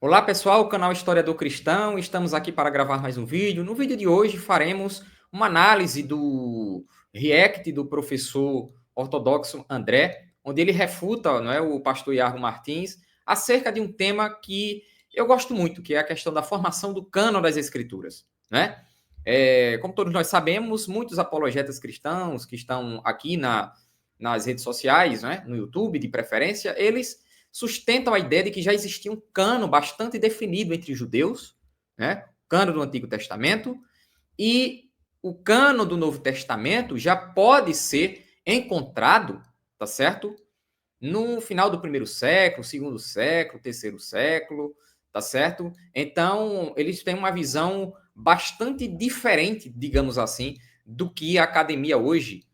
Olá pessoal, canal Historiador Cristão, estamos aqui para gravar mais um vídeo. No vídeo de hoje faremos uma análise do react do professor ortodoxo André, onde ele refuta, não é, o pastor Iago Martins acerca de um tema que eu gosto muito, que é a questão da formação do cânon das escrituras, né? Como todos nós sabemos, muitos apologetas cristãos que estão aqui nas redes sociais, né, no YouTube de preferência, eles sustentam a ideia de que já existia um cano bastante definido entre os judeus, né? O cano do Antigo Testamento, e o cano do Novo Testamento já pode ser encontrado, tá certo? No final do primeiro século, segundo século, terceiro século, tá certo? Então, eles têm uma visão bastante diferente, digamos assim, do que a academia hoje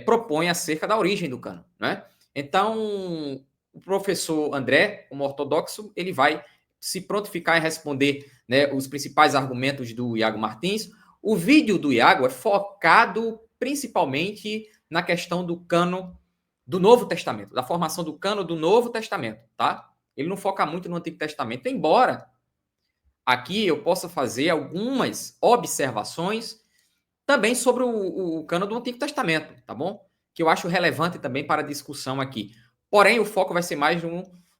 propõe acerca da origem do cano, né? Então, o professor André, como ortodoxo, ele vai se prontificar em responder, né, os principais argumentos do Iago Martins. O vídeo do Iago é focado principalmente na questão do cano do Novo Testamento, da formação do cano do Novo Testamento, tá? Ele não foca muito no Antigo Testamento, embora aqui eu possa fazer algumas observações também sobre o cano do Antigo Testamento, tá bom? Que eu acho relevante também para a discussão aqui. Porém, o foco vai ser mais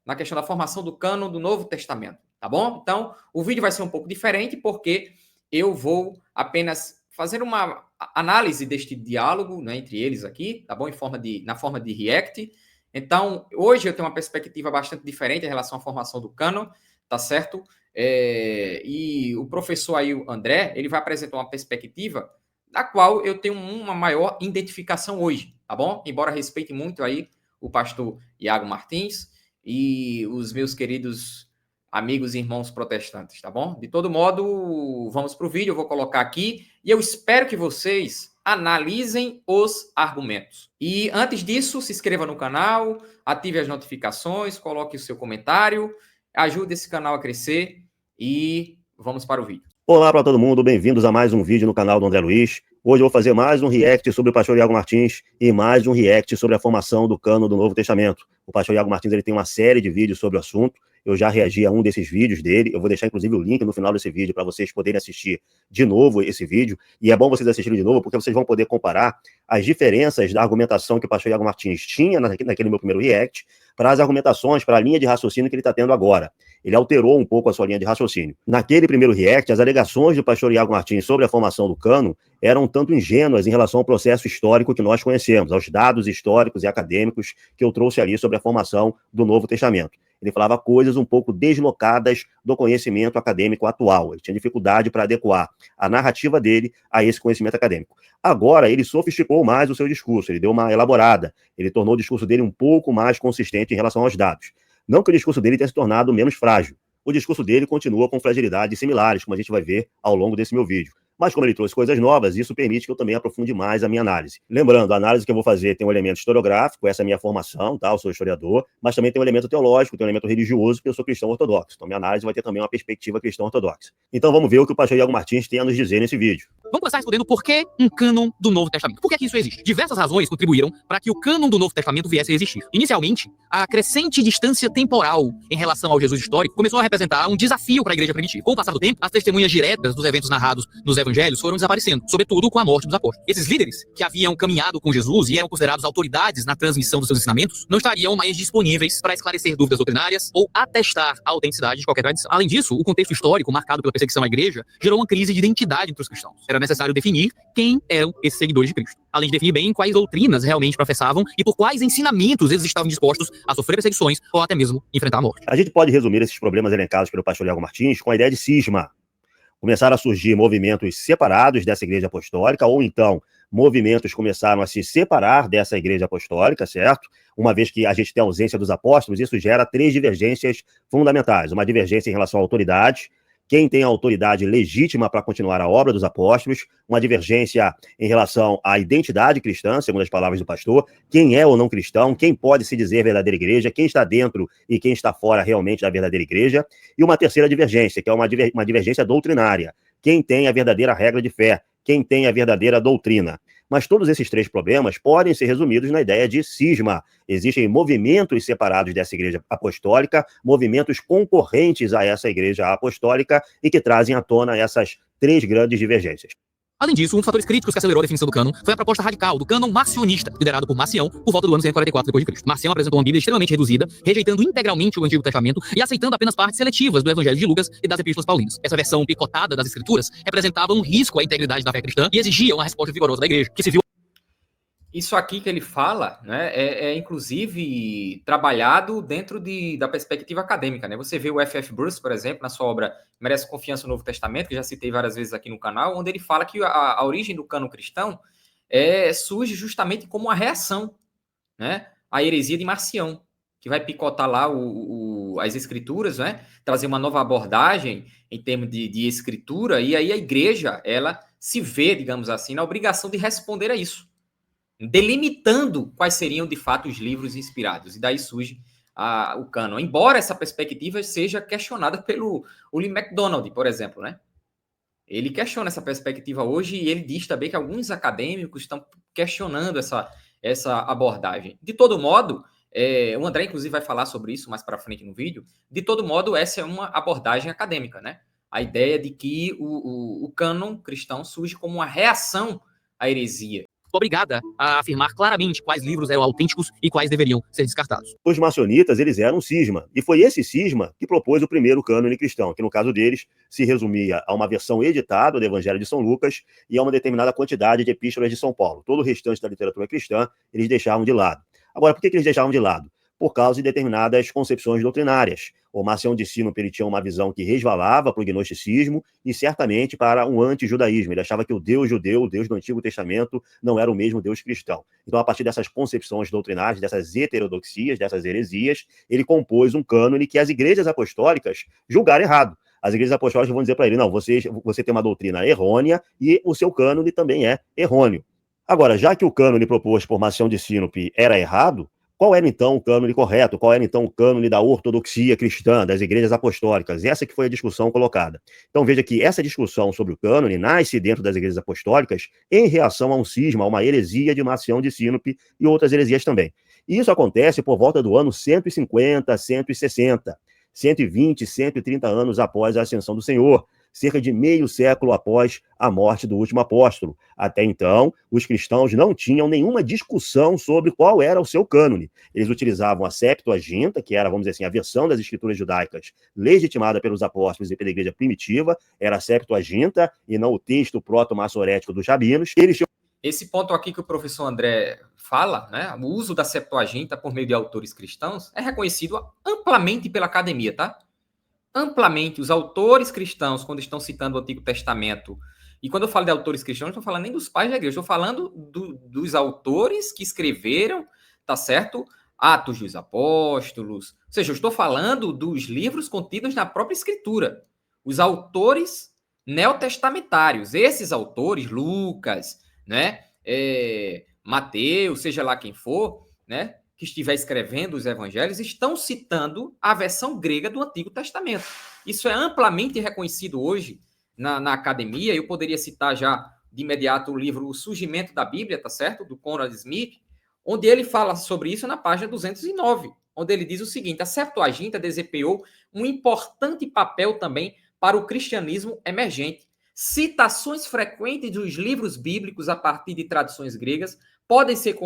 na questão da formação do cano do Novo Testamento, tá bom? Então, o vídeo vai ser um pouco diferente, porque eu vou apenas fazer uma análise deste diálogo, né, entre eles aqui, tá bom? Na forma de react. Então, hoje eu tenho uma perspectiva bastante diferente em relação à formação do cano, tá certo? E o professor aí, o André, ele vai apresentar uma perspectiva da qual eu tenho uma maior identificação hoje, tá bom? Embora respeite muito aí o pastor Iago Martins e os meus queridos amigos e irmãos protestantes, tá bom? De todo modo, vamos para o vídeo, eu vou colocar aqui e eu espero que vocês analisem os argumentos. E antes disso, se inscreva no canal, ative as notificações, coloque o seu comentário, ajude esse canal a crescer e vamos para o vídeo. Olá para todo mundo, bem-vindos a mais um vídeo no canal do André Luiz. Hoje eu vou fazer mais um react sobre o pastor Iago Martins e mais um react sobre a formação do cano do Novo Testamento. O pastor Iago Martins ele tem uma série de vídeos sobre o assunto. Eu já reagi a um desses vídeos dele. Eu vou deixar, inclusive, o link no final desse vídeo para vocês poderem assistir de novo esse vídeo. E é bom vocês assistirem de novo, porque vocês vão poder comparar as diferenças da argumentação que o pastor Iago Martins tinha naquele meu primeiro react para as argumentações, para a linha de raciocínio que ele está tendo agora. Ele alterou um pouco a sua linha de raciocínio. Naquele primeiro react, as alegações do pastor Iago Martins sobre a formação do cano eram um tanto ingênuas em relação ao processo histórico que nós conhecemos, aos dados históricos e acadêmicos que eu trouxe ali sobre a formação do Novo Testamento. Ele falava coisas um pouco deslocadas do conhecimento acadêmico atual. Ele tinha dificuldade para adequar a narrativa dele a esse conhecimento acadêmico. Agora, ele sofisticou mais o seu discurso, ele deu uma elaborada, ele tornou o discurso dele um pouco mais consistente em relação aos dados. Não que o discurso dele tenha se tornado menos frágil. O discurso dele continua com fragilidades similares, como a gente vai ver ao longo desse meu vídeo. Mas como ele trouxe coisas novas, isso permite que eu também aprofunde mais a minha análise. Lembrando, a análise que eu vou fazer tem um elemento historiográfico, essa é a minha formação, tá? Eu sou historiador, mas também tem um elemento teológico, tem um elemento religioso, porque eu sou cristão ortodoxo. Então minha análise vai ter também uma perspectiva cristã ortodoxa. Então vamos ver o que o pastor Iago Martins tem a nos dizer nesse vídeo. Vamos começar respondendo por que um cânon do Novo Testamento. Por que é que isso existe? Diversas razões contribuíram para que o cânon do Novo Testamento viesse a existir. Inicialmente, a crescente distância temporal em relação ao Jesus histórico começou a representar um desafio para a igreja primitiva. Com o passar do tempo, as testemunhas diretas dos eventos narrados nos evangelhos foram desaparecendo, sobretudo com a morte dos apóstolos. Esses líderes que haviam caminhado com Jesus e eram considerados autoridades na transmissão dos seus ensinamentos, não estariam mais disponíveis para esclarecer dúvidas doutrinárias ou atestar a autenticidade de qualquer tradição. Além disso, o contexto histórico marcado pela perseguição à igreja gerou uma crise de identidade entre os cristãos. Era necessário definir quem eram esses seguidores de Cristo, além de definir bem quais doutrinas realmente professavam e por quais ensinamentos eles estavam dispostos a sofrer perseguições ou até mesmo enfrentar a morte. A gente pode resumir esses problemas elencados pelo pastor Iago Martins com a ideia de cisma. Começaram a surgir movimentos separados dessa igreja apostólica, ou então movimentos começaram a se separar dessa igreja apostólica, certo? Uma vez que a gente tem a ausência dos apóstolos, isso gera três divergências fundamentais. Uma divergência em relação à autoridade, quem tem a autoridade legítima para continuar a obra dos apóstolos, uma divergência em relação à identidade cristã, segundo as palavras do pastor, quem é ou não cristão, quem pode se dizer verdadeira igreja, quem está dentro e quem está fora realmente da verdadeira igreja, e uma terceira divergência, que é uma divergência doutrinária, quem tem a verdadeira regra de fé, quem tem a verdadeira doutrina. Mas todos esses 3 problemas podem ser resumidos na ideia de cisma. Existem movimentos separados dessa igreja apostólica, movimentos concorrentes a essa igreja apostólica e que trazem à tona essas 3 grandes divergências. Além disso, um dos fatores críticos que acelerou a definição do cânon foi a proposta radical do cânon marcionista, liderado por Marcião, por volta do ano 144 d.C. Marcião apresentou uma Bíblia extremamente reduzida, rejeitando integralmente o Antigo Testamento e aceitando apenas partes seletivas do Evangelho de Lucas e das Epístolas Paulinas. Essa versão picotada das Escrituras representava um risco à integridade da fé cristã e exigia uma resposta vigorosa da igreja, que se viu. Isso aqui que ele fala, né, inclusive trabalhado dentro da perspectiva acadêmica, né? Você vê o F.F. Bruce, por exemplo, na sua obra Merece Confiança no Novo Testamento, que já citei várias vezes aqui no canal, onde ele fala que a origem do cânon cristão surge justamente como uma reação, né, à heresia de Marcião, que vai picotar lá as escrituras, né, trazer uma nova abordagem em termos de escritura, e aí a igreja, ela se vê, digamos assim, na obrigação de responder a isso, delimitando quais seriam, de fato, os livros inspirados. E daí surge o cânon. Embora essa perspectiva seja questionada pelo Lee MacDonald, por exemplo, né? Ele questiona essa perspectiva hoje e ele diz também que alguns acadêmicos estão questionando essa abordagem. De todo modo, o André, inclusive, vai falar sobre isso mais para frente no vídeo. De todo modo, essa é uma abordagem acadêmica, né? A ideia de que o cânon cristão surge como uma reação à heresia. Obrigada a afirmar claramente quais livros eram autênticos e quais deveriam ser descartados. Os maçonitas, eles eram um cisma, e foi esse cisma que propôs o primeiro cânone cristão, que no caso deles se resumia a uma versão editada do Evangelho de São Lucas e a uma determinada quantidade de epístolas de São Paulo. Todo o restante da literatura cristã eles deixavam de lado. Agora, por que eles deixavam de lado? Por causa de determinadas concepções doutrinárias. O Marcião de Sinope ele tinha uma visão que resvalava para o gnosticismo e certamente para um anti-judaísmo. Ele achava que o Deus judeu, o Deus do Antigo Testamento, não era o mesmo Deus cristão. Então, a partir dessas concepções doutrinárias, dessas heterodoxias, dessas heresias, ele compôs um cânone que as igrejas apostólicas julgaram errado. As igrejas apostólicas vão dizer para ele, não, você tem uma doutrina errônea e o seu cânone também é errôneo. Agora, já que o cânone proposto por Marcião de Sinope era errado, qual era, então, o cânone correto? Qual era, então, o cânone da ortodoxia cristã, das igrejas apostólicas? Essa que foi a discussão colocada. Então, veja que essa discussão sobre o cânone nasce dentro das igrejas apostólicas em reação a um cisma, a uma heresia de Marcião de Sinope e outras heresias também. E isso acontece por volta do ano 150, 160, 120, 130 anos após a ascensão do Senhor, cerca de meio século após a morte do último apóstolo. Até então, os cristãos não tinham nenhuma discussão sobre qual era o seu cânone. Eles utilizavam a Septuaginta, que era, vamos dizer assim, a versão das escrituras judaicas legitimada pelos apóstolos e pela igreja primitiva, era a Septuaginta e não o texto proto-maçorético dos rabinos. Esse ponto aqui que o professor André fala, né, o uso da Septuaginta por meio de autores cristãos, é reconhecido amplamente pela academia, tá? Amplamente, os autores cristãos, quando estão citando o Antigo Testamento, e quando eu falo de autores cristãos, não estou falando nem dos pais da igreja, estou falando dos autores que escreveram, tá certo? Atos dos Apóstolos, ou seja, eu estou falando dos livros contidos na própria Escritura. Os autores neotestamentários, esses autores, Lucas, né, Mateus, seja lá quem for, né, que estiver escrevendo os evangelhos, estão citando a versão grega do Antigo Testamento. Isso é amplamente reconhecido hoje na academia. Eu poderia citar já de imediato o livro O Surgimento da Bíblia, tá certo? Do Conrad Smith, onde ele fala sobre isso na página 209, onde ele diz o seguinte: a Septuaginta desempenhou um importante papel também para o cristianismo emergente. Citações frequentes dos livros bíblicos a partir de tradições gregas podem ser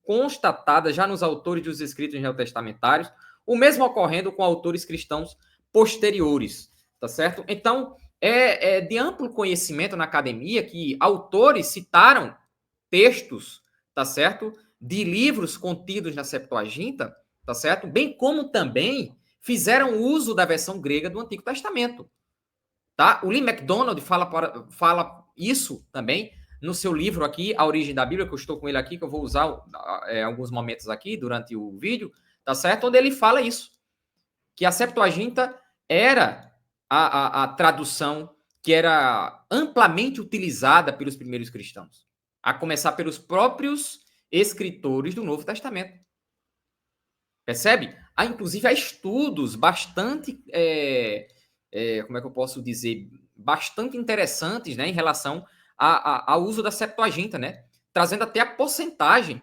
constatadas já nos autores dos escritos neotestamentários, o mesmo ocorrendo com autores cristãos posteriores, tá certo? Então, é de amplo conhecimento na academia que autores citaram textos, tá certo, de livros contidos na Septuaginta, tá certo? Bem como também fizeram uso da versão grega do Antigo Testamento, tá? O Lee MacDonald fala isso também no seu livro aqui, A Origem da Bíblia, que eu estou com ele aqui, que eu vou usar alguns momentos aqui durante o vídeo, tá certo? Onde ele fala isso, que a Septuaginta era a tradução que era amplamente utilizada pelos primeiros cristãos, a começar pelos próprios escritores do Novo Testamento. Percebe? Inclusive, há estudos bastante, como é que eu posso dizer, bastante interessantes, né, em relação ao uso da Septuaginta, né? trazendo até a porcentagem,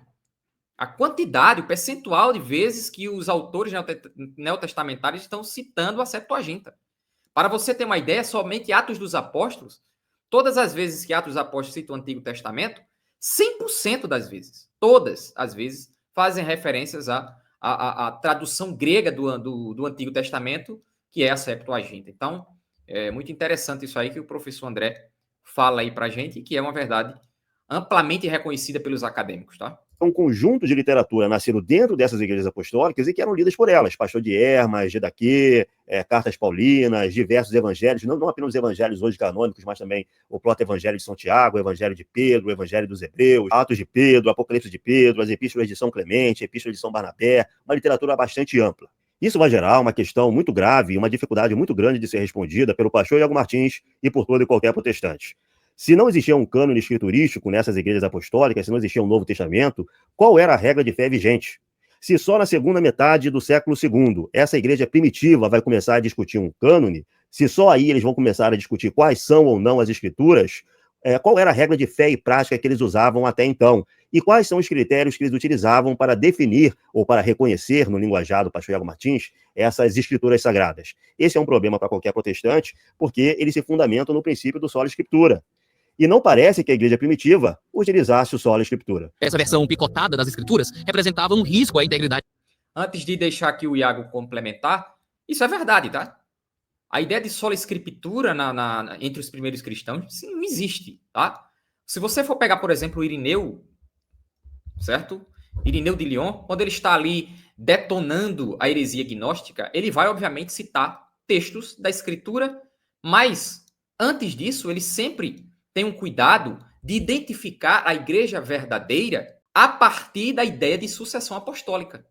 a quantidade, o percentual de vezes que os autores neotestamentários estão citando a Septuaginta. Para você ter uma ideia, somente Atos dos Apóstolos, todas as vezes que Atos dos Apóstolos cita o Antigo Testamento, 100% das vezes, todas as vezes, fazem referências à tradução grega do Antigo Testamento, que é a Septuaginta. Então, é muito interessante isso aí que o professor André fala aí para a gente, que é uma verdade amplamente reconhecida pelos acadêmicos, tá? Um conjunto de literatura nascido dentro dessas igrejas apostólicas e que eram lidas por elas. Pastor de Hermas, Gedaquê, Cartas Paulinas, diversos evangelhos, não apenas os evangelhos hoje canônicos, mas também o proto-evangelho de São Tiago, o evangelho de Pedro, o evangelho dos Hebreus, Atos de Pedro, Apocalipse de Pedro, as epístolas de São Clemente, epístolas de São Barnabé, uma literatura bastante ampla. Isso vai gerar uma questão muito grave e uma dificuldade muito grande de ser respondida pelo pastor Iago Martins e por todo e qualquer protestante. Se não existia um cânone escriturístico nessas igrejas apostólicas, se não existia um Novo Testamento, qual era a regra de fé vigente? Se só na segunda metade do século II essa igreja primitiva vai começar a discutir um cânone, se só aí eles vão começar a discutir quais são ou não as escrituras, qual era a regra de fé e prática que eles usavam até então? E quais são os critérios que eles utilizavam para definir ou para reconhecer, no linguajar do pastor Iago Martins, essas escrituras sagradas? Esse é um problema para qualquer protestante, porque eles se fundamentam no princípio do sola escritura. E não parece que a igreja primitiva utilizasse o sola escritura. Essa versão picotada das escrituras representava um risco à integridade. Antes de deixar aqui o Iago complementar, isso é verdade, tá? A ideia de sola escritura entre os primeiros cristãos não existe, tá? Se você for pegar, por exemplo, o Irineu, certo? Irineu de Lyon, quando ele está ali detonando a heresia gnóstica, ele vai, obviamente, citar textos da escritura, mas, antes disso, ele sempre tem um cuidado de identificar a igreja verdadeira a partir da ideia de sucessão apostólica.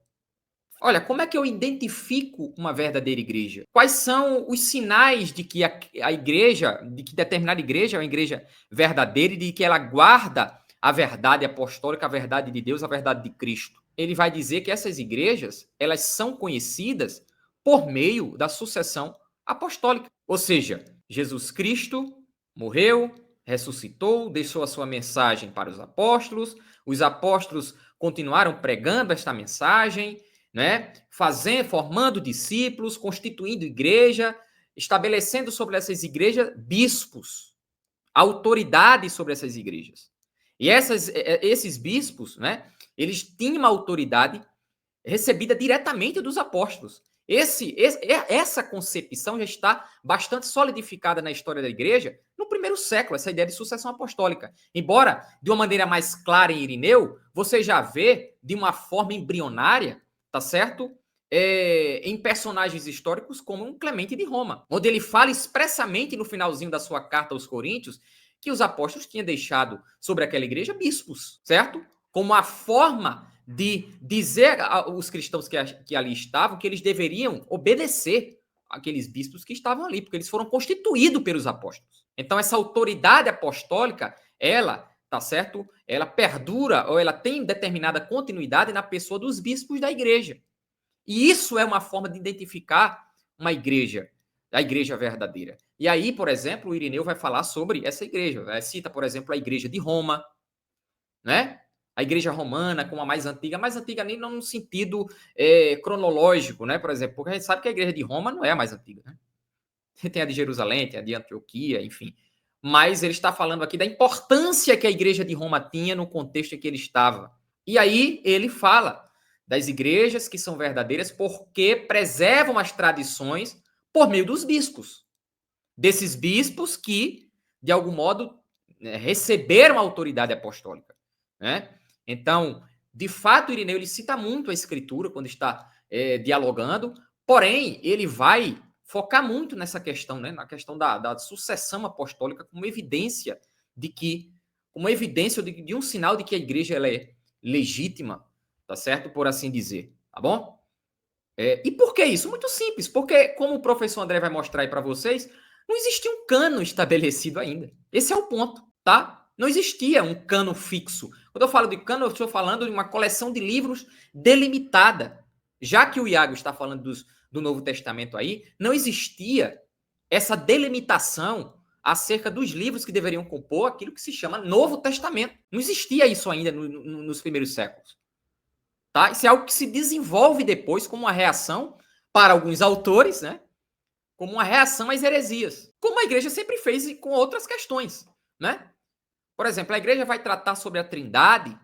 Olha, como é que eu identifico uma verdadeira igreja? Quais são os sinais de que a igreja, de que determinada igreja é uma igreja verdadeira e de que ela guarda a verdade apostólica, a verdade de Deus, a verdade de Cristo? Ele vai dizer que essas igrejas, elas são conhecidas por meio da sucessão apostólica. Ou seja, Jesus Cristo morreu, ressuscitou, deixou a sua mensagem para os apóstolos continuaram pregando esta mensagem, né? Formando discípulos, constituindo igreja, estabelecendo sobre essas igrejas bispos, autoridade sobre essas igrejas. E esses bispos, né? Eles tinham uma autoridade recebida diretamente dos apóstolos. Essa concepção já está bastante solidificada na história da igreja no primeiro século, essa ideia de sucessão apostólica. Embora, de uma maneira mais clara em Irineu, você já vê de uma forma embrionária, tá certo? Em personagens históricos como um Clemente de Roma, onde ele fala expressamente no finalzinho da sua carta aos Coríntios que os apóstolos tinham deixado sobre aquela igreja bispos, certo? Como a forma de dizer aos cristãos que ali estavam que eles deveriam obedecer aqueles bispos que estavam ali, porque eles foram constituídos pelos apóstolos. Então, essa autoridade apostólica, ela, tá certo? Ela perdura, ou ela tem determinada continuidade na pessoa dos bispos da igreja. E isso é uma forma de identificar uma igreja, a igreja verdadeira. E aí, por exemplo, o Irineu vai falar sobre essa igreja. Cita, por exemplo, a igreja de Roma, né? A igreja romana como a mais antiga nem no sentido cronológico, né? Por exemplo, porque a gente sabe que a igreja de Roma não é a mais antiga, né? Tem a de Jerusalém, tem a de Antioquia, enfim. Mas ele está falando aqui da importância que a igreja de Roma tinha no contexto em que ele estava. E aí ele fala das igrejas que são verdadeiras porque preservam as tradições por meio dos bispos. Desses bispos que, de algum modo, receberam a autoridade apostólica, né? Então, de fato, Irineu ele cita muito a escritura quando está dialogando, porém, ele vai focar muito nessa questão, né? Na questão da sucessão apostólica como evidência de um sinal de que a igreja ela é legítima, tá certo? Por assim dizer, tá bom? E por que isso? Muito simples, porque como o professor André vai mostrar aí para vocês, não existia um cano estabelecido ainda. Esse é o ponto, tá? Não existia um cano fixo. Quando eu falo de cano, eu estou falando de uma coleção de livros delimitada. Já que o Iago está falando do Novo Testamento aí, não existia essa delimitação acerca dos livros que deveriam compor aquilo que se chama Novo Testamento. Não existia isso ainda nos primeiros séculos. Tá? Isso é algo que se desenvolve depois como uma reação, para alguns autores, né? Como uma reação às heresias. Como a igreja sempre fez com outras questões. Né? Por exemplo, a igreja vai tratar sobre a Trindade,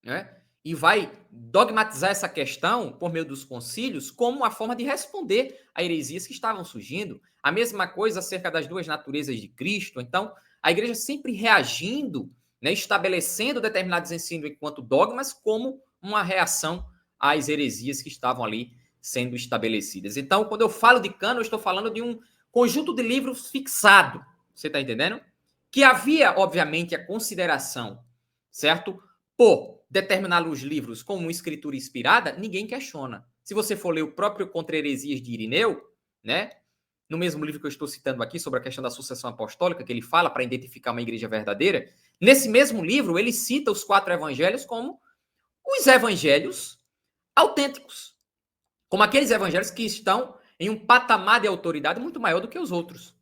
né? E vai dogmatizar essa questão por meio dos concílios como uma forma de responder a heresias que estavam surgindo. A mesma coisa acerca das duas naturezas de Cristo. Então, a igreja sempre reagindo, né, estabelecendo determinados ensinos enquanto dogmas como uma reação às heresias que estavam ali sendo estabelecidas. Então, quando eu falo de cânon, eu estou falando de um conjunto de livros fixado. Você está entendendo? Que havia, obviamente, a consideração, certo? Por determinar os livros como uma escritura inspirada, ninguém questiona. Se você for ler o próprio Contra Heresias de Irineu, né, no mesmo livro que eu estou citando aqui, sobre a questão da sucessão apostólica, que ele fala para identificar uma igreja verdadeira, nesse mesmo livro ele cita os 4 evangelhos como os evangelhos autênticos, como aqueles evangelhos que estão em um patamar de autoridade muito maior do que os outros,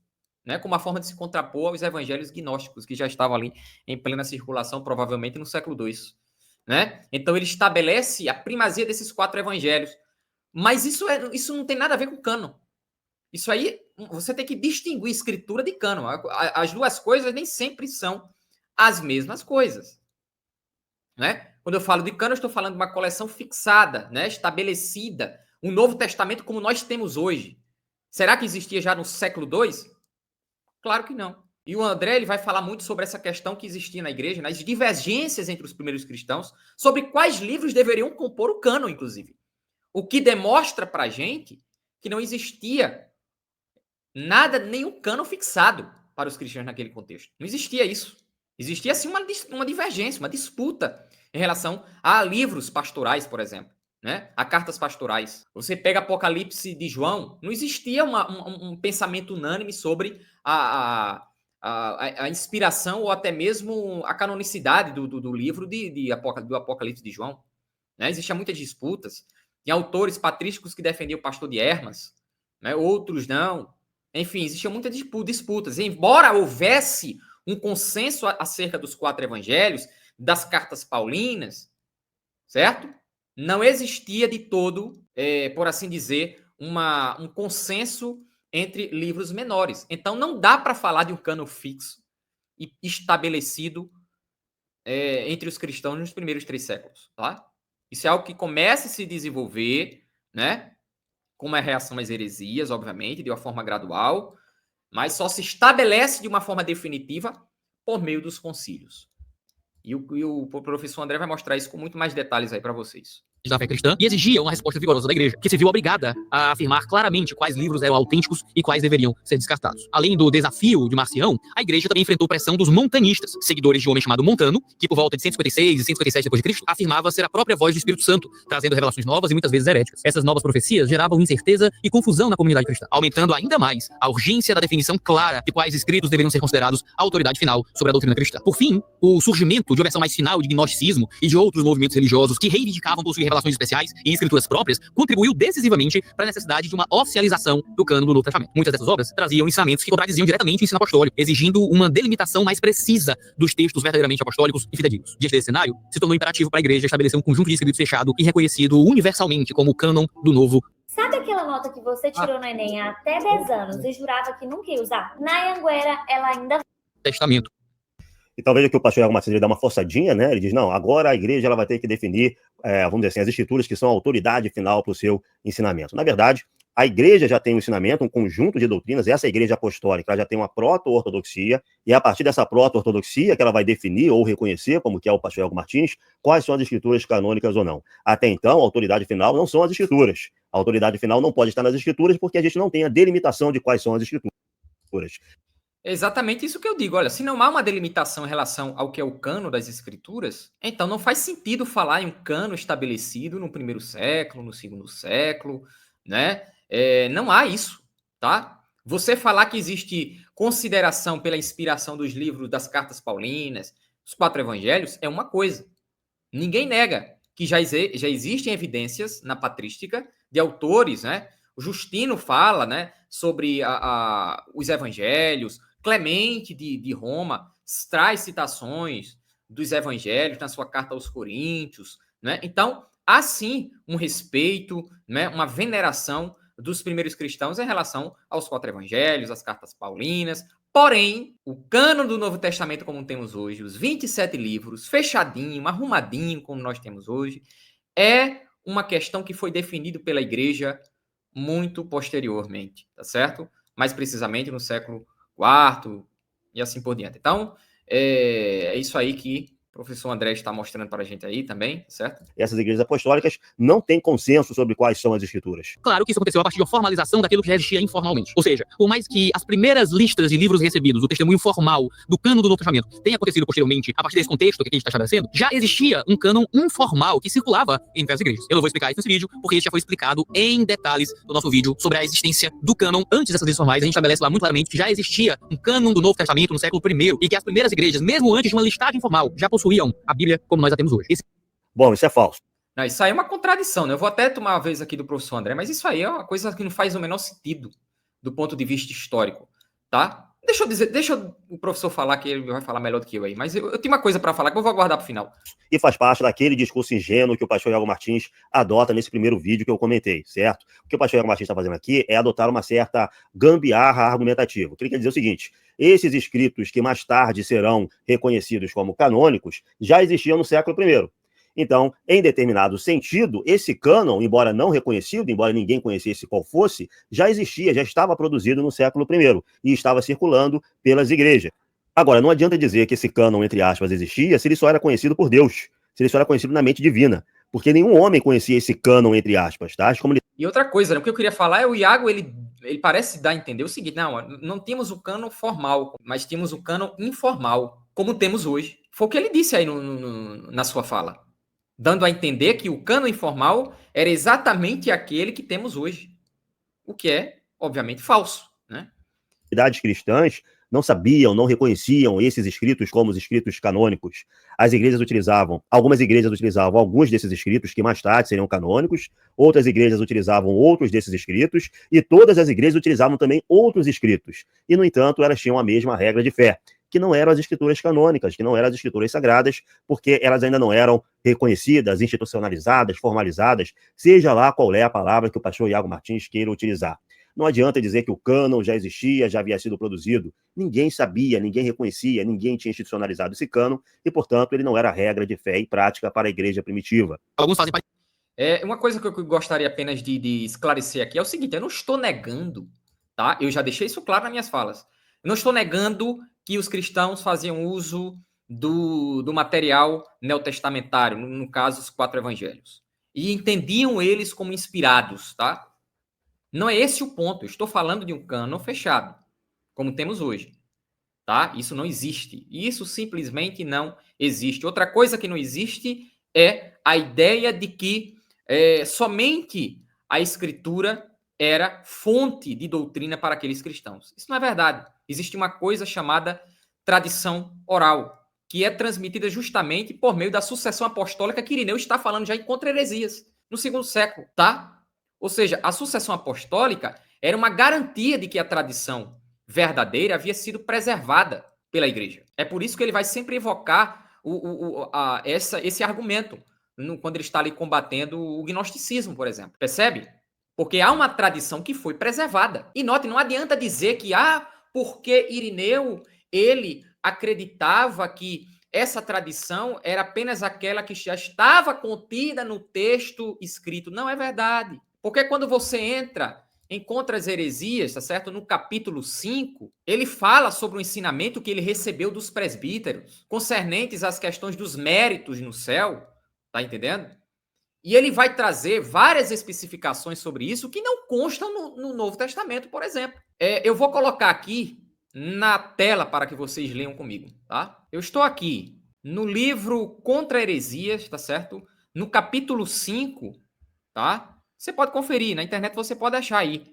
né, como uma forma de se contrapor aos evangelhos gnósticos, que já estavam ali em plena circulação, provavelmente no século II. Né? Então ele estabelece a primazia desses 4 evangelhos. Mas isso não tem nada a ver com cânon. Isso aí, você tem que distinguir escritura de cânon. As duas coisas nem sempre são as mesmas coisas. Né? Quando eu falo de cânon, eu estou falando de uma coleção fixada, né? Estabelecida. Um Novo Testamento como nós temos hoje. Será que existia já no século II? Claro que não. E o André ele vai falar muito sobre essa questão que existia na igreja, nas divergências entre os primeiros cristãos, sobre quais livros deveriam compor o cânon, inclusive. O que demonstra para a gente que não existia nada, nenhum cânon fixado para os cristãos naquele contexto. Não existia isso. Existia, sim, uma divergência, uma disputa em relação a livros pastorais, por exemplo, né? A cartas pastorais. Você pega Apocalipse de João, não existia um pensamento unânime sobre a inspiração ou até mesmo a canonicidade do livro do Apocalipse de João. Né? Existiam muitas disputas. Tinha autores patrísticos que defendiam o pastor de Hermas, né? Outros não. Enfim, existiam muitas disputas. Embora houvesse um consenso acerca dos 4 evangelhos, das cartas paulinas, certo? Não existia de todo, por assim dizer, um consenso entre livros menores. Então, não dá para falar de um cânon fixo e estabelecido entre os cristãos nos primeiros 3 séculos. Tá? Isso é algo que começa a se desenvolver, né? Com uma reação às heresias, obviamente, de uma forma gradual, mas só se estabelece de uma forma definitiva por meio dos concílios. E o professor André vai mostrar isso com muito mais detalhes aí para vocês. Da fé cristã e exigia uma resposta vigorosa da igreja, que se viu obrigada a afirmar claramente quais livros eram autênticos e quais deveriam ser descartados. Além do desafio de Marcião, a igreja também enfrentou pressão dos montanistas, seguidores de um homem chamado Montano, que por volta de 156 e 157 depois de Cristo afirmava ser a própria voz do Espírito Santo, trazendo revelações novas e muitas vezes heréticas. Essas novas profecias geravam incerteza e confusão na comunidade cristã, aumentando ainda mais a urgência da definição clara de quais escritos deveriam ser considerados a autoridade final sobre a doutrina cristã. Por fim, o surgimento de uma versão mais final de gnosticismo e de outros movimentos religiosos que reivindicavam possuir revelações especiais e escrituras próprias, contribuiu decisivamente para a necessidade de uma oficialização do cânon do Novo Testamento. Muitas dessas obras traziam ensinamentos que contradiziam diretamente o ensino apostólico, exigindo uma delimitação mais precisa dos textos verdadeiramente apostólicos e fidedignos. Diante desse cenário, se tornou imperativo para a igreja estabelecer um conjunto de escritos fechado e reconhecido universalmente como o cânon do Novo. Sabe aquela nota que você tirou no Enem há até 10 anos e jurava que nunca ia usar? Na Anhanguera, ela ainda... Testamento. Então veja que o pastor Iago Martins ele dá uma forçadinha, né? Ele diz, não, agora a igreja ela vai ter que definir, vamos dizer assim, as escrituras que são a autoridade final para o seu ensinamento. Na verdade, a igreja já tem um ensinamento, um conjunto de doutrinas, essa igreja apostólica ela já tem uma proto-ortodoxia, e é a partir dessa proto-ortodoxia que ela vai definir ou reconhecer, como que é o pastor Iago Martins, quais são as escrituras canônicas ou não. Até então, a autoridade final não são as escrituras. A autoridade final não pode estar nas escrituras porque a gente não tem a delimitação de quais são as escrituras. É exatamente isso que eu digo. Olha, se não há uma delimitação em relação ao que é o cano das escrituras, então não faz sentido falar em um cano estabelecido no primeiro século, no segundo século, né? Não há isso, tá? Você falar que existe consideração pela inspiração dos livros das cartas paulinas, os 4 evangelhos, é uma coisa. Ninguém nega que já existem evidências na patrística de autores, né? O Justino fala, né, sobre os evangelhos, Clemente de Roma traz citações dos evangelhos na sua carta aos Coríntios, né? Então, há sim um respeito, né, uma veneração dos primeiros cristãos em relação aos 4 evangelhos, às cartas paulinas. Porém, o cânon do Novo Testamento como temos hoje, os 27 livros, fechadinho, arrumadinho como nós temos hoje, é uma questão que foi definida pela igreja muito posteriormente, tá certo? Mais precisamente no século IV e assim por diante. Então, é isso aí que o professor André está mostrando para a gente aí também, certo? Essas igrejas apostólicas não têm consenso sobre quais são as escrituras. Claro que isso aconteceu a partir de uma formalização daquilo que já existia informalmente. Ou seja, por mais que as primeiras listas de livros recebidos, o testemunho formal do cânon do Novo Testamento, tenha acontecido posteriormente a partir desse contexto que a gente está estabelecendo, já existia um cânon informal que circulava entre as igrejas. Eu não vou explicar isso nesse vídeo, porque isso já foi explicado em detalhes no nosso vídeo sobre a existência do cânon. Antes dessas listas formais, a gente estabelece lá muito claramente que já existia um cânon do Novo Testamento no século I e que as primeiras igrejas, mesmo antes de uma listagem formal, já possuíam a Bíblia como nós a temos hoje. Bom, isso é falso. Não, isso aí é uma contradição, né? Eu vou até tomar uma vez aqui do professor André, mas isso aí é uma coisa que não faz o menor sentido do ponto de vista histórico, tá? Deixa o professor falar, que ele vai falar melhor do que eu aí, mas eu tenho uma coisa para falar que eu vou aguardar para o final. E faz parte daquele discurso ingênuo que o pastor Iago Martins adota nesse primeiro vídeo que eu comentei, certo? O que o pastor Iago Martins está fazendo aqui é adotar uma certa gambiarra argumentativa. O que ele quer dizer é o seguinte: esses escritos que mais tarde serão reconhecidos como canônicos já existiam no século I. Então, em determinado sentido, esse cânon, embora não reconhecido, embora ninguém conhecesse qual fosse, já existia, já estava produzido no século I e estava circulando pelas igrejas. Agora, não adianta dizer que esse cânon, entre aspas, existia se ele só era conhecido por Deus, se ele só era conhecido na mente divina, porque nenhum homem conhecia esse cânon, entre aspas, tá? Como ele... E outra coisa, né, o que eu queria falar é o Iago, ele parece dar a entender o seguinte: não tínhamos o cânon formal, mas tínhamos o cânon informal, como temos hoje. Foi o que ele disse aí na sua fala, dando a entender que o cânon informal era exatamente aquele que temos hoje, o que é, obviamente, falso, né? Comunidades cristãs não sabiam, não reconheciam esses escritos como os escritos canônicos. Algumas igrejas utilizavam alguns desses escritos que mais tarde seriam canônicos, outras igrejas utilizavam outros desses escritos, e todas as igrejas utilizavam também outros escritos. E, no entanto, elas tinham a mesma regra de fé, que não eram as escrituras canônicas, que não eram as escrituras sagradas, porque elas ainda não eram reconhecidas, institucionalizadas, formalizadas, seja lá qual é a palavra que o pastor Iago Martins queira utilizar. Não adianta dizer que o cânon já existia, já havia sido produzido. Ninguém sabia, ninguém reconhecia, ninguém tinha institucionalizado esse cânon e, portanto, ele não era regra de fé e prática para a igreja primitiva. Alguns fazem parte. Uma coisa que eu gostaria apenas de esclarecer aqui é o seguinte: eu não estou negando, tá? Eu já deixei isso claro nas minhas falas. Eu não estou negando que os cristãos faziam uso do material neotestamentário, no caso, os 4 evangelhos, e entendiam eles como inspirados, tá? Não é esse o ponto. Eu estou falando de um cânon fechado, como temos hoje, tá? Isso não existe. Isso simplesmente não existe. Outra coisa que não existe é a ideia de que somente a Escritura era fonte de doutrina para aqueles cristãos. Isso não é verdade. Existe uma coisa chamada tradição oral, que é transmitida justamente por meio da sucessão apostólica que Irineu está falando já em Contra Heresias, no 2º século, tá? Ou seja, a sucessão apostólica era uma garantia de que a tradição verdadeira havia sido preservada pela igreja. É por isso que ele vai sempre evocar esse argumento, quando ele está ali combatendo o gnosticismo, por exemplo. Percebe? Porque há uma tradição que foi preservada. E note, não adianta dizer que, porque Irineu, ele acreditava que essa tradição era apenas aquela que já estava contida no texto escrito. Não é verdade. Porque quando você entra em Contra as Heresias, tá certo? No capítulo 5, ele fala sobre o ensinamento que ele recebeu dos presbíteros, concernentes às questões dos méritos no céu, tá entendendo? E ele vai trazer várias especificações sobre isso que não constam no Novo Testamento, por exemplo. Eu vou colocar aqui na tela para que vocês leiam comigo, tá? Eu estou aqui no livro Contra Heresias, tá certo? No capítulo 5, tá? Você pode conferir, na internet você pode achar aí.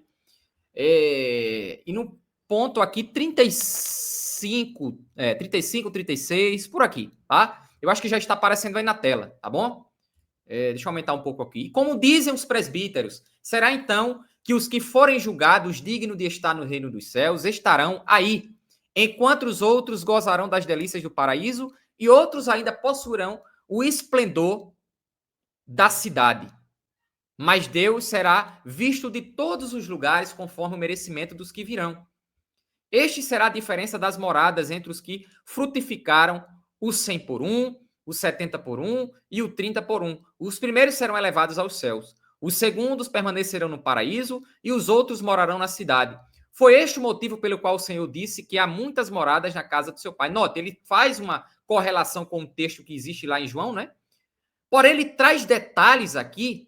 E no ponto aqui 35, 36, por aqui, tá? Eu acho que já está aparecendo aí na tela, tá bom? Deixa eu aumentar um pouco aqui. E como dizem os presbíteros, será então que os que forem julgados dignos de estar no reino dos céus estarão aí, enquanto os outros gozarão das delícias do paraíso e outros ainda possuirão o esplendor da cidade. Mas Deus será visto de todos os lugares conforme o merecimento dos que virão. Este será a diferença das moradas entre os que frutificaram o 100 por 1, o 70 por 1 e o 30 por 1. Os primeiros serão elevados aos céus. Os segundos permanecerão no paraíso e os outros morarão na cidade. Foi este o motivo pelo qual o Senhor disse que há muitas moradas na casa do seu pai. Note, ele faz uma correlação com o texto que existe lá em João, né? Porém, ele traz detalhes aqui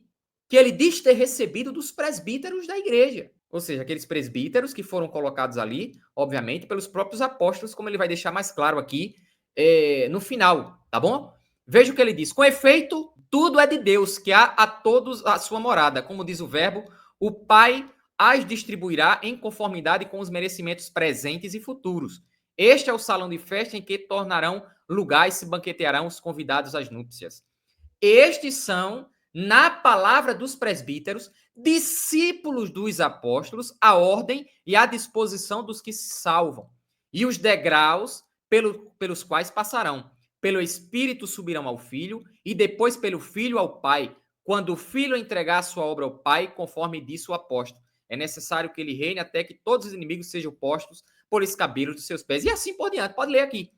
que ele diz ter recebido dos presbíteros da igreja. Ou seja, aqueles presbíteros que foram colocados ali, obviamente, pelos próprios apóstolos, como ele vai deixar mais claro aqui no final, tá bom? Veja o que ele diz. Com efeito, tudo é de Deus, que há a todos a sua morada. Como diz o verbo, o Pai as distribuirá em conformidade com os merecimentos presentes e futuros. Este é o salão de festa em que tornarão lugar e se banquetearão os convidados às núpcias. Estes são, na palavra dos presbíteros, discípulos dos apóstolos, a ordem e a disposição dos que se salvam, e os degraus pelos quais passarão. Pelo Espírito subirão ao Filho, e depois pelo Filho ao Pai, quando o Filho entregar a sua obra ao Pai, conforme disse o apóstolo. É necessário que ele reine até que todos os inimigos sejam postos por escabelos dos seus pés. E assim por diante. Pode ler aqui.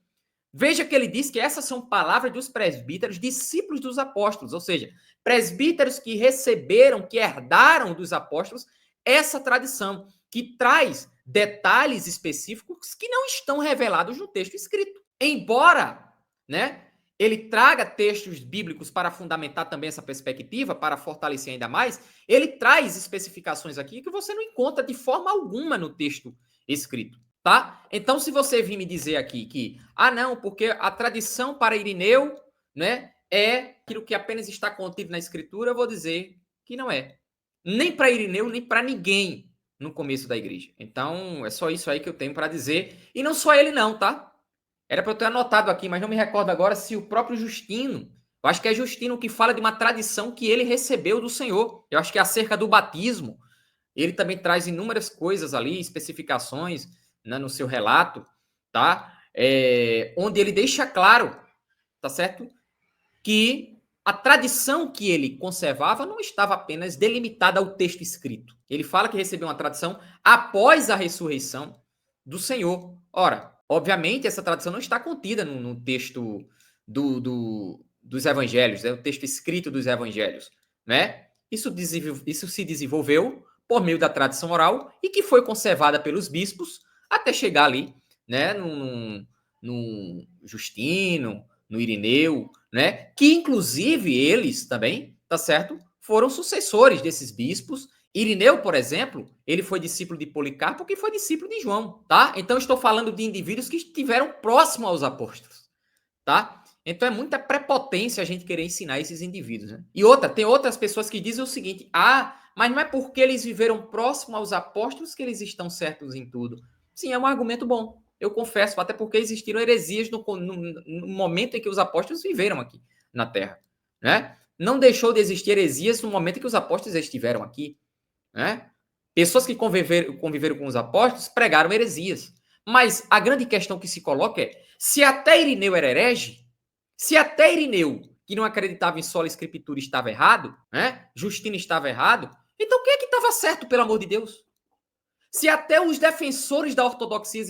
Veja que ele diz que essas são palavras dos presbíteros, discípulos dos apóstolos, ou seja, presbíteros que receberam, que herdaram dos apóstolos essa tradição, que traz detalhes específicos que não estão revelados no texto escrito. Embora, né, ele traga textos bíblicos para fundamentar também essa perspectiva, para fortalecer ainda mais, ele traz especificações aqui que você não encontra de forma alguma no texto escrito. Tá? Então, se você vir me dizer aqui que, não, porque a tradição para Irineu, né, é aquilo que apenas está contido na Escritura, eu vou dizer que não é. Nem para Irineu, nem para ninguém no começo da igreja. Então, é só isso aí que eu tenho para dizer. E não só ele não, tá? Era para eu ter anotado aqui, mas não me recordo agora se o próprio Justino, eu acho que é Justino que fala de uma tradição que ele recebeu do Senhor. Eu acho que é acerca do batismo. Ele também traz inúmeras coisas ali, especificações, né, no seu relato, tá? Onde ele deixa claro, tá certo? Que a tradição que ele conservava não estava apenas delimitada ao texto escrito. Ele fala que recebeu uma tradição após a ressurreição do Senhor. Ora, obviamente, essa tradição não está contida no texto dos evangelhos, né? O texto escrito dos evangelhos, né? Isso se desenvolveu por meio da tradição oral e que foi conservada pelos bispos até chegar ali, né, no Justino, no Irineu, né, que inclusive eles também, tá certo, foram sucessores desses bispos. Irineu, por exemplo, ele foi discípulo de Policarpo, que foi discípulo de João, tá? Então estou falando de indivíduos que estiveram próximos aos apóstolos, tá? Então é muita prepotência a gente querer ensinar esses indivíduos, né? E tem outras pessoas que dizem o seguinte: mas não é porque eles viveram próximo aos apóstolos que eles estão certos em tudo. Sim, é um argumento bom, eu confesso, até porque existiram heresias no momento em que os apóstolos viveram aqui na Terra, né? Não deixou de existir heresias no momento em que os apóstolos estiveram aqui, né? Pessoas que conviveram com os apóstolos pregaram heresias. Mas a grande questão que se coloca é: se até Irineu era herege, se até Irineu, que não acreditava em sola escritura, estava errado, né? Justino estava errado, então quem é que estava certo, pelo amor de Deus? Se até os defensores da ortodoxia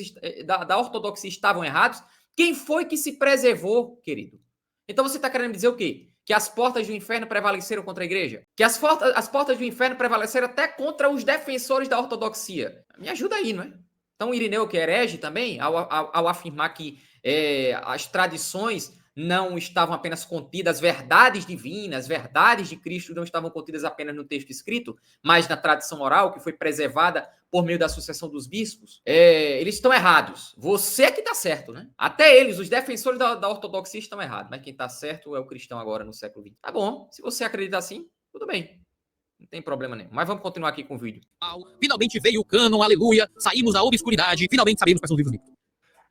estavam errados, quem foi que se preservou, querido? Então você está querendo dizer o quê? Que as portas do inferno prevaleceram contra a igreja? Que as portas do inferno prevaleceram até contra os defensores da ortodoxia? Me ajuda aí, não é? Então Irineu, que é herege também, ao afirmar que as tradições não estavam apenas contidas, as verdades divinas, as verdades de Cristo não estavam contidas apenas no texto escrito, mas na tradição oral, que foi preservada por meio da sucessão dos bispos, eles estão errados. Você é que está certo, né? Até eles, os defensores da ortodoxia, estão errados, mas quem está certo é o cristão agora no século XX. Tá bom, se você acredita assim, tudo bem. Não tem problema nenhum. Mas vamos continuar aqui com o vídeo. Finalmente veio o cânon, aleluia, saímos da obscuridade, finalmente sabemos quais são os livros bíblicos.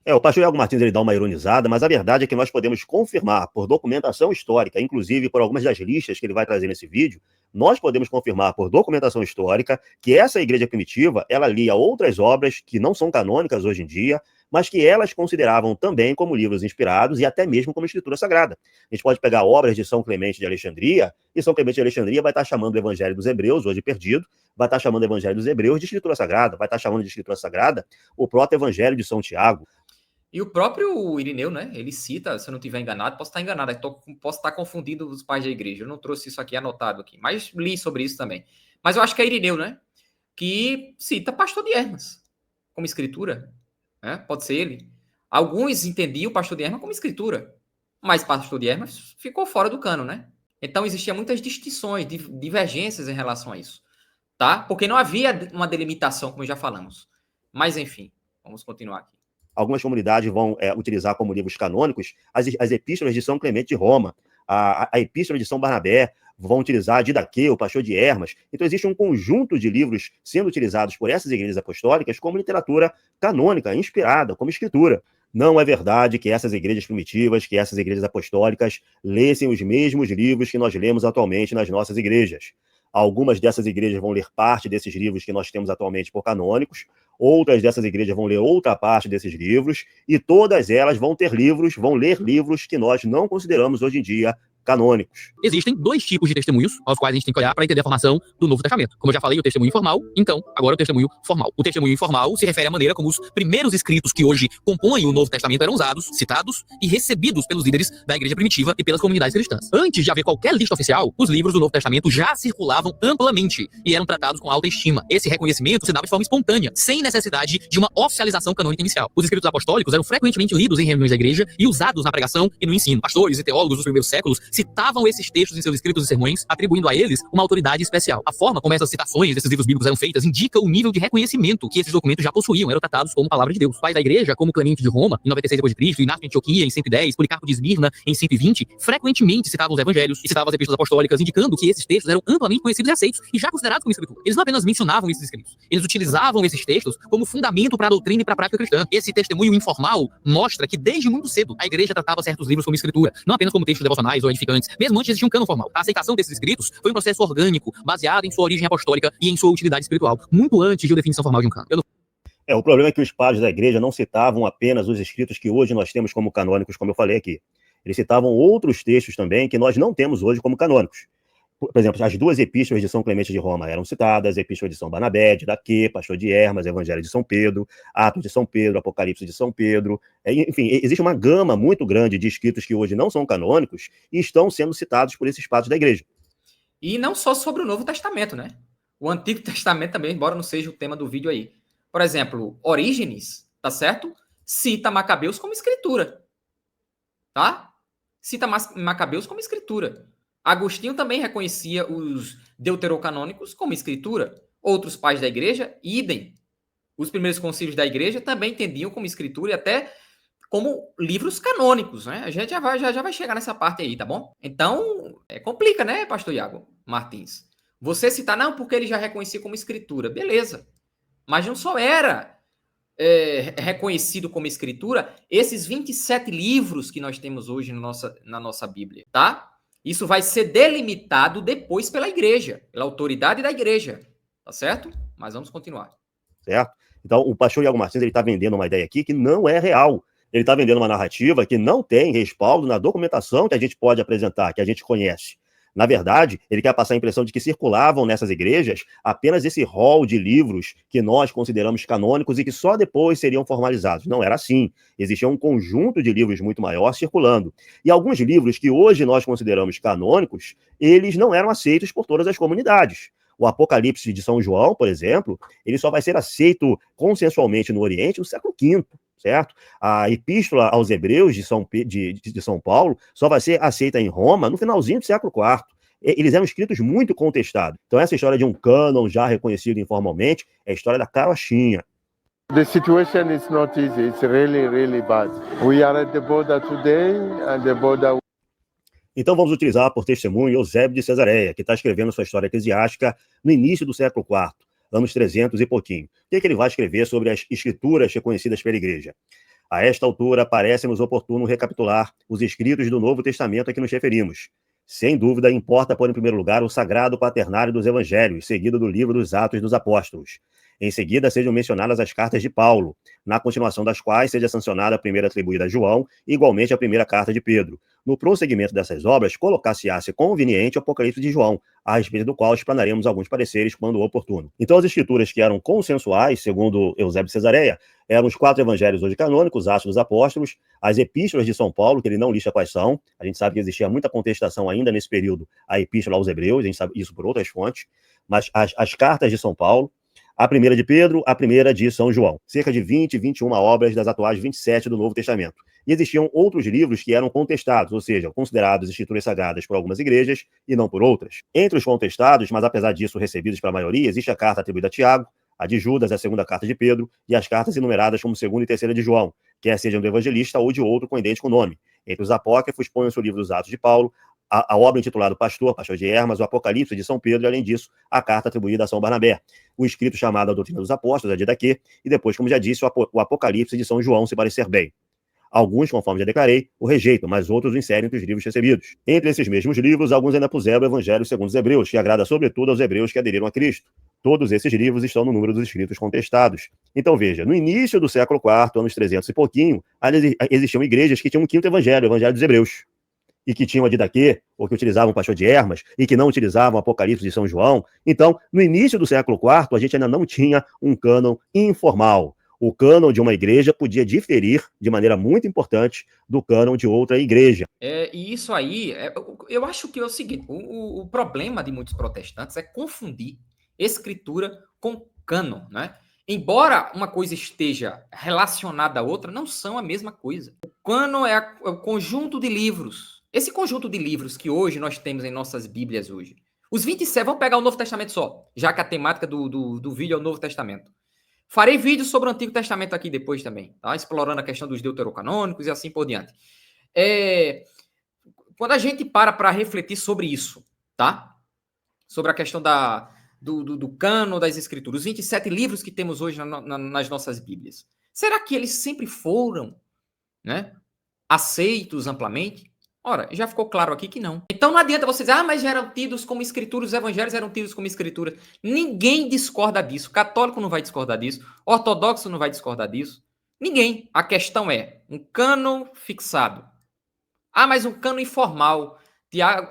O pastor Iago Martins ele dá uma ironizada, mas a verdade é que nós podemos confirmar por documentação histórica, inclusive por algumas das listas que ele vai trazer nesse vídeo, nós podemos confirmar por documentação histórica que essa igreja primitiva, ela lia outras obras que não são canônicas hoje em dia, mas que elas consideravam também como livros inspirados e até mesmo como escritura sagrada. A gente pode pegar obras de São Clemente de Alexandria, e São Clemente de Alexandria vai estar chamando o Evangelho dos Hebreus, hoje perdido, vai estar chamando o Evangelho dos Hebreus de escritura sagrada, vai estar chamando de escritura sagrada o próprio Evangelho de São Tiago. E o próprio Irineu, né? Ele cita, se eu não estiver enganado, posso estar enganado, posso estar confundindo os pais da igreja. Eu não trouxe isso aqui anotado aqui, mas li sobre isso também. Mas eu acho que é Irineu, né? Que cita Pastor de Hermas como escritura. Né? Pode ser ele. Alguns entendiam o Pastor de Hermas como escritura, mas Pastor de Hermas ficou fora do cano, né? Então existiam muitas distinções, divergências em relação a isso, tá? Porque não havia uma delimitação, como já falamos. Mas enfim, vamos continuar aqui. Algumas comunidades vão utilizar como livros canônicos as epístolas de São Clemente de Roma, a epístola de São Barnabé, vão utilizar a Didaquê, o Pastor de Hermas. Então existe um conjunto de livros sendo utilizados por essas igrejas apostólicas como literatura canônica, inspirada, como escritura. Não é verdade que essas igrejas primitivas, que essas igrejas apostólicas lessem os mesmos livros que nós lemos atualmente nas nossas igrejas. Algumas dessas igrejas vão ler parte desses livros que nós temos atualmente por canônicos, outras dessas igrejas vão ler outra parte desses livros, e todas elas vão ler livros que nós não consideramos hoje em dia canônicos. Existem dois tipos de testemunhos aos quais a gente tem que olhar para entender a formação do Novo Testamento. Como eu já falei, o testemunho informal, então, agora o testemunho formal. O testemunho informal se refere à maneira como os primeiros escritos que hoje compõem o Novo Testamento eram usados, citados e recebidos pelos líderes da igreja primitiva e pelas comunidades cristãs. Antes de haver qualquer lista oficial, os livros do Novo Testamento já circulavam amplamente e eram tratados com alta estima. Esse reconhecimento se dava de forma espontânea, sem necessidade de uma oficialização canônica inicial. Os escritos apostólicos eram frequentemente lidos em reuniões da igreja e usados na pregação e no ensino. Pastores e teólogos dos primeiros séculos citavam esses textos em seus escritos e sermões, atribuindo a eles uma autoridade especial. A forma como essas citações desses livros bíblicos eram feitas indica o nível de reconhecimento que esses documentos já possuíam, eram tratados como palavra de Deus. Os pais da igreja, como Clemente de Roma, em 96 d.C., Inácio de Antioquia, em 110, Policarpo de Esmirna, em 120, frequentemente citavam os evangelhos e citavam as epístolas apostólicas, indicando que esses textos eram amplamente conhecidos e aceitos e já considerados como escritura. Eles não apenas mencionavam esses escritos, eles utilizavam esses textos como fundamento para a doutrina e para a prática cristã. Esse testemunho informal mostra que desde muito cedo a igreja tratava certos livros como escritura, não apenas como textos devocionais ou edificantes. Mesmo antes existia um cânon formal. A aceitação desses escritos foi um processo orgânico, baseado em sua origem apostólica e em sua utilidade espiritual, muito antes de uma definição formal de um cânon. O problema é que os padres da igreja não citavam apenas os escritos que hoje nós temos como canônicos, como eu falei aqui. Eles citavam outros textos também que nós não temos hoje como canônicos. Por exemplo, as duas epístolas de São Clemente de Roma eram citadas, a epístola de São Barnabé, Didaquê, Pastor de Hermas, Evangelho de São Pedro, Atos de São Pedro, Apocalipse de São Pedro. Enfim, existe uma gama muito grande de escritos que hoje não são canônicos e estão sendo citados por esses padres da igreja. E não só sobre o Novo Testamento, né? O Antigo Testamento também, embora não seja o tema do vídeo aí. Por exemplo, Orígenes, tá certo? Cita Macabeus como escritura. Tá? Cita Macabeus como escritura. Agostinho também reconhecia os deuterocanônicos como escritura. Outros pais da igreja, idem. Os primeiros concílios da igreja também entendiam como escritura e até como livros canônicos, né? A gente já vai chegar nessa parte aí, tá bom? Então, complica, né, pastor Iago Martins? Você citar, não, porque ele já reconhecia como escritura. Beleza. Mas não só era reconhecido como escritura esses 27 livros que nós temos hoje na nossa Bíblia, tá? Isso vai ser delimitado depois pela igreja, pela autoridade da igreja, tá certo? Mas vamos continuar. Certo? Então, o pastor Iago Martins está vendendo uma ideia aqui que não é real. Ele está vendendo uma narrativa que não tem respaldo na documentação que a gente pode apresentar, que a gente conhece. Na verdade, ele quer passar a impressão de que circulavam nessas igrejas apenas esse rol de livros que nós consideramos canônicos e que só depois seriam formalizados. Não era assim. Existia um conjunto de livros muito maior circulando. E alguns livros que hoje nós consideramos canônicos, eles não eram aceitos por todas as comunidades. O Apocalipse de São João, por exemplo, ele só vai ser aceito consensualmente no Oriente no século V. Certo? A Epístola aos Hebreus de São Paulo só vai ser aceita em Roma no finalzinho do século IV. Eles eram escritos muito contestados. Então essa história de um cânon já reconhecido informalmente é a história da carochinha. The situation is not easy. It's really, really bad. We are at the border today and the border... Então vamos utilizar por testemunho Eusébio de Cesareia, que está escrevendo sua história eclesiástica no início do século IV. Anos 300 e pouquinho. O que ele vai escrever sobre as escrituras reconhecidas pela igreja? A esta altura, parece-nos oportuno recapitular os escritos do Novo Testamento a que nos referimos. Sem dúvida, importa pôr em primeiro lugar o sagrado paternário dos evangelhos, seguido do livro dos Atos dos Apóstolos. Em seguida, sejam mencionadas as cartas de Paulo, na continuação das quais seja sancionada a primeira atribuída a João, e igualmente a primeira carta de Pedro. No prosseguimento dessas obras, colocar-se-á-se conveniente o Apocalipse de João, a respeito do qual explanaremos alguns pareceres quando oportuno. Então, as escrituras que eram consensuais, segundo Eusébio de Cesareia, eram os 4 evangelhos hoje canônicos, Atos dos Apóstolos, as epístolas de São Paulo, que ele não lista quais são. A gente sabe que existia muita contestação ainda nesse período, a epístola aos Hebreus, a gente sabe isso por outras fontes, mas as cartas de São Paulo, a primeira de Pedro, a primeira de São João. Cerca de 20, 21 obras das atuais 27 do Novo Testamento. E existiam outros livros que eram contestados, ou seja, considerados escrituras sagradas por algumas igrejas e não por outras. Entre os contestados, mas apesar disso recebidos pela maioria, existe a carta atribuída a Tiago, a de Judas, a segunda carta de Pedro, e as cartas enumeradas como segunda e terceira de João, quer sejam do evangelista ou de outro com idêntico nome. Entre os apócrifos, põe-se o livro dos Atos de Paulo, a obra intitulada Pastor de Hermas, o Apocalipse de São Pedro, e além disso, a carta atribuída a São Barnabé, o escrito chamado A Doutrina dos Apóstolos, a Didaquê, e depois, como já disse, o Apocalipse de São João, se parecer bem. Alguns, conforme já declarei, o rejeitam, mas outros o inserem entre os livros recebidos. Entre esses mesmos livros, alguns ainda puseram o Evangelho segundo os Hebreus, que agrada sobretudo aos hebreus que aderiram a Cristo. Todos esses livros estão no número dos escritos contestados. Então veja, no início do século IV, anos 300 e pouquinho, existiam igrejas que tinham um quinto evangelho, o Evangelho dos Hebreus, e que tinham a Didaquê, ou que utilizavam o Pastor de Hermas, e que não utilizavam o Apocalipse de São João. Então, no início do século IV, a gente ainda não tinha um cânon informal. O cânon de uma igreja podia diferir de maneira muito importante do cânon de outra igreja. E isso aí, eu acho que é o seguinte, o problema de muitos protestantes é confundir escritura com cânon, né? Embora uma coisa esteja relacionada à outra, não são a mesma coisa. O cânon é o conjunto de livros. Esse conjunto de livros que hoje nós temos em nossas Bíblias hoje. Os 27, vamos pegar o Novo Testamento só, já que a temática do vídeo é o Novo Testamento. Farei vídeos sobre o Antigo Testamento aqui depois também, tá? Explorando a questão dos deuterocanônicos e assim por diante. Quando a gente para refletir sobre isso, tá? Sobre a questão do cânon das escrituras, os 27 livros que temos hoje nas nossas Bíblias, será que eles sempre foram, né, aceitos amplamente? Ora, já ficou claro aqui que não. Então não adianta você dizer, mas já eram tidos como escrituras, os evangelhos eram tidos como escrituras. Ninguém discorda disso. Católico não vai discordar disso. Ortodoxo não vai discordar disso. Ninguém. A questão é um cânon fixado. Mas um cânon informal.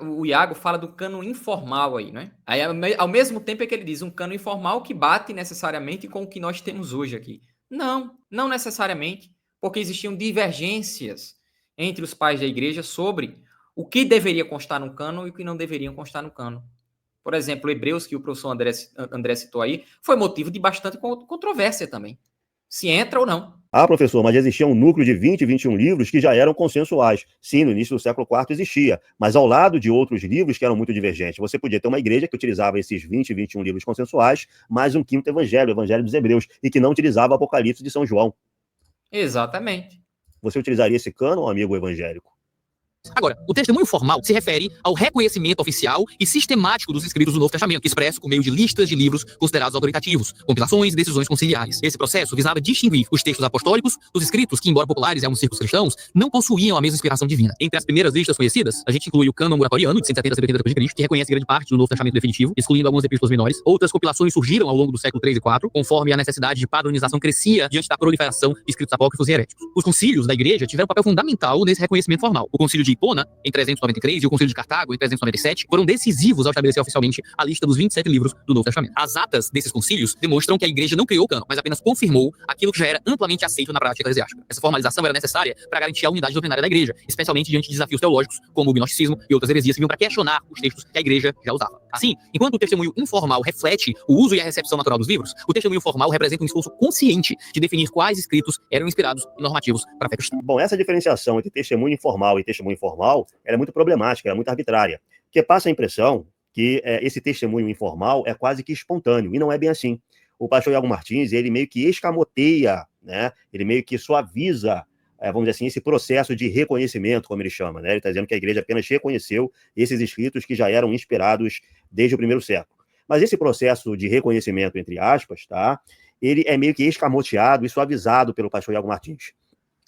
O Iago fala do cânon informal aí, né? Aí, ao mesmo tempo é que ele diz um cânon informal que bate necessariamente com o que nós temos hoje aqui. Não, não necessariamente, porque existiam divergências entre os pais da igreja sobre o que deveria constar no cânon e o que não deveria constar no cânon. Por exemplo, Hebreus, que o professor André citou aí, foi motivo de bastante controvérsia também. Se entra ou não. Professor, mas existia um núcleo de 20, 21 livros que já eram consensuais. Sim, no início do século IV existia, mas ao lado de outros livros que eram muito divergentes. Você podia ter uma igreja que utilizava esses 20, 21 livros consensuais, mais um quinto evangelho, o Evangelho dos Hebreus, e que não utilizava o Apocalipse de São João. Exatamente. Você utilizaria esse cânon, amigo evangélico? Agora, o testemunho formal se refere ao reconhecimento oficial e sistemático dos escritos do Novo Testamento, expresso por meio de listas de livros considerados autoritativos, compilações e decisões conciliares. Esse processo visava distinguir os textos apostólicos dos escritos que, embora populares em alguns círculos cristãos, não possuíam a mesma inspiração divina. Entre as primeiras listas conhecidas, a gente inclui o cânon muratoriano, de 170 a 180 d.C., que reconhece grande parte do Novo Testamento definitivo, excluindo algumas epístolas menores. Outras compilações surgiram ao longo do século III e IV, conforme a necessidade de padronização crescia diante da proliferação de escritos apócrifos e heréticos. Os concílios da igreja tiveram um papel fundamental nesse reconhecimento formal. O concílio de Hipona, em 393, e o concílio de Cartago, em 397, foram decisivos ao estabelecer oficialmente a lista dos 27 livros do Novo Testamento. As atas desses concílios demonstram que a igreja não criou o cânon, mas apenas confirmou aquilo que já era amplamente aceito na prática eclesiástica. Essa formalização era necessária para garantir a unidade doutrinária da igreja, especialmente diante de desafios teológicos, como o gnosticismo e outras heresias que vinham para questionar os textos que a igreja já usava. Assim, enquanto o testemunho informal reflete o uso e a recepção natural dos livros, o testemunho formal representa um esforço consciente de definir quais escritos eram inspirados e normativos para a fé cristã. Bom, essa diferenciação entre testemunho informal e testemunho formal é muito problemática, é muito arbitrária, porque passa a impressão que esse testemunho informal é quase que espontâneo, e não é bem assim. O pastor Iago Martins, ele meio que escamoteia, né? Ele meio que suaviza, vamos dizer assim, esse processo de reconhecimento, como ele chama, né? Ele está dizendo que a igreja apenas reconheceu esses escritos que já eram inspirados desde o primeiro século. Mas esse processo de reconhecimento, entre aspas, tá? Ele é meio que escamoteado e suavizado pelo pastor Iago Martins.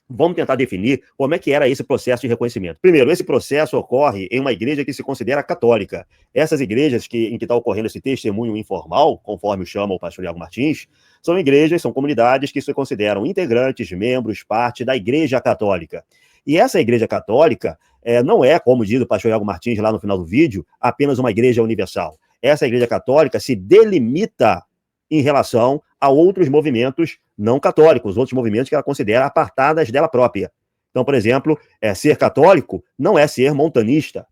Vamos tentar definir como é que era esse processo de reconhecimento. Primeiro, esse processo ocorre em uma igreja que se considera católica. Essas igrejas em que está ocorrendo esse testemunho informal, conforme o chama o pastor Iago Martins, são igrejas, são comunidades que se consideram integrantes, membros, parte da igreja católica. E essa igreja católica não é, como diz o pastor Iago Martins lá no final do vídeo, apenas uma igreja universal. Essa igreja católica se delimita em relação a outros movimentos não católicos, outros movimentos que ela considera apartadas dela própria. Então, por exemplo, ser católico não é ser montanista.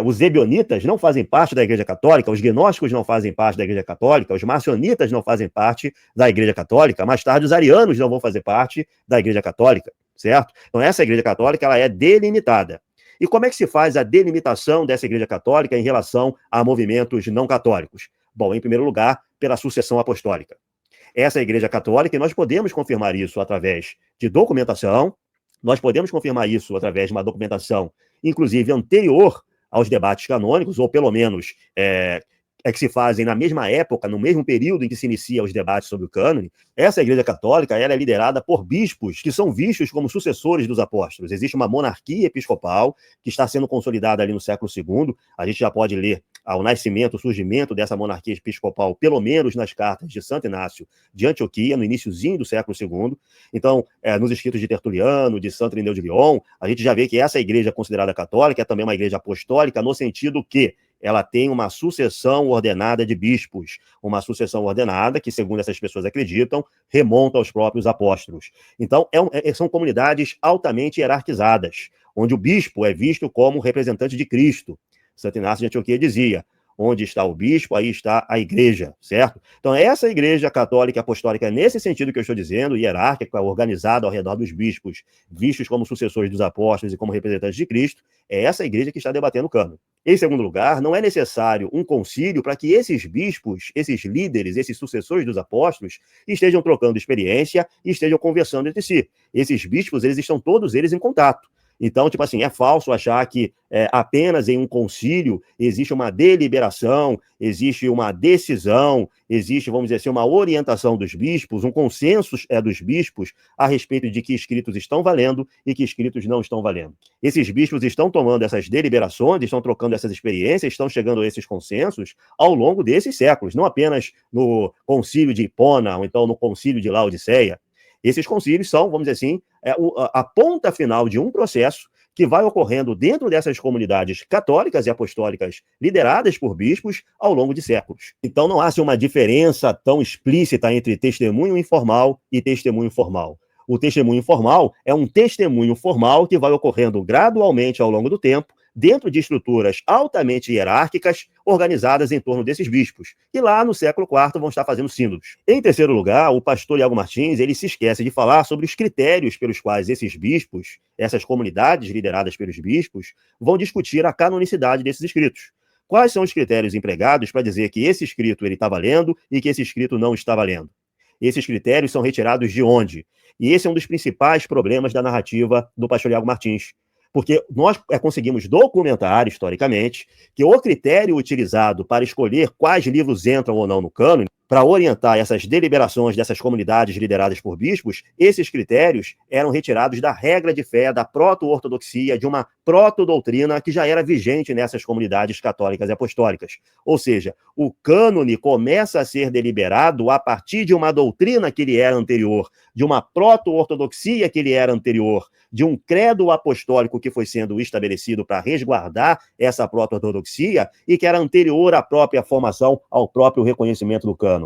Os ebionitas não fazem parte da Igreja Católica, os gnósticos não fazem parte da Igreja Católica, os marcionitas não fazem parte da Igreja Católica, mais tarde os arianos não vão fazer parte da Igreja Católica, certo? Então, essa Igreja Católica ela é delimitada. E como é que se faz a delimitação dessa Igreja Católica em relação a movimentos não católicos? Bom, em primeiro lugar, pela sucessão apostólica. Essa é a Igreja Católica, e nós podemos confirmar isso através de documentação, nós podemos confirmar isso através de uma documentação, inclusive anterior aos debates canônicos, ou pelo menos que se fazem na mesma época, no mesmo período em que se inicia os debates sobre o cânone. Essa Igreja Católica ela é liderada por bispos que são vistos como sucessores dos apóstolos. Existe uma monarquia episcopal que está sendo consolidada ali no século II. A gente já pode ler ao nascimento, o surgimento dessa monarquia episcopal, pelo menos nas cartas de Santo Inácio de Antioquia, no iniciozinho do século II. Então, nos escritos de Tertuliano, de Santo Irineu de Lyon, a gente já vê que essa igreja considerada católica é também uma igreja apostólica, no sentido que ela tem uma sucessão ordenada de bispos, uma sucessão ordenada que, segundo essas pessoas acreditam, remonta aos próprios apóstolos. Então, são comunidades altamente hierarquizadas, onde o bispo é visto como representante de Cristo. Santo Inácio de Antioquia dizia: onde está o bispo, aí está a igreja, certo? Então, essa igreja católica apostólica, é nesse sentido que eu estou dizendo, hierárquica, organizada ao redor dos bispos, vistos como sucessores dos apóstolos e como representantes de Cristo, é essa igreja que está debatendo o cânone. Em segundo lugar, não é necessário um concílio para que esses bispos, esses líderes, esses sucessores dos apóstolos, estejam trocando experiência e estejam conversando entre si. Esses bispos, eles estão todos eles em contato. Então, tipo assim, é falso achar que apenas em um concílio existe uma deliberação, existe uma decisão, existe, vamos dizer assim, uma orientação dos bispos, um consenso dos bispos a respeito de que escritos estão valendo e que escritos não estão valendo. Esses bispos estão tomando essas deliberações, estão trocando essas experiências, estão chegando a esses consensos ao longo desses séculos, não apenas no concílio de Hipona, ou então no concílio de Laodiceia. Esses concílios são, vamos dizer assim, a ponta final de um processo que vai ocorrendo dentro dessas comunidades católicas e apostólicas lideradas por bispos ao longo de séculos. Então não há uma diferença tão explícita entre testemunho informal e testemunho formal. O testemunho informal é um testemunho formal que vai ocorrendo gradualmente ao longo do tempo, dentro de estruturas altamente hierárquicas, organizadas em torno desses bispos, que lá no século IV vão estar fazendo sínodos. Em terceiro lugar, o pastor Iago Martins ele se esquece de falar sobre os critérios pelos quais esses bispos, essas comunidades lideradas pelos bispos, vão discutir a canonicidade desses escritos. Quais são os critérios empregados para dizer que esse escrito ele está valendo e que esse escrito não está valendo? Esses critérios são retirados de onde? E esse é um dos principais problemas da narrativa do pastor Iago Martins. Porque nós conseguimos documentar, historicamente, que o critério utilizado para escolher quais livros entram ou não no cânone, para orientar essas deliberações dessas comunidades lideradas por bispos, esses critérios eram retirados da regra de fé, da proto-ortodoxia, de uma proto-doutrina que já era vigente nessas comunidades católicas e apostólicas. Ou seja, o cânone começa a ser deliberado a partir de uma doutrina que lhe era anterior, de uma proto-ortodoxia que lhe era anterior, de um credo apostólico que foi sendo estabelecido para resguardar essa proto-ortodoxia e que era anterior à própria formação, ao próprio reconhecimento do cânon.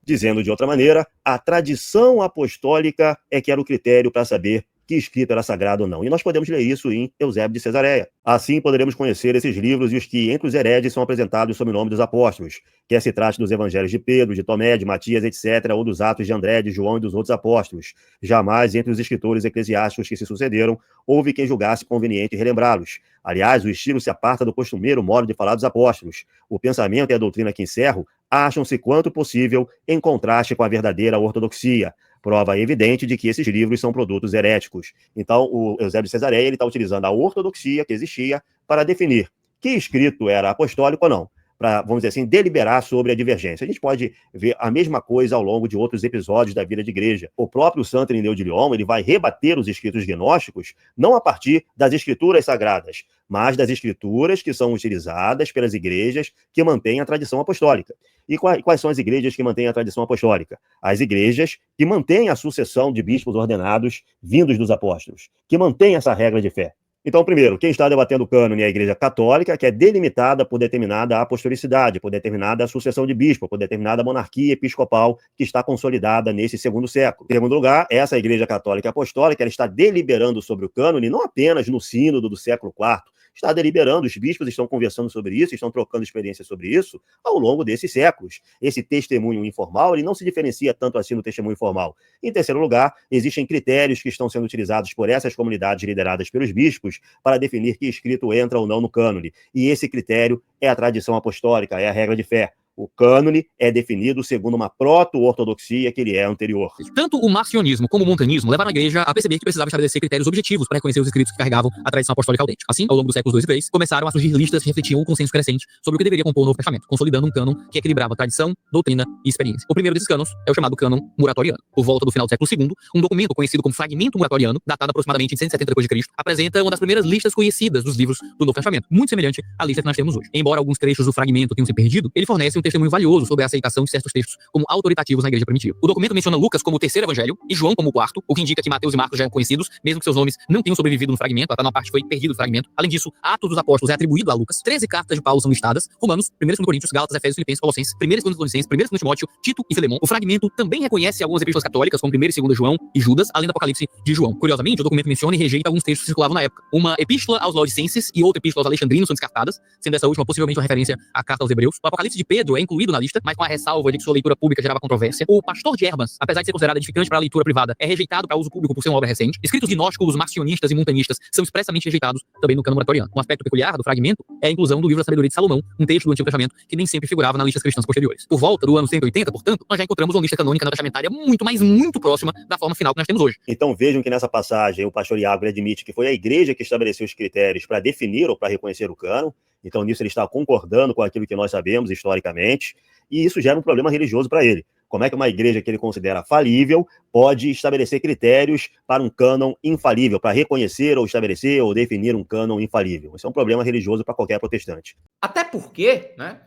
Dizendo de outra maneira, a tradição apostólica é que era o critério para saber que escrito era sagrado ou não. E nós podemos ler isso em Eusébio de Cesareia. Assim poderemos conhecer esses livros e os que entre os hereges são apresentados sob o nome dos apóstolos, quer se trate dos evangelhos de Pedro, de Tomé, de Matias, etc., ou dos atos de André, de João e dos outros apóstolos. Jamais entre os escritores eclesiásticos que se sucederam, houve quem julgasse conveniente relembrá-los. Aliás, o estilo se aparta do costumeiro modo de falar dos apóstolos. O pensamento e a doutrina que encerro acham-se quanto possível em contraste com a verdadeira ortodoxia. Prova evidente de que esses livros são produtos heréticos. Então, o Eusébio de Cesareia está utilizando a ortodoxia que existia para definir que escrito era apostólico ou não. para, vamos dizer assim, deliberar sobre a divergência. A gente pode ver a mesma coisa ao longo de outros episódios da vida de igreja. O próprio Santo Irineu de Lyon, ele vai rebater os escritos gnósticos não a partir das escrituras sagradas, mas das escrituras que são utilizadas pelas igrejas que mantêm a tradição apostólica. E quais são as igrejas que mantêm a tradição apostólica? As igrejas que mantêm a sucessão de bispos ordenados vindos dos apóstolos, que mantêm essa regra de fé. Então, primeiro, quem está debatendo o cânone é a Igreja Católica, que é delimitada por determinada apostolicidade, por determinada sucessão de bispo, por determinada monarquia episcopal que está consolidada nesse segundo século. Em segundo lugar, essa Igreja Católica Apostólica, ela está deliberando sobre o cânone não apenas no sínodo do século IV, está deliberando, os bispos estão conversando sobre isso, estão trocando experiências sobre isso ao longo desses séculos. Esse testemunho informal, ele não se diferencia tanto assim do testemunho formal. Em terceiro lugar, existem critérios que estão sendo utilizados por essas comunidades lideradas pelos bispos para definir que escrito entra ou não no cânone. E esse critério é a tradição apostólica, é a regra de fé. O cânone é definido segundo uma proto-ortodoxia que ele é anterior. Tanto o marcionismo como o montanismo levaram a igreja a perceber que precisava estabelecer critérios objetivos para reconhecer os escritos que carregavam a tradição apostólica autêntica. Assim, ao longo dos séculos II e III, começaram a surgir listas que refletiam o consenso crescente sobre o que deveria compor o Novo Testamento, consolidando um cânon que equilibrava tradição, doutrina e experiência. O primeiro desses cânones é o chamado cânon muratoriano. Por volta do final do século II, um documento conhecido como Fragmento Muratoriano, datado aproximadamente em 170 d.C., apresenta uma das primeiras listas conhecidas dos livros do Novo Testamento, muito semelhante à lista que nós temos hoje. Embora alguns trechos do fragmento tenham se perdido, ele fornece um testemunho valioso sobre a aceitação de certos textos como autoritativos na igreja primitiva. O documento menciona Lucas como o terceiro evangelho e João como o quarto, o que indica que Mateus e Marcos já eram conhecidos, mesmo que seus nomes não tenham sobrevivido no fragmento, até uma parte foi perdido do fragmento. Além disso, Atos dos Apóstolos é atribuído a Lucas, 13 cartas de Paulo são listadas, Romanos, 1 e 2 Coríntios, Gálatas, Efésios, Filipenses, Colossenses, 1 e 2 Tessalonicenses, 1 e 2 Timóteo, Tito e Filemão. O fragmento também reconhece algumas epístolas católicas, como 1 e 2 João e Judas, além do Apocalipse de João. Curiosamente, o documento menciona e rejeita alguns textos que circulavam na época. Uma epístola aos Laodicenses e outra epístola aos Alexandrinos são descartadas, sendo essa última possivelmente uma referência à carta aos Hebreus. O Apocalipse de Pedro é incluído na lista, mas com a ressalva de que sua leitura pública gerava controvérsia. O Pastor de Hermas, apesar de ser considerado edificante para a leitura privada, é rejeitado para uso público por ser uma obra recente. Escritos gnósticos, marcionistas e montanistas são expressamente rejeitados também no cânon muratoriano. Um aspecto peculiar do fragmento é a inclusão do livro da Sabedoria de Salomão, um texto do Antigo Testamento que nem sempre figurava nas listas cristãs posteriores. Por volta do ano 180, portanto, nós já encontramos uma lista canônica testamentária muito, mas muito próxima da forma final que nós temos hoje. Então vejam que nessa passagem o pastor Iago admite que foi a igreja que estabeleceu os critérios para definir ou para reconhecer o cânon. Então nisso ele está concordando com aquilo que nós sabemos historicamente, e isso gera um problema religioso para ele. Como é que uma igreja que ele considera falível pode estabelecer critérios para um cânon infalível, para reconhecer ou estabelecer ou definir um cânon infalível? Isso é um problema religioso para qualquer protestante. Até porque, né,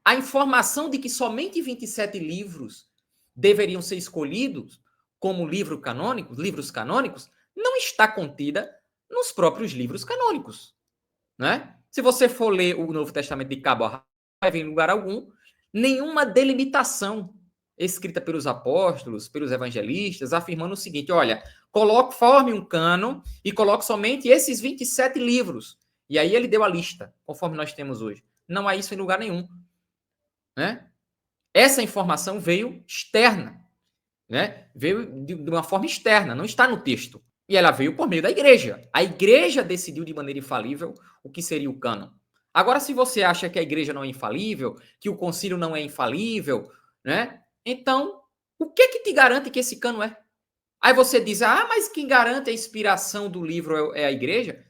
a informação de que somente 27 livros deveriam ser escolhidos como livros canônicos, não está contida nos próprios livros canônicos, né? Se você for ler o Novo Testamento de cabo a rabo, não vai ver em lugar algum nenhuma delimitação escrita pelos apóstolos, pelos evangelistas, afirmando o seguinte: olha, forme um cânon e coloque somente esses 27 livros. E aí ele deu a lista, conforme nós temos hoje. Não há isso em lugar nenhum, né? Essa informação veio externa, né? Veio de uma forma externa, não está no texto. E ela veio por meio da igreja. A igreja decidiu de maneira infalível o que seria o cânon. Agora, se você acha que a igreja não é infalível, que o concílio não é infalível, né? Então, o que te garante que esse cânon é? Aí você diz, mas quem garante a inspiração do livro é a igreja?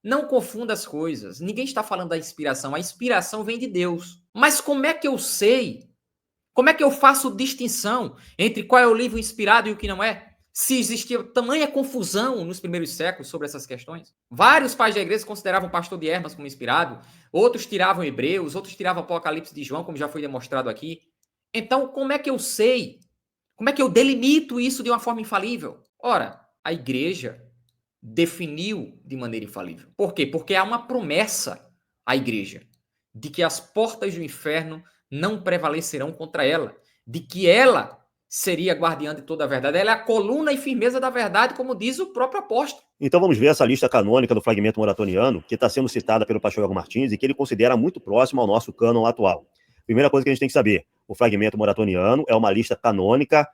Não confunda as coisas. Ninguém está falando da inspiração. A inspiração vem de Deus. Mas como é que eu sei? Como é que eu faço distinção entre qual é o livro inspirado e o que não é? Se existia tamanha confusão nos primeiros séculos sobre essas questões. Vários pais da igreja consideravam o pastor de Hermas como inspirado, outros tiravam Hebreus, outros tiravam Apocalipse de João, como já foi demonstrado aqui. Então, como é que eu sei? Como é que eu delimito isso de uma forma infalível? Ora, a igreja definiu de maneira infalível. Por quê? Porque há uma promessa à igreja de que as portas do inferno não prevalecerão contra ela, de que ela seria guardiã de toda a verdade. Ela é a coluna e firmeza da verdade, como diz o próprio apóstolo. Então vamos ver essa lista canônica do fragmento muratoriano, que está sendo citada pelo pastor Iago Martins e que ele considera muito próximo ao nosso cânon atual. Primeira coisa que a gente tem que saber, o fragmento muratoriano é uma lista canônica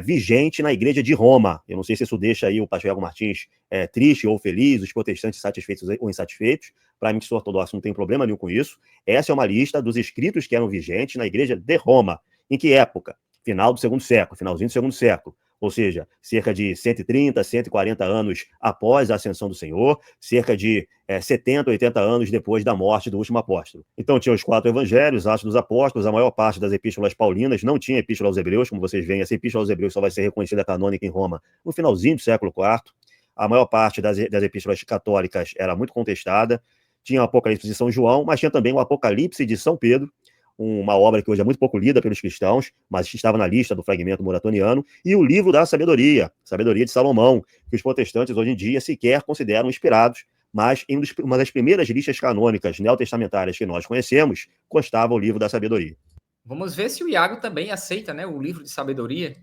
vigente na igreja de Roma. Eu não sei se isso deixa aí o pastor Iago Martins triste ou feliz, os protestantes satisfeitos ou insatisfeitos. Para mim, que sou ortodoxo, não tem problema nenhum com isso. Essa é uma lista dos escritos que eram vigentes na igreja de Roma. Em que época? Final do segundo século, finalzinho do segundo século. ou seja, cerca de 130, 140 anos após a ascensão do Senhor, cerca de 70, 80 anos depois da morte do último apóstolo. Então tinha os 4 evangelhos, Atos dos Apóstolos, a maior parte das epístolas paulinas, não tinha epístola aos Hebreus, como vocês veem, essa epístola aos Hebreus só vai ser reconhecida canônica em Roma no finalzinho do século IV. A maior parte das epístolas católicas era muito contestada. Tinha o Apocalipse de São João, mas tinha também o Apocalipse de São Pedro, uma obra que hoje é muito pouco lida pelos cristãos, mas estava na lista do fragmento moratoniano, e o livro da Sabedoria, Sabedoria de Salomão, que os protestantes hoje em dia sequer consideram inspirados, mas em uma das primeiras listas canônicas neotestamentárias que nós conhecemos, constava o livro da Sabedoria. Vamos ver se o Iago também aceita, né, o livro de Sabedoria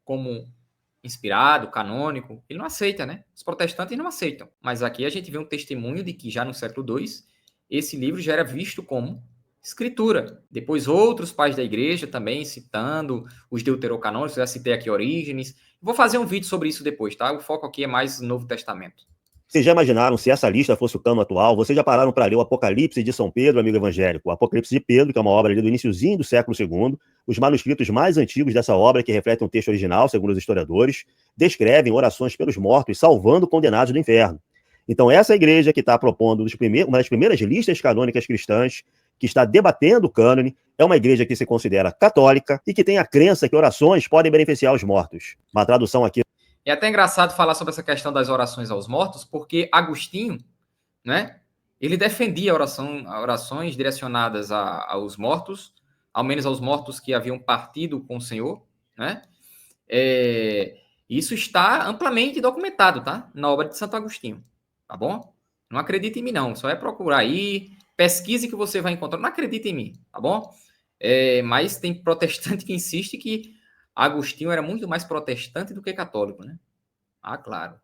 como inspirado, canônico. Ele não aceita, né? Os protestantes não aceitam. Mas aqui a gente vê um testemunho de que já no século II, esse livro já era visto como escritura. Depois outros pais da igreja também citando os deuterocanônicos, já citei aqui Orígenes. Vou fazer um vídeo sobre isso depois, tá? O foco aqui é mais no Novo Testamento. Vocês já imaginaram se essa lista fosse o cano atual? Vocês já pararam para ler o Apocalipse de São Pedro, amigo evangélico? O Apocalipse de Pedro, que é uma obra ali do iniciozinho do século II, os manuscritos mais antigos dessa obra, que refletem um texto original, segundo os historiadores, descrevem orações pelos mortos, salvando condenados do inferno. Então, essa igreja que está propondo uma das primeiras listas canônicas cristãs, que está debatendo o cânone, é uma igreja que se considera católica e que tem a crença que orações podem beneficiar os mortos. Uma tradução aqui. É até engraçado falar sobre essa questão das orações aos mortos, porque Agostinho, né, ele defendia orações direcionadas aos mortos, ao menos aos mortos que haviam partido com o Senhor, né? Isso está amplamente documentado, tá? Na obra de Santo Agostinho, tá bom? Não acredite em mim, não. Só é procurar aí, pesquise que você vai encontrar. Não acredite em mim, tá bom? Mas tem protestante que insiste que Agostinho era muito mais protestante do que católico, né? Ah, claro.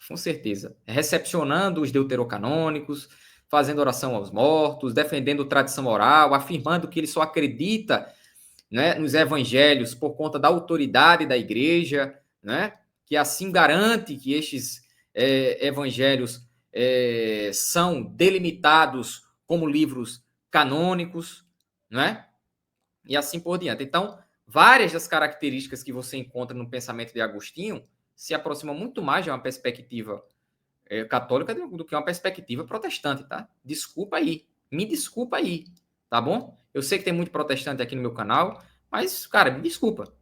Com certeza. Recepcionando os deuterocanônicos, fazendo oração aos mortos, defendendo tradição oral, afirmando que ele só acredita, né, nos evangelhos por conta da autoridade da igreja, né, que assim garante que estes evangelhos são delimitados como livros canônicos, né, e assim por diante. Então, várias das características que você encontra no pensamento de Agostinho se aproximam muito mais de uma perspectiva católica do que uma perspectiva protestante, tá? Desculpa aí. Me desculpa aí, tá bom? Eu sei que tem muito protestante aqui no meu canal, mas, cara, me desculpa.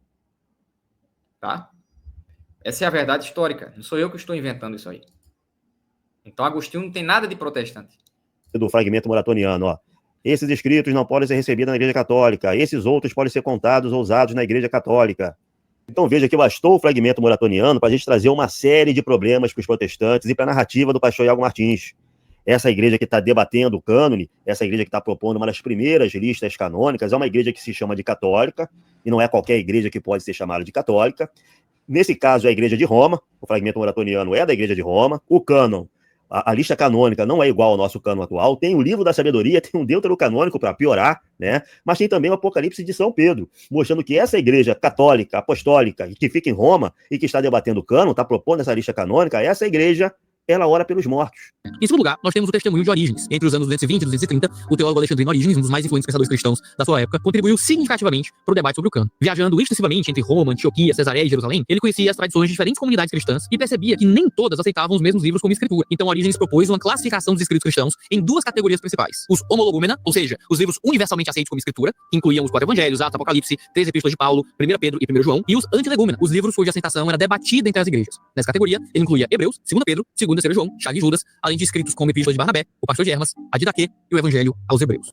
Tá? Essa é a verdade histórica. Não sou eu que estou inventando isso aí. Então, Agostinho não tem nada de protestante. Do fragmento moratoniano, ó. Esses escritos não podem ser recebidos na Igreja Católica. Esses outros podem ser contados ou usados na Igreja Católica. Então veja que bastou o fragmento moratoniano para a gente trazer uma série de problemas para os protestantes e para a narrativa do pastor Iago Martins. Essa igreja que está debatendo o cânone, essa igreja que está propondo uma das primeiras listas canônicas, é uma igreja que se chama de católica, e não é qualquer igreja que pode ser chamada de católica. Nesse caso é a Igreja de Roma, o fragmento moratoniano é da Igreja de Roma, o cânon, a lista canônica não é igual ao nosso cânon atual, tem o livro da Sabedoria, tem um deuterocanônico para piorar, né? Mas tem também o Apocalipse de São Pedro, mostrando que essa igreja católica, apostólica, que fica em Roma e que está debatendo o cânon, está propondo essa lista canônica, essa igreja, ela ora pelos mortos. Em segundo lugar, nós temos o testemunho de Orígenes. Entre os anos 220 e 230, o teólogo alexandrino Orígenes, um dos mais influentes pensadores cristãos da sua época, contribuiu significativamente para o debate sobre o cânon. Viajando extensivamente entre Roma, Antioquia, Cesareia e Jerusalém, ele conhecia as tradições de diferentes comunidades cristãs e percebia que nem todas aceitavam os mesmos livros como escritura. Então Orígenes propôs uma classificação dos escritos cristãos em duas categorias principais. Os homologúmena, ou seja, os livros universalmente aceitos como escritura, que incluíam os 4 evangelhos, Atos, Apocalipse, 3 epístolas de Paulo, 1 Pedro e 1 João, e os antilegúmena, os livros cuja aceitação era debatida entre as igrejas. Nessa categoria, ele incluía Hebreus, 2 Pedro, 2 e 3 João, Chave de Judas, além de escritos como Epístola de Barnabé, o Pastor de Hermas, a Didaquê e o Evangelho aos Hebreus.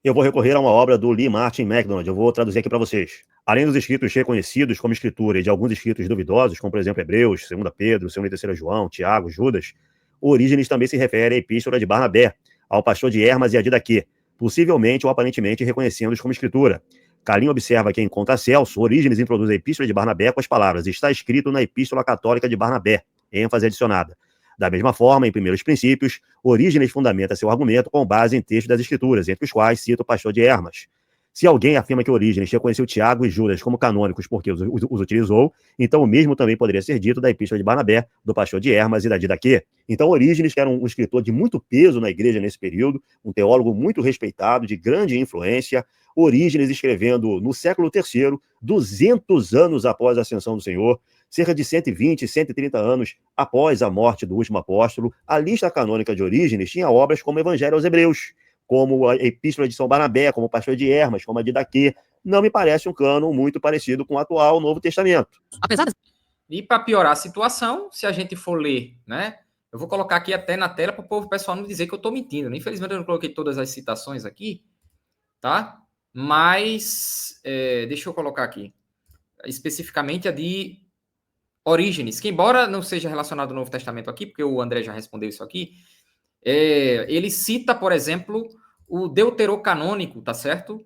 Eu vou recorrer a uma obra do Lee Martin MacDonald, eu vou traduzir aqui para vocês. Além dos escritos reconhecidos como escritura e de alguns escritos duvidosos, como por exemplo Hebreus, 2 Pedro, 2 e 3 João, Tiago, Judas, Orígenes também se refere à Epístola de Barnabé, ao Pastor de Hermas e a Didaquê, possivelmente ou aparentemente reconhecendo-os como escritura. Calim observa que em Contra-Celso, Orígenes introduz a Epístola de Barnabé com as palavras "está escrito na Epístola Católica de Barnabé", ênfase adicionada. Da mesma forma, em Primeiros Princípios, Orígenes fundamenta seu argumento com base em textos das Escrituras, entre os quais cita o Pastor de Hermas. Se alguém afirma que Orígenes reconheceu Tiago e Judas como canônicos porque os utilizou, então o mesmo também poderia ser dito da Epístola de Barnabé, do Pastor de Hermas e da Didaquê. Então Orígenes, que era um escritor de muito peso na igreja nesse período, um teólogo muito respeitado, de grande influência, Orígenes escrevendo no século III, 200 anos após a ascensão do Senhor, cerca de 120, 130 anos após a morte do último apóstolo, a lista canônica de Orígenes tinha obras como o Evangelho aos Hebreus, como a Epístola de São Barnabé, como o Pastor de Hermas, como a de Daquê. Não me parece um cânon muito parecido com o atual Novo Testamento. Apesar de... E para piorar a situação, se a gente for ler, né? Eu vou colocar aqui até na tela para o pessoal não dizer que eu estou mentindo. Infelizmente, eu não coloquei todas as citações aqui, tá? Mas, deixa eu colocar aqui. Especificamente a de Orígenes, que embora não seja relacionado ao Novo Testamento aqui, porque o André já respondeu isso aqui, ele cita, por exemplo, o Deuterocanônico, tá certo?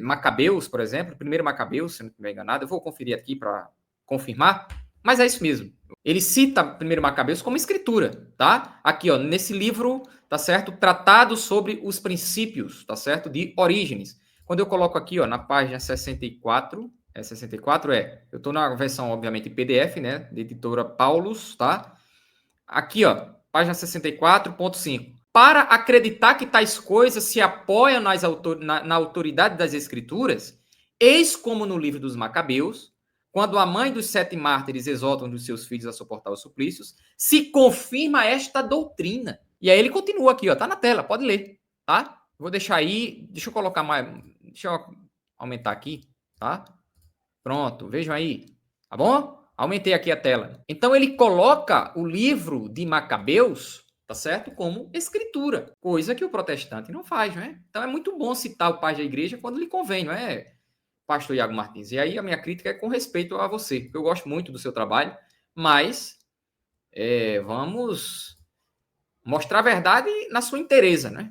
Macabeus, por exemplo, primeiro Macabeus, se não estiver enganado, eu vou conferir aqui para confirmar, mas é isso mesmo. Ele cita primeiro Macabeus como escritura, tá? Aqui, ó, nesse livro, tá certo? Tratado sobre os princípios, tá certo? De Orígenes. Quando eu coloco aqui, ó, na página 64, eu tô na versão, obviamente, PDF, né? Da editora Paulus, tá? Aqui, ó, página 64.5. Para acreditar que tais coisas se apoiam na autoridade das Escrituras, eis como no livro dos Macabeus, quando a mãe dos 7 mártires exortam os seus filhos a suportar os suplícios, se confirma esta doutrina. E aí ele continua aqui, ó, tá na tela, pode ler, tá? Vou deixar aí, deixa eu colocar mais, deixa eu aumentar aqui, tá? Pronto, vejam aí, tá bom? Aumentei aqui a tela. Então ele coloca o livro de Macabeus, tá certo? Como escritura, coisa que o protestante não faz, não é? Então é muito bom citar o pai da igreja quando lhe convém, não é, Pastor Iago Martins? E aí a minha crítica é com respeito a você, porque eu gosto muito do seu trabalho, mas vamos mostrar a verdade na sua inteireza, né?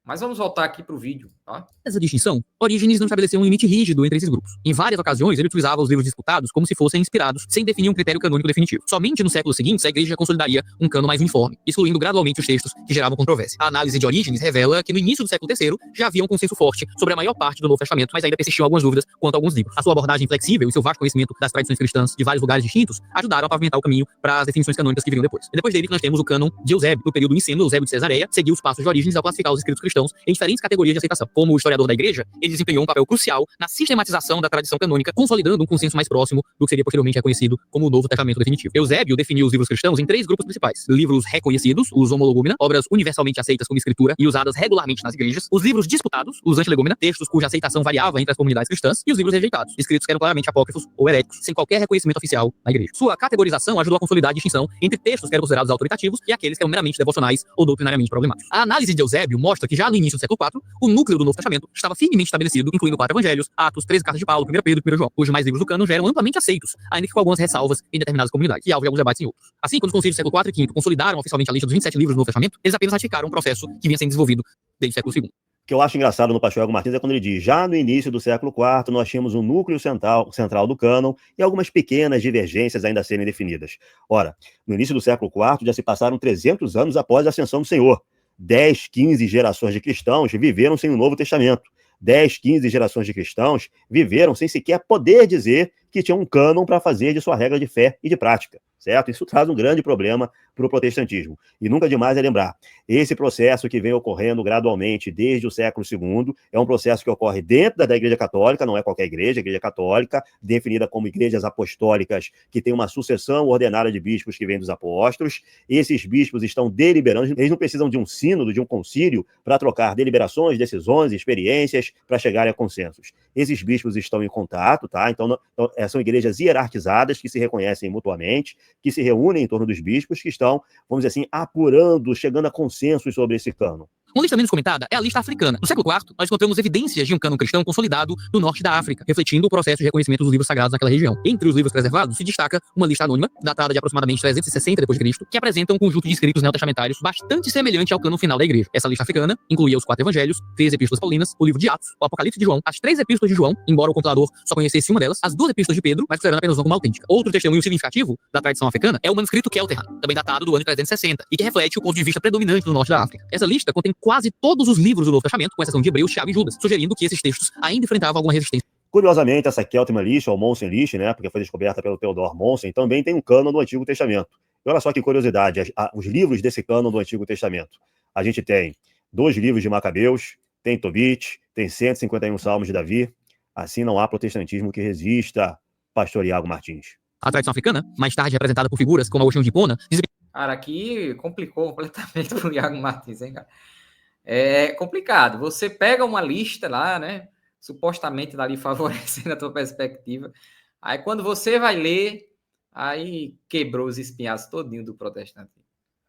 Mas vamos voltar aqui para o vídeo, tá? Essa distinção, Orígenes não estabeleceu um limite rígido entre esses grupos. Em várias ocasiões, ele utilizava os livros disputados como se fossem inspirados, sem definir um critério canônico definitivo. Somente nos séculos seguintes, a igreja consolidaria um cânon mais uniforme, excluindo gradualmente os textos que geravam controvérsia. A análise de Orígenes revela que no início do século III já havia um consenso forte sobre a maior parte do Novo Testamento, mas ainda persistiam algumas dúvidas quanto a alguns livros. A sua abordagem flexível e seu vasto conhecimento das tradições cristãs de vários lugares distintos ajudaram a pavimentar o caminho para as definições canônicas que viriam depois. E depois dele, nós temos o cânon de Eusébio. No período niceno, Eusébio de Cesareia seguiu os passos de Orígenes ao classificar os escritos cristãos em diferentes categorias de aceitação. Como historiador da igreja, ele desempenhou um papel crucial na sistematização da tradição canônica, consolidando um consenso mais próximo do que seria posteriormente reconhecido como o Novo Testamento definitivo. Eusébio definiu os livros cristãos em 3 grupos principais: livros reconhecidos, os homologúmena, obras universalmente aceitas como escritura e usadas regularmente nas igrejas; os livros disputados, os antilegômena, textos cuja aceitação variava entre as comunidades cristãs; e os livros rejeitados, escritos que eram claramente apócrifos ou heréticos, sem qualquer reconhecimento oficial na igreja. Sua categorização ajudou a consolidar a distinção entre textos que eram considerados autoritativos e aqueles que eram meramente devocionais ou doutrinariamente problemáticos. A análise de Eusébio mostra que já no início do século IV, o núcleo do Novo Testamento estava firmemente estabelecido, incluindo 4 evangelhos, Atos, 13 cartas de Paulo, 1 Pedro e 1 João, cujos mais livros do cânon já eram amplamente aceitos, ainda que com algumas ressalvas em determinadas comunidades, e alvo de alguns debates em outros. Assim, quando os concílios do século IV e V consolidaram oficialmente a lista dos 27 livros do Novo Testamento, eles apenas ratificaram um processo que vinha sendo desenvolvido desde o século II. O que eu acho engraçado no Pastor Iago Martins é quando ele diz: já no início do século IV, nós tínhamos um núcleo central do cânon e algumas pequenas divergências ainda a serem definidas. Ora, no início do século IV já se passaram 300 anos após a ascensão do Senhor. 10, 15 gerações de cristãos viveram sem o Novo Testamento. 10, 15 gerações de cristãos viveram sem sequer poder dizer que tinham um cânon para fazer de sua regra de fé e de prática, certo? Isso traz um grande problema para o protestantismo. E nunca demais é lembrar, esse processo que vem ocorrendo gradualmente desde o século II é um processo que ocorre dentro da Igreja Católica, não é qualquer igreja, a Igreja Católica, definida como igrejas apostólicas, que tem uma sucessão ordenada de bispos que vem dos apóstolos. Esses bispos estão deliberando, eles não precisam de um sínodo, de um concílio, para trocar deliberações, decisões, experiências, para chegarem a consensos. Esses bispos estão em contato, tá? Então são igrejas hierarquizadas que se reconhecem mutuamente, que se reúnem em torno dos bispos, que estão, vamos dizer assim, apurando, chegando a consensos sobre esse cânon. Uma lista menos comentada é a lista africana. No século IV, nós encontramos evidências de um cânon cristão consolidado no norte da África, refletindo o processo de reconhecimento dos livros sagrados naquela região. Entre os livros preservados se destaca uma lista anônima, datada de aproximadamente 360 d.C., que apresenta um conjunto de escritos neotestamentários bastante semelhante ao cânon final da igreja. Essa lista africana incluía os 4 evangelhos, 3 epístolas paulinas, o livro de Atos, o Apocalipse de João, as 3 epístolas de João, embora o compilador só conhecesse uma delas, as 2 epístolas de Pedro, mas considerando apenas uma como autêntica. Outro testemunho significativo da tradição africana é o manuscrito Kelterran, também datado do ano 360, e que reflete o ponto de vista predominante no norte da África. Essa lista contém quase todos os livros do Novo Testamento, com exceção de Hebreus, Tiago e Judas, sugerindo que esses textos ainda enfrentavam alguma resistência. Curiosamente, essa Kelterman List, ou Monsen List, né, porque foi descoberta pelo Theodor Monsen, também tem um cânon do Antigo Testamento. E olha só que curiosidade, os livros desse cânon do Antigo Testamento. A gente tem 2 livros de Macabeus, tem Tobit, tem 151 salmos de Davi. Assim não há protestantismo que resista, Pastor Iago Martins. a tradição africana, mais tarde representada por figuras como Agostinho de Hipona, Cara, aqui complicou completamente pro Iago Martins, hein, cara? É complicado. Você pega uma lista lá, né? Supostamente dali favorecendo a tua perspectiva. Aí quando você vai ler, aí quebrou os espinhaços todinho do protestante.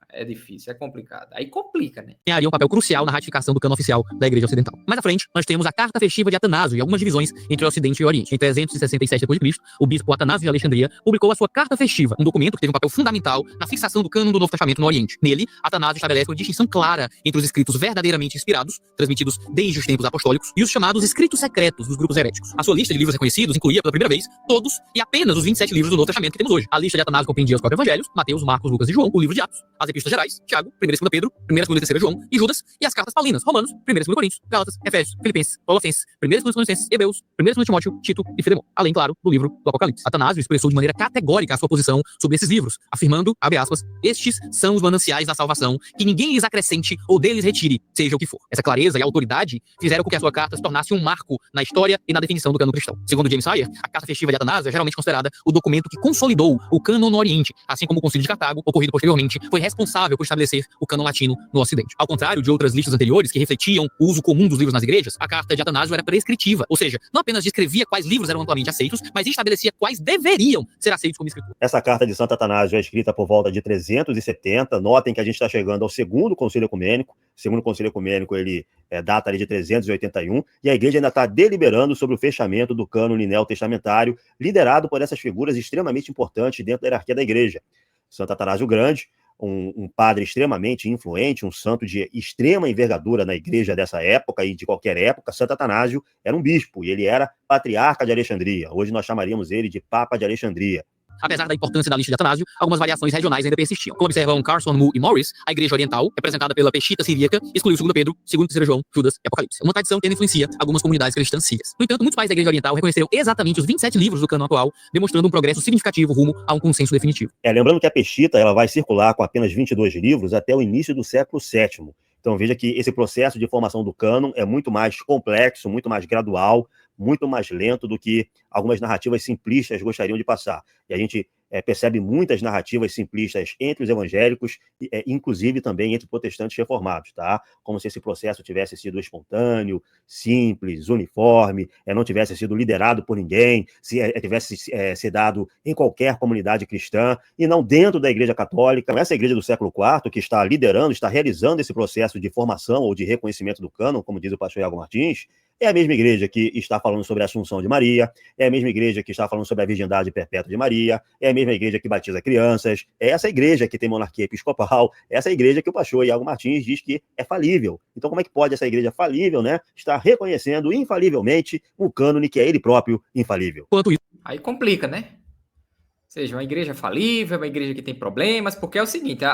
É difícil, é complicado. Aí complica, né? desempenharia um papel crucial na ratificação do cânon oficial da Igreja Ocidental. Mais à frente, nós temos a Carta Festiva de Atanásio e algumas divisões entre o Ocidente e o Oriente. Em 367 d.C., o bispo Atanásio de Alexandria publicou a sua Carta Festiva, um documento que teve um papel fundamental na fixação do cânon do Novo Testamento no Oriente. Nele, Atanásio estabelece uma distinção clara entre os escritos verdadeiramente inspirados, transmitidos desde os tempos apostólicos, e os chamados escritos secretos dos grupos heréticos. A sua lista de livros reconhecidos incluía, pela primeira vez, todos e apenas os 27 livros do Novo Testamento que temos hoje. A lista de Atanásio compreendia os 4 evangelhos, Mateus, Marcos, Lucas e João, o livro de Atos, as epístolas gerais, Tiago, 1 e 2 Pedro, 1 e 2 e 3 João e Judas, e as cartas paulinas, Romanos, 1 e 2 Coríntios, Gálatas, Efésios, Filipenses, Colossenses, 1 e 2 Colossenses, Hebreus, 1 e 2 Timóteo, Tito e Filemão. Além, claro, do livro do Apocalipse. Atanásio expressou de maneira categórica a sua posição sobre esses livros, afirmando, abre aspas, estes são os mananciais da salvação, que ninguém lhes acrescente ou deles retire, seja o que for. Essa clareza e autoridade fizeram com que a sua carta se tornasse um marco na história e na definição do cânon cristão. Segundo James Sayer, a Carta Festiva de Atanásio é geralmente considerada o documento que consolidou o cânon no Oriente, assim como o Concílio de Cartago, ocorrido posteriormente, foi responsável por estabelecer o cânon latino no Ocidente. Ao contrário de outras listas anteriores que refletiam o uso comum dos livros nas igrejas, a Carta de Atanásio era prescritiva, ou seja, não apenas descrevia quais livros eram amplamente aceitos, mas estabelecia quais deveriam ser aceitos como escritura. Essa carta de Santo Atanásio é escrita por volta de 370. Notem que a gente está chegando ao segundo concílio ecumênico. O segundo concílio ecumênico ele data ali de 381, e a igreja ainda está deliberando sobre o fechamento do cânone neotestamentário, liderado por essas figuras extremamente importantes dentro da hierarquia da igreja. Santo Atanásio Grande, um padre extremamente influente, um santo de extrema envergadura na igreja dessa época e de qualquer época. Santo Atanásio era um bispo e ele era patriarca de Alexandria. Hoje nós chamaríamos ele de Papa de Alexandria. Apesar da importância da lista de Atanásio, algumas variações regionais ainda persistiam. Como observam Carson, Moore e Morris, a Igreja Oriental, representada pela Peshitta siríaca, excluiu 2 Pedro, 2 e 3 João, Judas e Apocalipse. Uma tradição que ainda influencia algumas comunidades cristãs sírias. No entanto, muitos pais da Igreja Oriental reconheceram exatamente os 27 livros do cânon atual, demonstrando um progresso significativo rumo a um consenso definitivo. Lembrando que a Peshitta ela vai circular com apenas 22 livros até o início do século VII. Então veja que esse processo de formação do cânon é muito mais complexo, muito mais gradual, muito mais lento do que algumas narrativas simplistas gostariam de passar. E a gente percebe muitas narrativas simplistas entre os evangélicos, inclusive também entre protestantes reformados, tá? Como se esse processo tivesse sido espontâneo, simples, uniforme, não tivesse sido liderado por ninguém, se tivesse se dado em qualquer comunidade cristã, e não dentro da Igreja Católica. Essa igreja do século IV, que está liderando, está realizando esse processo de formação ou de reconhecimento do cânon, como diz o pastor Iago Martins, é a mesma igreja que está falando sobre a Assunção de Maria, é a mesma igreja que está falando sobre a virgindade perpétua de Maria, é a mesma igreja que batiza crianças, é essa igreja que tem monarquia episcopal, é essa igreja que o pastor Iago Martins diz que é falível. Então como é que pode essa igreja falível, né, estar reconhecendo infalivelmente um cânone que é ele próprio infalível? Quanto isso, Aí complica, né? Ou seja, uma igreja falível, uma igreja que tem problemas, porque é o seguinte,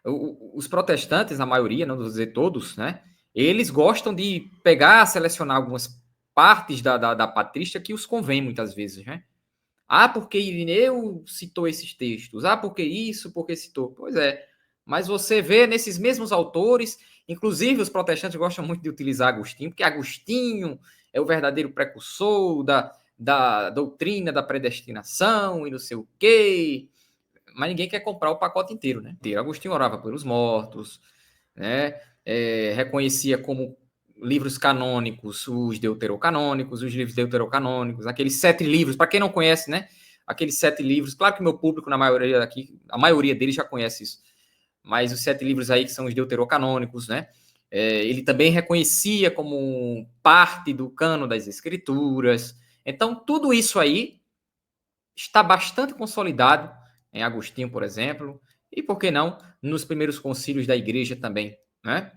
os protestantes, na maioria, não vou dizer todos, né, eles gostam de pegar, selecionar algumas partes da patrística que os convém muitas vezes, né? Porque Irineu citou esses textos. Porque isso, porque citou. Pois é. Mas você vê nesses mesmos autores, inclusive os protestantes gostam muito de utilizar Agostinho, porque Agostinho é o verdadeiro precursor da doutrina da predestinação e não sei o quê. Mas ninguém quer comprar o pacote inteiro, né? Agostinho orava pelos mortos, né? Reconhecia como livros canônicos os deuterocanônicos, os livros deuterocanônicos, aqueles 7 livros, para quem não conhece, né? Aqueles 7 livros, claro que o meu público, na maioria aqui, a maioria deles já conhece isso, mas os 7 livros aí que são os deuterocanônicos, né? Ele também reconhecia como parte do cânon das escrituras. Então, tudo isso aí está bastante consolidado em Agostinho, por exemplo, e por que não, nos primeiros concílios da igreja também, né?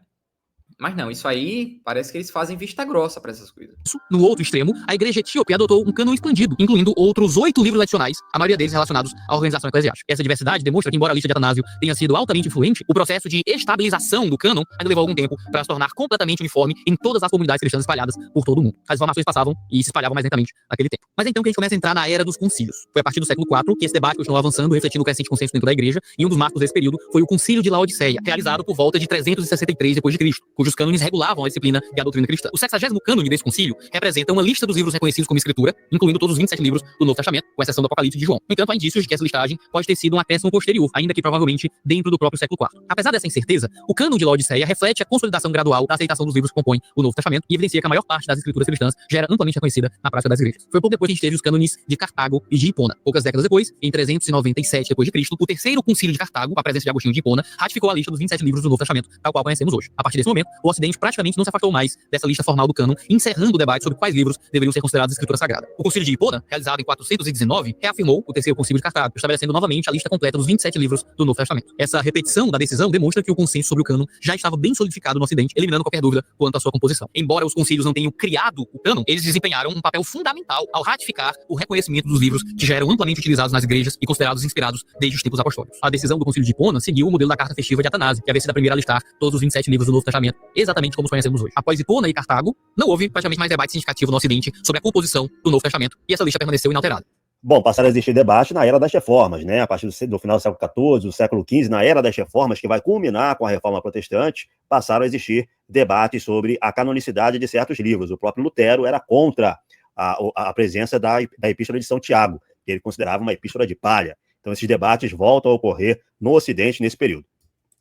Mas não, isso aí parece que eles fazem vista grossa para essas coisas. no outro extremo, a Igreja Etíope adotou um cânon expandido, incluindo outros 8 livros adicionais, a maioria deles relacionados à organização eclesiástica. Essa diversidade demonstra que, embora a lista de Atanásio tenha sido altamente influente, o processo de estabilização do cânon ainda levou algum tempo para se tornar completamente uniforme em todas as comunidades cristãs espalhadas por todo o mundo. As informações passavam e se espalhavam mais lentamente naquele tempo. Mas é então que a gente começa a entrar na era dos concílios. Foi a partir do século IV que esse debate continuou avançando, refletindo o crescente consenso dentro da igreja, e um dos marcos desse período foi o Concílio de Laodiceia, realizado por volta de 363 d.C., cujo cujos cânones regulavam a disciplina e a doutrina cristã. O 60º cânone desse concílio representa uma lista dos livros reconhecidos como escritura, incluindo todos os 27 livros do Novo Testamento, com exceção do Apocalipse de João. No entanto, há indícios de que essa listagem pode ter sido um acréscimo posterior, ainda que provavelmente dentro do próprio século IV. Apesar dessa incerteza, o cânon de Laodiceia reflete a consolidação gradual da aceitação dos livros que compõem o Novo Testamento e evidencia que a maior parte das escrituras cristãs já era amplamente reconhecida na prática das igrejas. Foi pouco depois que a gente teve os cânones de Cartago e de Hipona. Poucas décadas depois, em 397 d.C., o terceiro concílio de Cartago, com a presença de Agostinho de Hipona, ratificou a lista dos 27 livros do Novo Testamento, tal qual conhecemos hoje. A partir desse momento, o Ocidente praticamente não se afastou mais dessa lista formal do cânon, encerrando o debate sobre quais livros deveriam ser considerados escritura sagrada. O concílio de Hipona, realizado em 419, reafirmou o terceiro concílio de Cartago, estabelecendo novamente a lista completa dos 27 livros do Novo Testamento. Essa repetição da decisão demonstra que o consenso sobre o cânon já estava bem solidificado no Ocidente, eliminando qualquer dúvida quanto à sua composição. Embora os concílios não tenham criado o cânon, eles desempenharam um papel fundamental ao ratificar o reconhecimento dos livros que já eram amplamente utilizados nas igrejas e considerados inspirados desde os tempos apostólicos. A decisão do concílio de Hipona seguiu o modelo da carta festiva de Atanásio, que havia sido a primeira a listar todos os 27 livros do Novo Testamento, exatamente como os conhecemos hoje. Após Hipona e Cartago, não houve praticamente mais debate significativo no Ocidente sobre a composição do Novo Testamento, e essa lista permaneceu inalterada. Bom, passaram a existir debates na era das reformas, né? A partir do final do século XIV, do século XV, na era das reformas, que vai culminar com a reforma protestante, passaram a existir debates sobre a canonicidade de certos livros. O próprio Lutero era contra a presença da Epístola de São Tiago, que ele considerava uma epístola de palha. Então, esses debates voltam a ocorrer no Ocidente nesse período.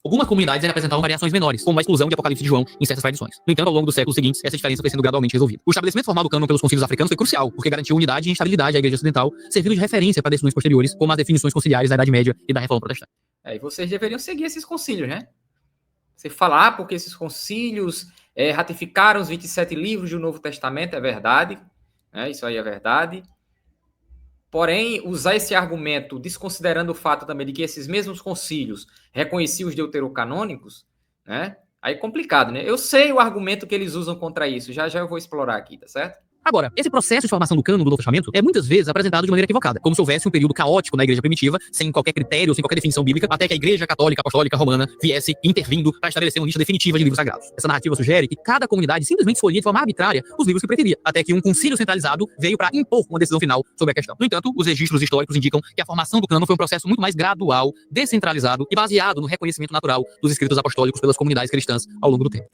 Algumas comunidades ainda apresentavam variações menores, como a exclusão de Apocalipse de João em certas tradições. No entanto, ao longo dos séculos seguintes, essa diferença foi sendo gradualmente resolvida. O estabelecimento formal do cânon pelos concílios africanos foi crucial, porque garantiu unidade e estabilidade à Igreja Ocidental, servindo de referência para decisões posteriores, como as definições conciliares da Idade Média e da Reforma Protestante. E vocês deveriam seguir esses concílios, né? Você falar porque esses concílios ratificaram os 27 livros do Novo Testamento, é verdade, né? Isso aí é verdade. Porém, usar esse argumento, desconsiderando o fato também de que esses mesmos concílios reconheciam os deuterocanônicos, né? Aí é complicado, né? Eu sei o argumento que eles usam contra isso, já eu vou explorar aqui, tá certo? Agora, esse processo de formação do cânon do Novo Testamento é muitas vezes apresentado de maneira equivocada, como se houvesse um período caótico na igreja primitiva, sem qualquer critério, sem qualquer definição bíblica, até que a igreja católica, apostólica, romana viesse intervindo para estabelecer uma lista definitiva de livros sagrados. Essa narrativa sugere que cada comunidade simplesmente escolhia de forma arbitrária os livros que preferia, até que um concílio centralizado veio para impor uma decisão final sobre a questão. No entanto, os registros históricos indicam que a formação do cânon foi um processo muito mais gradual, descentralizado e baseado no reconhecimento natural dos escritos apostólicos pelas comunidades cristãs ao longo do tempo.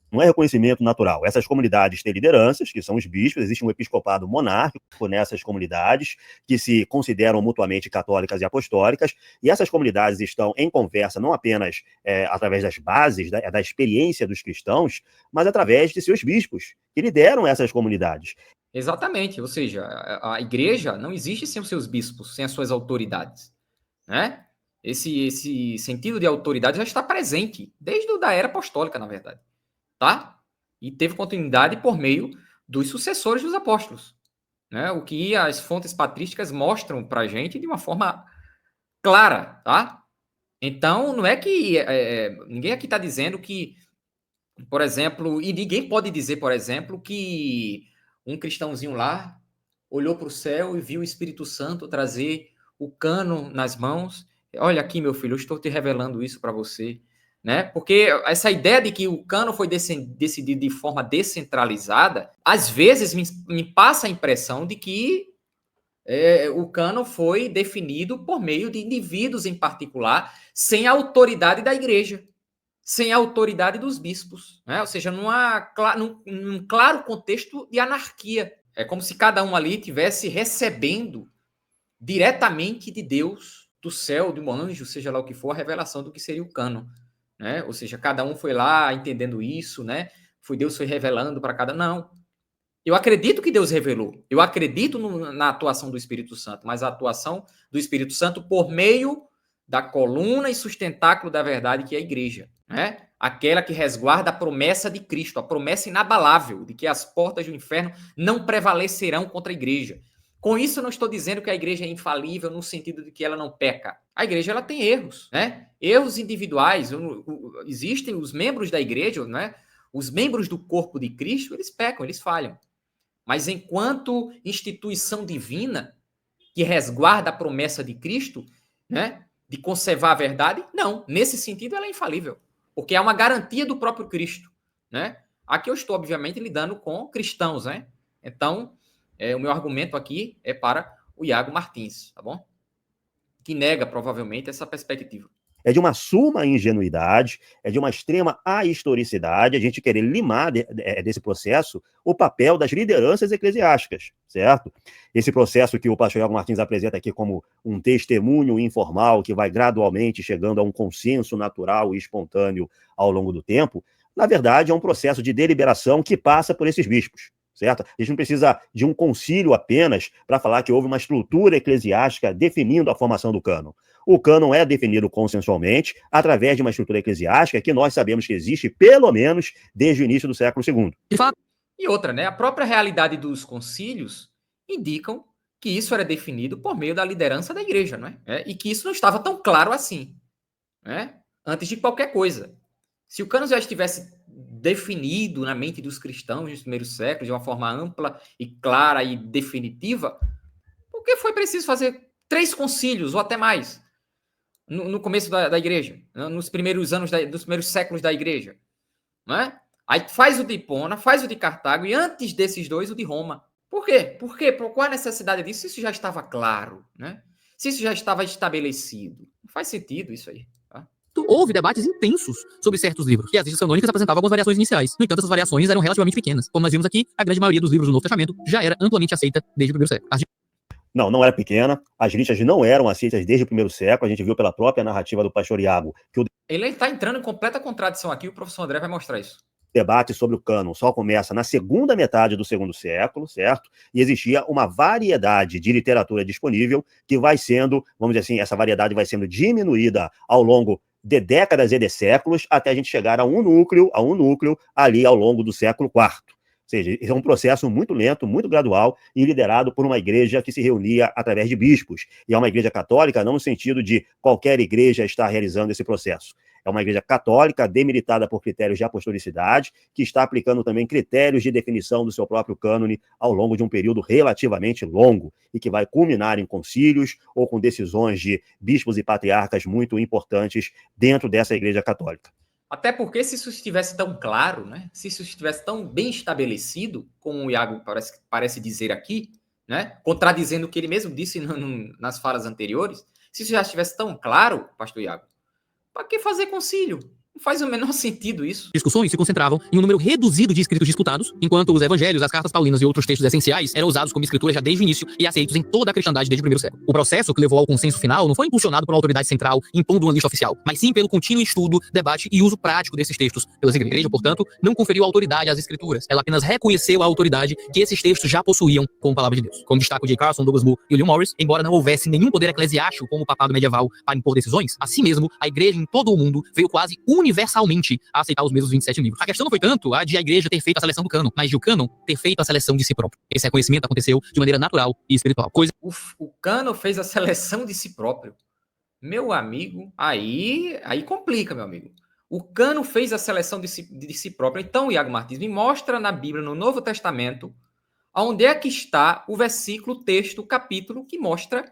Não é reconhecimento natural. Essas comunidades têm lideranças, que são os bispos, existe um episcopado monárquico nessas comunidades, que se consideram mutuamente católicas e apostólicas, e essas comunidades estão em conversa não apenas através das bases, da experiência dos cristãos, mas através de seus bispos, que lideram essas comunidades. Exatamente, ou seja, a igreja não existe sem os seus bispos, sem as suas autoridades, né? Esse sentido de autoridade já está presente, desde a era apostólica, na verdade. Tá? E teve continuidade por meio dos sucessores dos apóstolos, né? O que as fontes patrísticas mostram para a gente de uma forma clara, tá? Então, não é que ninguém aqui está dizendo que, por exemplo, e ninguém pode dizer, por exemplo, que um cristãozinho lá olhou para o céu e viu o Espírito Santo trazer o cânon nas mãos. Olha aqui, meu filho, eu estou te revelando isso para você. Né? Porque essa ideia de que o cânon foi decidido de forma descentralizada, às vezes me passa a impressão de que o cânon foi definido por meio de indivíduos em particular, sem a autoridade da igreja, sem a autoridade dos bispos, né? Ou seja, num claro contexto de anarquia. É como se cada um ali estivesse recebendo diretamente de Deus, do céu, de um anjo, seja lá o que for, a revelação do que seria o cânon. Né? Ou seja, cada um foi lá entendendo isso, né? Deus foi revelando para cada... Não. Eu acredito que Deus revelou. Eu acredito na atuação do Espírito Santo, mas a atuação do Espírito Santo por meio da coluna e sustentáculo da verdade que é a igreja, né? Aquela que resguarda a promessa de Cristo, a promessa inabalável de que as portas do inferno não prevalecerão contra a igreja. Com isso, eu não estou dizendo que a igreja é infalível no sentido de que ela não peca. A igreja ela tem erros, né? Erros individuais. Existem os membros da igreja, né? Os membros do corpo de Cristo, eles pecam, eles falham. Mas enquanto instituição divina que resguarda a promessa de Cristo, né? De conservar a verdade, não. Nesse sentido, ela é infalível. Porque é uma garantia do próprio Cristo, né? Aqui eu estou, obviamente, lidando com cristãos, né? Então, o meu argumento aqui é para o Iago Martins, tá bom? Que nega, provavelmente, essa perspectiva. É de uma suma ingenuidade, é de uma extrema ahistoricidade a gente querer limar desse processo o papel das lideranças eclesiásticas, certo? Esse processo que o pastor Iago Martins apresenta aqui como um testemunho informal que vai gradualmente chegando a um consenso natural e espontâneo ao longo do tempo, na verdade é um processo de deliberação que passa por esses bispos, certo? A gente não precisa de um concílio apenas para falar que houve uma estrutura eclesiástica definindo a formação do cânon. O cânon é definido consensualmente através de uma estrutura eclesiástica que nós sabemos que existe, pelo menos, desde o início do século II. De fato, E outra, né? A própria realidade dos concílios indicam que isso era definido por meio da liderança da igreja, não é? E que isso não estava tão claro assim, né? Antes de qualquer coisa. Se o cânon já estivesse definido na mente dos cristãos nos primeiros séculos de uma forma ampla e clara e definitiva, por que foi preciso fazer 3 concílios ou até mais no começo da igreja, nos primeiros anos dos primeiros séculos da igreja, não é? Aí faz o de Hipona, faz o de Cartago e antes desses 2 o de Roma. Por quê? Por quê? Por qual a necessidade disso? Se isso já estava claro, né? Se isso já estava estabelecido. Não faz sentido isso aí. houve debates intensos sobre certos livros, e as listas canônicas apresentavam algumas variações iniciais. No entanto, essas variações eram relativamente pequenas. Como nós vimos aqui, a grande maioria dos livros do Novo Testamento já era amplamente aceita desde o primeiro século. Não era pequena. As listas não eram aceitas desde o primeiro século. A gente viu pela própria narrativa do pastor Iago que o Ele está entrando em completa contradição aqui, o professor André vai mostrar isso. debate sobre o cânon só começa na segunda metade do segundo século, certo? E existia uma variedade de literatura disponível que vai sendo, vamos dizer assim, essa variedade vai sendo diminuída ao longo de décadas e de séculos até a gente chegar a um núcleo ali ao longo do século IV. Ou seja, é um processo muito lento, muito gradual e liderado por uma igreja que se reunia através de bispos. E é uma igreja católica não no sentido de qualquer igreja estar realizando esse processo. É uma igreja católica, demilitada por critérios de apostolicidade, que está aplicando também critérios de definição do seu próprio cânone ao longo de um período relativamente longo e que vai culminar em concílios ou com decisões de bispos e patriarcas muito importantes dentro dessa igreja católica. Até porque se isso estivesse tão claro, né? Se isso estivesse tão bem estabelecido, como o Iago parece dizer aqui, né? Contradizendo o que ele mesmo disse nas falas anteriores, se isso já estivesse tão claro, pastor Iago, para que fazer concílio? Não faz o menor sentido isso. Discussões se concentravam em um número reduzido de escritos disputados, enquanto os evangelhos, as cartas paulinas e outros textos essenciais eram usados como escrituras já desde o início e aceitos em toda a cristandade desde o primeiro século. O processo que levou ao consenso final não foi impulsionado por uma autoridade central impondo uma lista oficial, mas sim pelo contínuo estudo, debate e uso prático desses textos pelas igrejas. A igreja, portanto, não conferiu autoridade às escrituras. Ela apenas reconheceu a autoridade que esses textos já possuíam como palavra de Deus. Como destaca o J. Carson, Douglas Moo e William Morris, embora não houvesse nenhum poder eclesiástico como o papado medieval para impor decisões, assim mesmo, a igreja em todo o mundo veio quase universalmente a aceitar os mesmos 27 livros. A questão não foi tanto a de a igreja ter feito a seleção do cânon, mas de o cânon ter feito a seleção de si próprio. Esse reconhecimento aconteceu de maneira natural e espiritual. O cânon fez a seleção de si próprio. Meu amigo, aí complica, meu amigo. O cânon fez a seleção de si próprio. Então, Iago Martins, me mostra na Bíblia, no Novo Testamento, onde é que está o versículo, o texto, o capítulo que mostra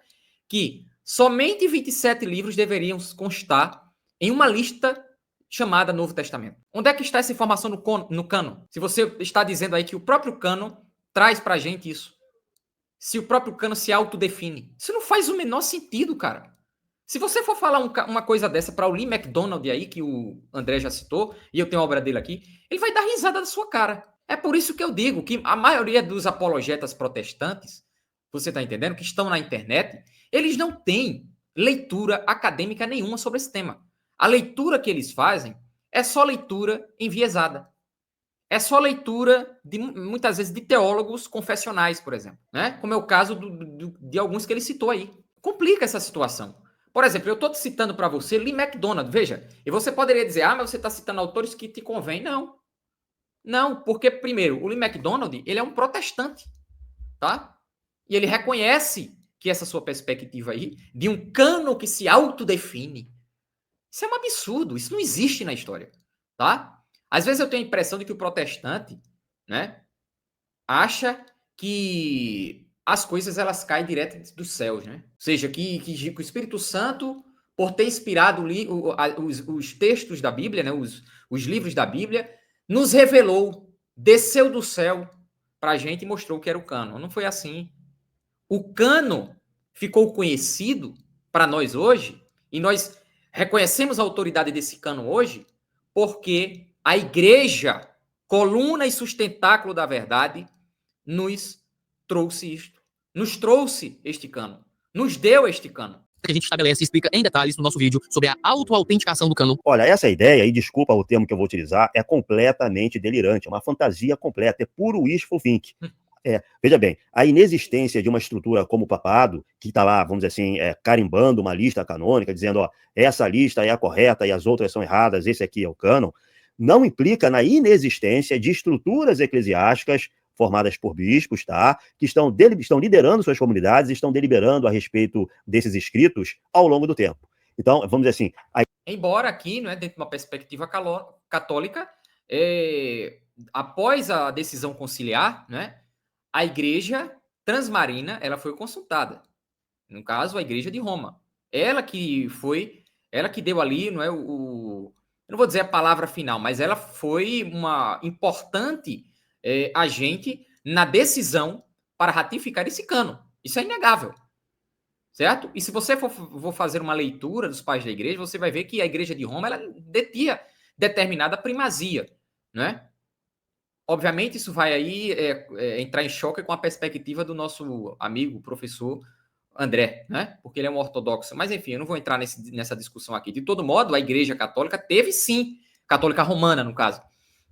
que somente 27 livros deveriam constar em uma lista chamada Novo Testamento. Onde é que está essa informação no cânon? Se você está dizendo aí que o próprio cânon traz pra gente isso. Se o próprio cânon se autodefine. Isso não faz o menor sentido, cara. Se você for falar uma coisa dessa para o Lee McDonald aí, que o André já citou, e eu tenho a obra dele aqui, ele vai dar risada da sua cara. É por isso que eu digo que a maioria dos apologetas protestantes, você está entendendo, que estão na internet, eles não têm leitura acadêmica nenhuma sobre esse tema. A leitura que eles fazem é só leitura enviesada. É só leitura, muitas vezes, de teólogos confessionais, por exemplo. Né? Como é o caso de alguns que ele citou aí. Complica essa situação. Por exemplo, eu estou citando para você Lee McDonald. Veja, e você poderia dizer, mas você está citando autores que te convém. Não. Não, porque, primeiro, o Lee McDonald, ele é um protestante. Tá? E ele reconhece que essa sua perspectiva aí, de um cânon que se autodefine, isso é um absurdo, isso não existe na história, tá? Às vezes eu tenho a impressão de que o protestante, né, acha que as coisas elas caem direto dos céus, né? Ou seja, que o Espírito Santo, por ter inspirado os textos da Bíblia, né, os livros da Bíblia, nos revelou, desceu do céu para a gente e mostrou que era o cânon. Não foi assim. O cânon ficou conhecido para nós hoje e nós Reconhecemos a autoridade desse cânon hoje porque a igreja, coluna e sustentáculo da verdade, nos trouxe isto. Nos trouxe este cânon. Nos deu este cânon. Que a gente estabelece e explica em detalhes no nosso vídeo sobre a autoautenticação do cânon. Olha, essa ideia, e desculpa o termo que eu vou utilizar, é completamente delirante, é uma fantasia completa, é puro wishful thinking. Veja bem, a inexistência de uma estrutura como o papado, que está lá, vamos dizer assim, carimbando uma lista canônica, dizendo, ó, essa lista é a correta e as outras são erradas, esse aqui é o cânon, não implica na inexistência de estruturas eclesiásticas formadas por bispos, tá? Que estão liderando suas comunidades, estão deliberando a respeito desses escritos ao longo do tempo. Então, vamos dizer assim... Embora aqui, né, dentro de uma perspectiva católica, após a decisão conciliar, né, a igreja transmarina, ela foi consultada. No caso, a igreja de Roma. Ela que deu ali, não é, eu não vou dizer a palavra final, mas ela foi uma importante agente na decisão para ratificar esse cânon. Isso é inegável. Certo? E se você for fazer uma leitura dos pais da igreja, você vai ver que a igreja de Roma ela detinha determinada primazia, né? Obviamente, isso vai aí entrar em choque com a perspectiva do nosso amigo, professor André, né? Porque ele é um ortodoxo. Mas, enfim, eu não vou entrar nessa discussão aqui. De todo modo, a igreja católica teve sim, católica romana, no caso,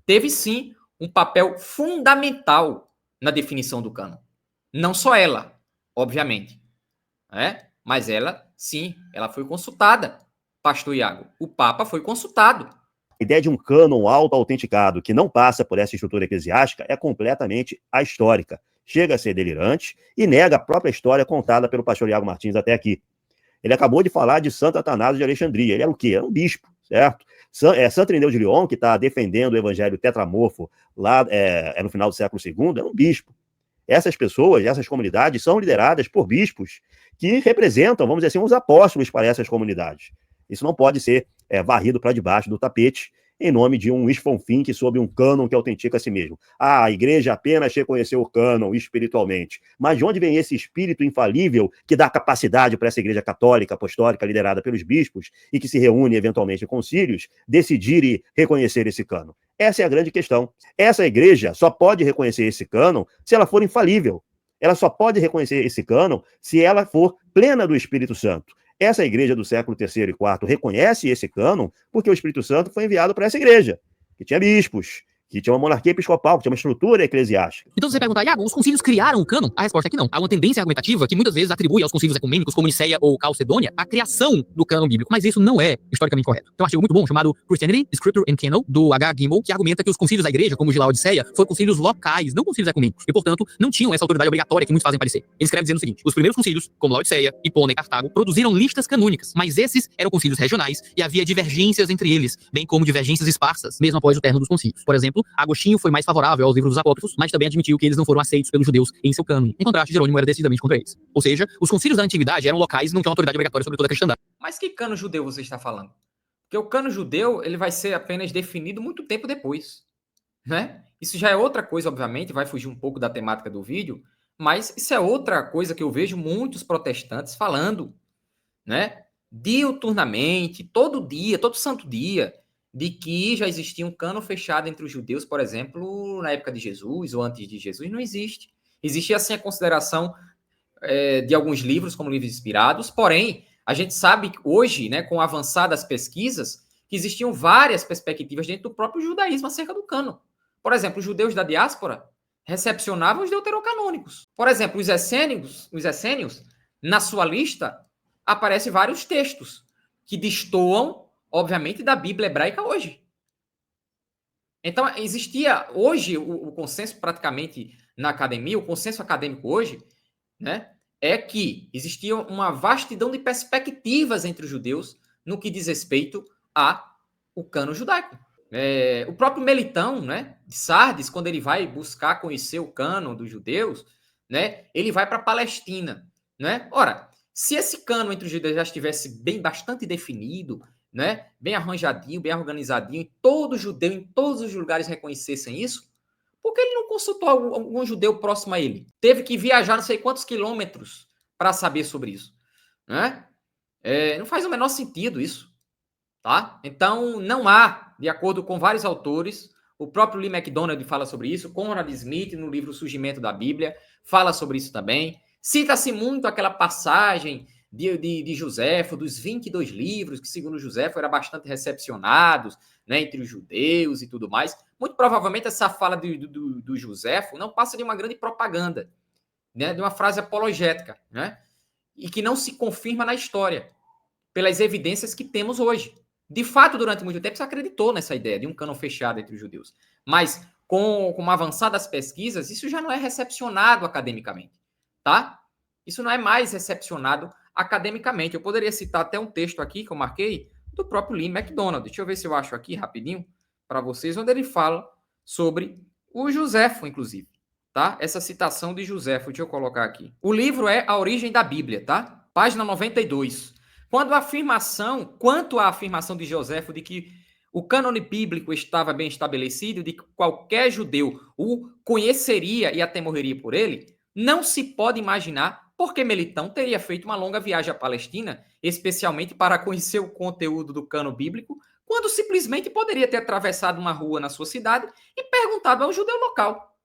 teve sim um papel fundamental na definição do cânon. Não só ela, obviamente. Mas ela, sim, ela foi consultada, pastor Iago. O Papa foi consultado. A ideia de um cânon auto-autenticado que não passa por essa estrutura eclesiástica é completamente ahistórica. Chega a ser delirante e nega a própria história contada pelo pastor Iago Martins até aqui. Ele acabou de falar de Santo Atanásio de Alexandria. Ele era o quê? Era um bispo, certo? Santo Irineu de Lyon, que está defendendo o evangelho tetramorfo lá no final do século II, era um bispo. Essas pessoas, essas comunidades são lideradas por bispos que representam, vamos dizer assim, os apóstolos para essas comunidades. Isso não pode ser varrido para debaixo do tapete em nome de um wishful thinking sobre um cânon que autentica a si mesmo. A igreja apenas reconheceu o cânon espiritualmente. Mas de onde vem esse espírito infalível que dá capacidade para essa igreja católica, apostólica, liderada pelos bispos e que se reúne eventualmente em concílios, decidir e reconhecer esse cânon? Essa é a grande questão. Essa igreja só pode reconhecer esse cânon se ela for infalível. Ela só pode reconhecer esse cânon se ela for plena do Espírito Santo. Essa igreja do século III e IV reconhece esse cânon porque o Espírito Santo foi enviado para essa igreja, que tinha bispos, que tinha uma monarquia episcopal, que tinha uma estrutura eclesiástica. Então você pergunta, Iago, os concílios criaram o cânon? A resposta é que não. Há uma tendência argumentativa que muitas vezes atribui aos concílios ecumênicos, como Nicéia ou Calcedônia, a criação do cânon bíblico, mas isso não é historicamente correto. Tem um artigo muito bom chamado Christianity, Scripture and Canon, do H. Gimel, que argumenta que os concílios da igreja, como o de Laodiceia, foram concílios locais, não concílios ecumênicos, e portanto não tinham essa autoridade obrigatória que muitos fazem parecer. Ele escreve dizendo o seguinte: os primeiros concílios, como Laodiceia, Hipona e Cartago, produziram listas canônicas, mas esses eram concílios regionais e havia divergências entre eles, bem como divergências esparsas, mesmo após o término dos concílios. Por exemplo, Agostinho foi mais favorável aos livros dos apócrifos, mas também admitiu que eles não foram aceitos pelos judeus em seu cânon. Em contraste, Jerônimo era decididamente contra eles. Ou seja, os concílios da antiguidade eram locais e não tinham autoridade obrigatória sobre toda a cristandade. Mas que cânon judeu você está falando? Porque o cânon judeu ele vai ser apenas definido muito tempo depois, né? Isso já é outra coisa, obviamente, vai fugir um pouco da temática do vídeo, mas isso é outra coisa que eu vejo muitos protestantes falando, né? Diuturnamente, todo dia, todo santo dia, de que já existia um cânon fechado entre os judeus, por exemplo, na época de Jesus ou antes de Jesus. Não existe. Existia, assim, a consideração de alguns livros como livros inspirados, porém, a gente sabe hoje, né, com o avançar das pesquisas, que existiam várias perspectivas dentro do próprio judaísmo acerca do cânon. Por exemplo, os judeus da diáspora recepcionavam os deuterocanônicos. Por exemplo, os essênios, na sua lista, aparecem vários textos que destoam, obviamente, da Bíblia hebraica hoje. Então, existia hoje o consenso praticamente na academia, o consenso acadêmico hoje, né, é que existia uma vastidão de perspectivas entre os judeus no que diz respeito ao cânon judaico. O próprio Melitão, né, de Sardes, quando ele vai buscar conhecer o cânon dos judeus, né, ele vai para a Palestina. Né? Ora, se esse cânon entre os judeus já estivesse bastante definido, né, bem arranjadinho, bem organizadinho, e todo judeu em todos os lugares reconhecessem isso, por que ele não consultou algum judeu próximo a ele? Teve que viajar não sei quantos quilômetros para saber sobre isso. Né? Não faz o menor sentido isso. tá? Então, não há, de acordo com vários autores, o próprio Lee MacDonald fala sobre isso, Conrad Smith, no livro Surgimento da Bíblia, fala sobre isso também. Cita-se muito aquela passagem de Joséfo, dos 22 livros, que, segundo Joséfo, eram bastante recepcionados, né, entre os judeus e tudo mais. Muito provavelmente essa fala do Joséfo não passa de uma grande propaganda, né, de uma frase apologética, né, e que não se confirma na história, pelas evidências que temos hoje. De fato, durante muito tempo, se acreditou nessa ideia de um cânon fechado entre os judeus. Mas, com uma avançada das pesquisas, isso já não é recepcionado academicamente, tá? Isso não é mais recepcionado academicamente. Eu poderia citar até um texto aqui que eu marquei do próprio Lee MacDonald. Deixa eu ver se eu acho aqui rapidinho para vocês, onde ele fala sobre o Joséfo, inclusive, tá? Essa citação de Joséfo, deixa eu colocar aqui. O livro é A Origem da Bíblia, tá? Página 92. Quanto à afirmação de Joséfo de que o cânone bíblico estava bem estabelecido, de que qualquer judeu o conheceria e até morreria por ele, não se pode imaginar por que Melitão teria feito uma longa viagem à Palestina, especialmente para conhecer o conteúdo do cânon bíblico, quando simplesmente poderia ter atravessado uma rua na sua cidade e perguntado ao judeu local,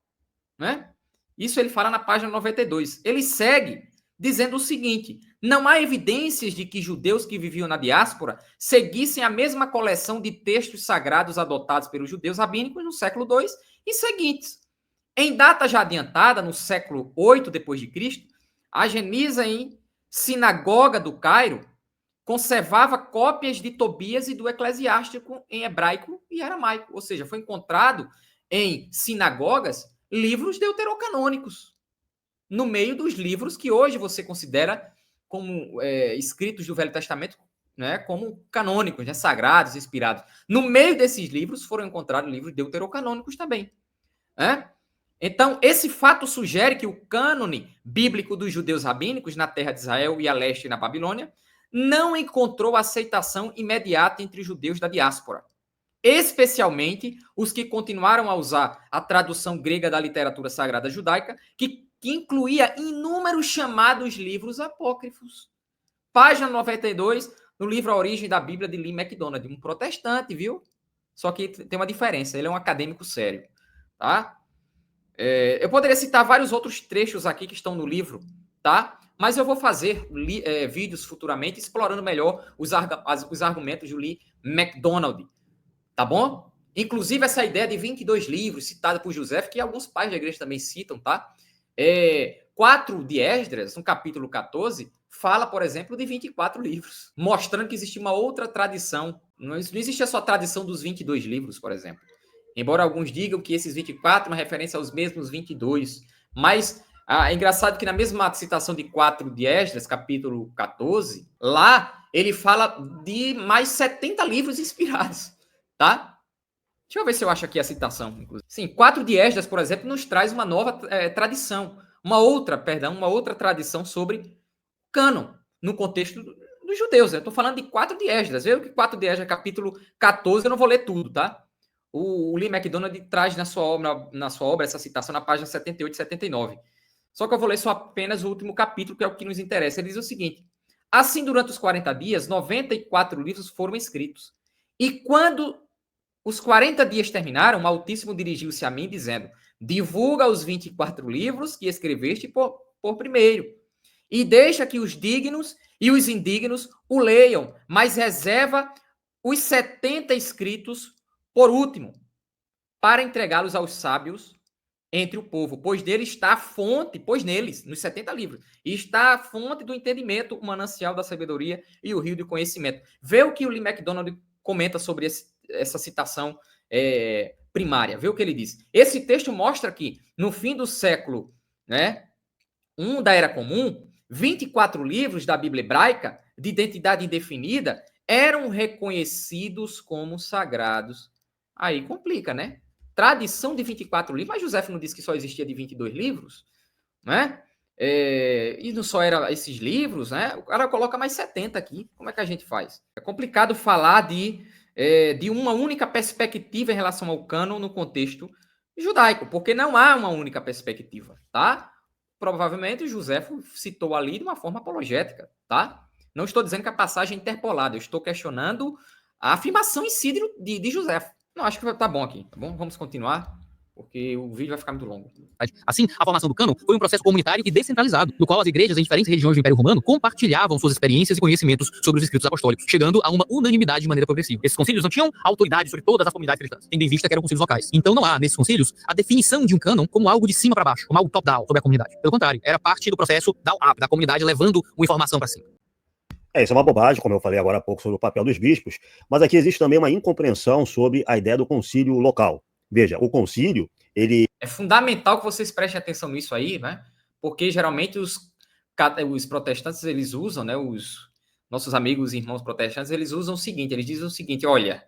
né? Isso ele fala na página 92. Ele segue dizendo o seguinte: não há evidências de que judeus que viviam na diáspora seguissem a mesma coleção de textos sagrados adotados pelos judeus rabínicos no século II e seguintes. Em data já adiantada, no século VIII d.C., a Genisa em Sinagoga do Cairo conservava cópias de Tobias e do Eclesiástico em hebraico e aramaico. Ou seja, foi encontrado em sinagogas livros deuterocanônicos, no meio dos livros que hoje você considera como escritos do Velho Testamento, né, como canônicos, né, sagrados, inspirados. No meio desses livros foram encontrados livros deuterocanônicos também. Né? Então, esse fato sugere que o cânone bíblico dos judeus rabínicos na terra de Israel e a leste e na Babilônia não encontrou aceitação imediata entre os judeus da diáspora, especialmente os que continuaram a usar a tradução grega da literatura sagrada judaica, que incluía inúmeros chamados livros apócrifos. Página 92, no livro A Origem da Bíblia, de Lee MacDonald, um protestante, viu? Só que tem uma diferença, ele é um acadêmico sério, tá? Eu poderia citar vários outros trechos aqui que estão no livro, tá? Mas eu vou fazer vídeos futuramente explorando melhor os argumentos de Lee MacDonald, tá bom? Inclusive essa ideia de 22 livros citada por José, que alguns pais da igreja também citam, tá? 4 de Esdras, no capítulo 14, fala, por exemplo, de 24 livros, mostrando que existe uma outra tradição. Não existe só a tradição dos 22 livros, por exemplo. Embora alguns digam que esses 24 é uma referência aos mesmos 22. Mas é engraçado que na mesma citação de 4 de Esdras, capítulo 14, lá ele fala de mais 70 livros inspirados, tá? Deixa eu ver se eu acho aqui a citação, inclusive. Sim, 4 de Esdras, por exemplo, nos traz uma nova tradição, uma outra tradição sobre cânon, no contexto dos judeus. Eu estou falando de 4 de Esdras. Veja que 4 de Esdras, capítulo 14, eu não vou ler tudo, tá? O Lee MacDonald traz na sua obra essa citação na página 78 e 79. Só que eu vou ler só apenas o último capítulo, que é o que nos interessa. Ele diz o seguinte: assim, durante os 40 dias, 94 livros foram escritos. E quando os 40 dias terminaram, o Altíssimo dirigiu-se a mim, dizendo: divulga os 24 livros que escreveste por primeiro, e deixa que os dignos e os indignos o leiam, mas reserva os 70 escritos por último, para entregá-los aos sábios entre o povo, pois neles, nos 70 livros, está a fonte do entendimento, o manancial da sabedoria e o rio do conhecimento. Vê o que o Lee MacDonald comenta sobre essa citação primária. Vê o que ele diz. Esse texto mostra que, no fim do século, né, 1 da Era Comum, 24 livros da Bíblia hebraica, de identidade indefinida, eram reconhecidos como sagrados. Aí complica, né? Tradição de 24 livros, mas José não disse que só existia de 22 livros, né? E não só eram esses livros, né? O cara coloca mais 70 aqui. Como é que a gente faz? É complicado falar de uma única perspectiva em relação ao cânon no contexto judaico, porque não há uma única perspectiva, tá? Provavelmente o José citou ali de uma forma apologética, tá? Não estou dizendo que a passagem é interpolada, eu estou questionando a afirmação em si de José. Não, acho que tá bom aqui, tá bom? Vamos continuar, porque o vídeo vai ficar muito longo. Assim, a formação do cânon foi um processo comunitário e descentralizado, no qual as igrejas em diferentes regiões do Império Romano compartilhavam suas experiências e conhecimentos sobre os escritos apostólicos, chegando a uma unanimidade de maneira progressiva. Esses concílios não tinham autoridade sobre todas as comunidades cristãs, tendo em vista que eram concílios locais. Então não há, nesses concílios, a definição de um cânon como algo de cima para baixo, como algo top-down sobre a comunidade. Pelo contrário, era parte do processo down-up, da comunidade levando uma informação para cima. Isso é uma bobagem, como eu falei agora há pouco sobre o papel dos bispos, mas aqui existe também uma incompreensão sobre a ideia do concílio local. Veja, o concílio, ele... É fundamental que vocês prestem atenção nisso aí, né? Porque geralmente os protestantes, eles usam, né? Os nossos amigos e irmãos protestantes, eles usam o seguinte, eles dizem o seguinte, olha,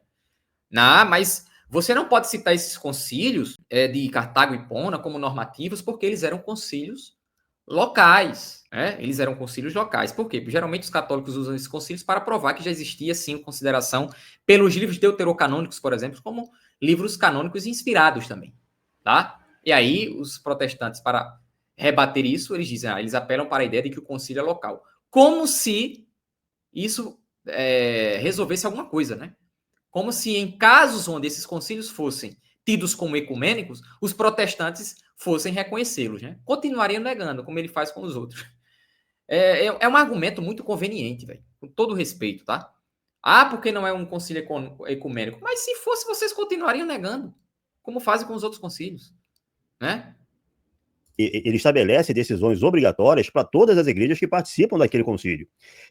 mas você não pode citar esses concílios de Cartago e Hipona como normativos, porque eles eram concílios locais, né? Eles eram concílios locais. Por quê? Porque geralmente os católicos usam esses concílios para provar que já existia, sim, consideração pelos livros deuterocanônicos, por exemplo, como livros canônicos inspirados também, tá? E aí, os protestantes, para rebater isso, eles dizem, eles apelam para a ideia de que o concílio é local. Como se isso resolvesse alguma coisa, né? Como se em casos onde esses concílios fossem tidos como ecumênicos, os protestantes fossem reconhecê-los, né? Continuariam negando, como ele faz com os outros. É um argumento muito conveniente, velho, com todo respeito, tá? Porque não é um concílio ecumênico. Mas se fosse, vocês continuariam negando, como fazem com os outros concílios, né? Ele estabelece decisões obrigatórias para todas as igrejas que participam daquele concílio.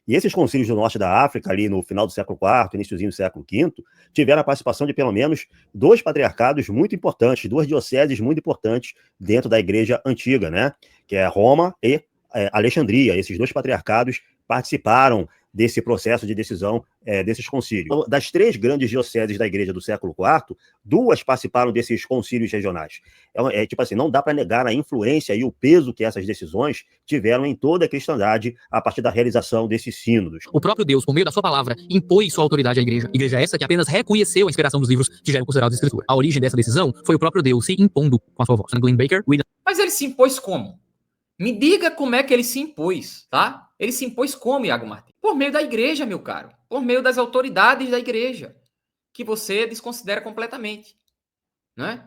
E esses concílios do norte da África, ali no final do século IV, iniciozinho do século V, tiveram a participação de pelo menos 2 patriarcados muito importantes, 2 dioceses muito importantes dentro da igreja antiga, né? Que é Roma e Alexandria. Esses 2 patriarcados participaram desse processo de decisão desses concílios. Das 3 grandes dioceses da igreja do século IV, 2 participaram desses concílios regionais. Tipo assim, não dá para negar a influência e o peso que essas decisões tiveram em toda a cristandade a partir da realização desses sínodos. O próprio Deus, por meio da sua palavra, impôs sua autoridade à igreja. Igreja essa que apenas reconheceu a inspiração dos livros que já eram considerados escritura. A origem dessa decisão foi o próprio Deus se impondo com a sua voz. Glenn Baker, William... Mas ele se impôs como? Me diga como é que ele se impôs, tá? Ele se impôs como, Iago Martins? Por meio da igreja, meu caro. Por meio das autoridades da igreja, que você desconsidera completamente, né?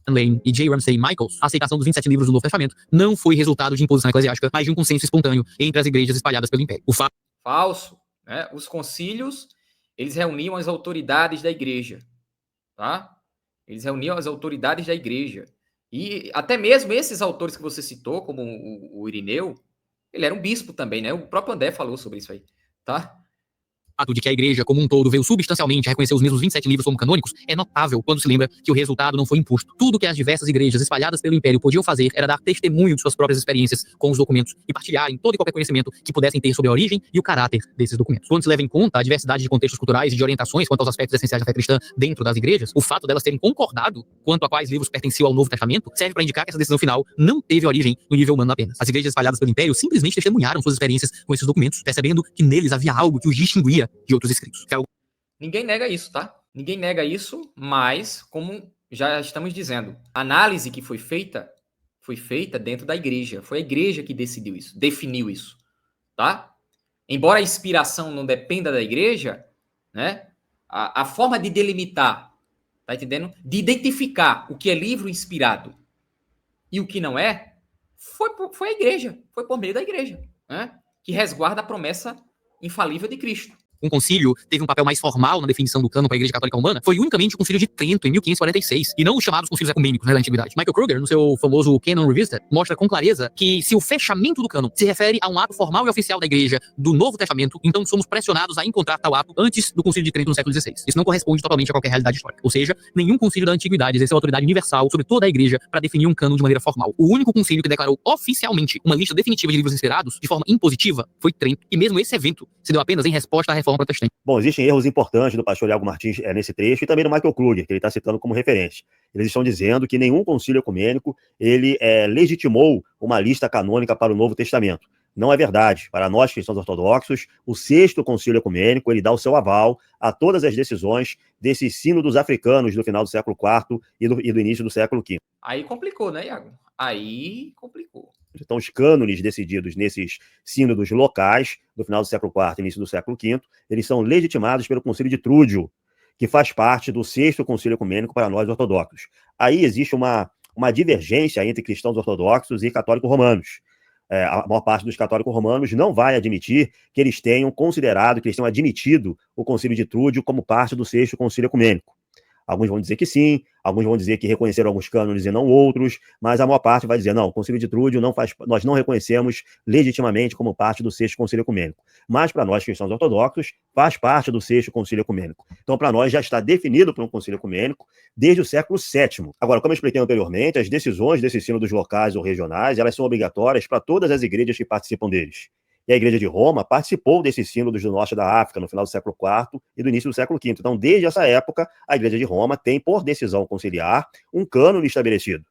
Lane e J. Ramsay Michaels, a aceitação dos 27 livros do Novo Testamento não foi resultado de imposição eclesiástica, mas de um consenso espontâneo entre as igrejas espalhadas pelo Império. Falso, né? Os concílios, eles reuniam as autoridades da igreja, tá? Eles reuniam as autoridades da igreja. E até mesmo esses autores que você citou, como o Irineu, ele era um bispo também, né? O próprio André falou sobre isso aí, tá? O fato de que a igreja como um todo veio substancialmente a reconhecer os mesmos 27 livros como canônicos é notável quando se lembra que o resultado não foi imposto. Tudo que as diversas igrejas espalhadas pelo Império podiam fazer era dar testemunho de suas próprias experiências com os documentos e partilharem todo e qualquer conhecimento que pudessem ter sobre a origem e o caráter desses documentos. Quando se leva em conta a diversidade de contextos culturais e de orientações quanto aos aspectos essenciais da fé cristã dentro das igrejas, o fato delas terem concordado quanto a quais livros pertenciam ao Novo Testamento serve para indicar que essa decisão final não teve origem no nível humano apenas. As igrejas espalhadas pelo Império simplesmente testemunharam suas experiências com esses documentos, percebendo que neles havia algo que os distinguia de outros escritos. Ninguém nega isso, tá? Ninguém nega isso, mas, como já estamos dizendo, a análise que foi feita dentro da igreja. Foi a igreja que decidiu isso, definiu isso, tá? Embora a inspiração não dependa da igreja, né? A forma de delimitar, tá entendendo? De identificar o que é livro inspirado e o que não é, foi a igreja, foi por meio da igreja, né? Que resguarda a promessa infalível de Cristo. Um concílio teve um papel mais formal na definição do cânon para a Igreja Católica Romana foi unicamente o Concílio de Trento, em 1546, e não os chamados concílios ecumênicos, né, da Antiguidade. Michael Kruger, no seu famoso Canon Revisited, mostra com clareza que se o fechamento do cânon se refere a um ato formal e oficial da Igreja do Novo Testamento, então somos pressionados a encontrar tal ato antes do Concílio de Trento no século XVI. Isso não corresponde totalmente a qualquer realidade histórica. Ou seja, nenhum concílio da Antiguidade exerceu autoridade universal sobre toda a Igreja para definir um cânon de maneira formal. O único concílio que declarou oficialmente uma lista definitiva de livros inspirados de forma impositiva foi Trento, e mesmo esse evento se deu apenas em resposta à Reforma Protestante. Bom, existem erros importantes do pastor Iago Martins nesse trecho e também do Michael Kruger, que ele está citando como referência. Eles estão dizendo que nenhum concílio ecumênico ele legitimou uma lista canônica para o Novo Testamento. Não é verdade. Para nós, cristãos ortodoxos, o 6º concílio ecumênico ele dá o seu aval a todas as decisões desses sínodos africanos do final do século IV e do início do século V. Aí complicou, né, Iago? Aí complicou. Então, os cânones decididos nesses sínodos locais, do final do século IV e início do século V, eles são legitimados pelo Concílio de Trúdio, que faz parte do Sexto Concílio Ecumênico para nós ortodoxos. Aí existe uma divergência entre cristãos ortodoxos e católicos romanos. A maior parte dos católicos romanos não vai admitir que eles tenham considerado, que eles tenham admitido o Concílio de Trúdio como parte do Sexto Concílio Ecumênico. Alguns vão dizer que sim, alguns vão dizer que reconheceram alguns cânones e não outros, mas a maior parte vai dizer, não, o Concílio de Trúdio nós não reconhecemos legitimamente como parte do Sexto Concílio Ecumênico. Mas para nós cristãos ortodoxos, faz parte do Sexto Concílio Ecumênico. Então, para nós, já está definido por um Concílio Ecumênico desde o século VII. Agora, como eu expliquei anteriormente, as decisões desses sínodos locais ou regionais, elas são obrigatórias para todas as igrejas que participam deles. E a Igreja de Roma participou desses sínodos do norte da África no final do século IV e do início do século V. Então, desde essa época, a Igreja de Roma tem, por decisão conciliar, um cânone estabelecido.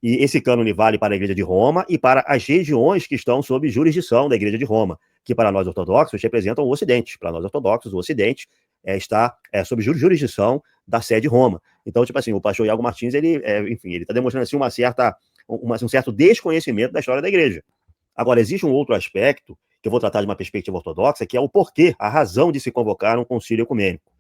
E esse cânone vale para a Igreja de Roma e para as regiões que estão sob jurisdição da Igreja de Roma, que para nós ortodoxos representam o Ocidente. Para nós ortodoxos, o Ocidente está sob jurisdição da sede Roma. Então, tipo assim, o pastor Iago Martins, ele está demonstrando assim, um certo desconhecimento da história da Igreja. Agora, existe um outro aspecto, que eu vou tratar de uma perspectiva ortodoxa, que é o porquê, a razão de se convocar um concílio ecumênico.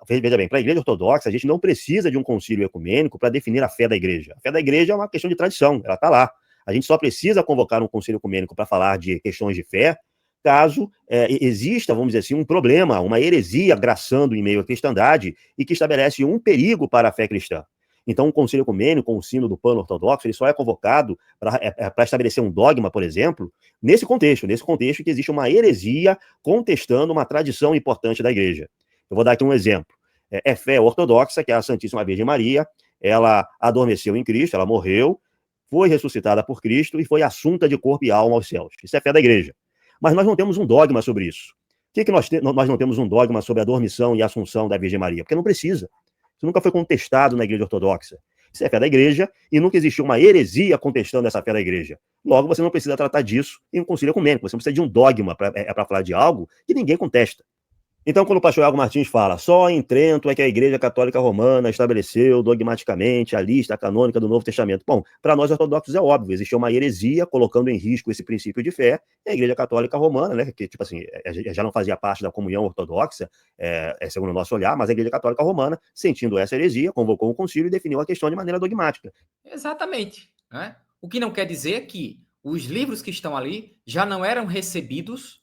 Veja bem, para a Igreja Ortodoxa, a gente não precisa de um concílio ecumênico para definir a fé da Igreja. A fé da Igreja é uma questão de tradição, ela está lá. A gente só precisa convocar um concílio ecumênico para falar de questões de fé, caso exista, vamos dizer assim, um problema, uma heresia graçando em meio à cristandade e que estabelece um perigo para a fé cristã. Então, um concílio ecumênico, com o sino do pano ortodoxo, ele só é convocado para estabelecer um dogma, por exemplo, nesse contexto que existe uma heresia contestando uma tradição importante da igreja. Eu vou dar aqui um exemplo. É fé ortodoxa que a Santíssima Virgem Maria, ela adormeceu em Cristo, ela morreu, foi ressuscitada por Cristo e foi assunta de corpo e alma aos céus. Isso é fé da igreja. Mas nós não temos um dogma sobre isso. Por que nós não temos um dogma sobre a dormição e a assunção da Virgem Maria? Porque não precisa. Isso nunca foi contestado na Igreja Ortodoxa. Isso é fé da igreja e nunca existiu uma heresia contestando essa fé da igreja. Logo, você não precisa tratar disso em um concílio ecumênico. Você não precisa de um dogma para falar de algo que ninguém contesta. Então, quando o pastor Iago Martins fala, só em Trento é que a Igreja Católica Romana estabeleceu dogmaticamente a lista canônica do Novo Testamento. Bom, para nós ortodoxos é óbvio, existiu uma heresia colocando em risco esse princípio de fé, e a Igreja Católica Romana, né, que tipo assim, já não fazia parte da comunhão ortodoxa, segundo o nosso olhar, mas a Igreja Católica Romana, sentindo essa heresia, convocou um concílio e definiu a questão de maneira dogmática. Exatamente. Né? O que não quer dizer que os livros que estão ali já não eram recebidos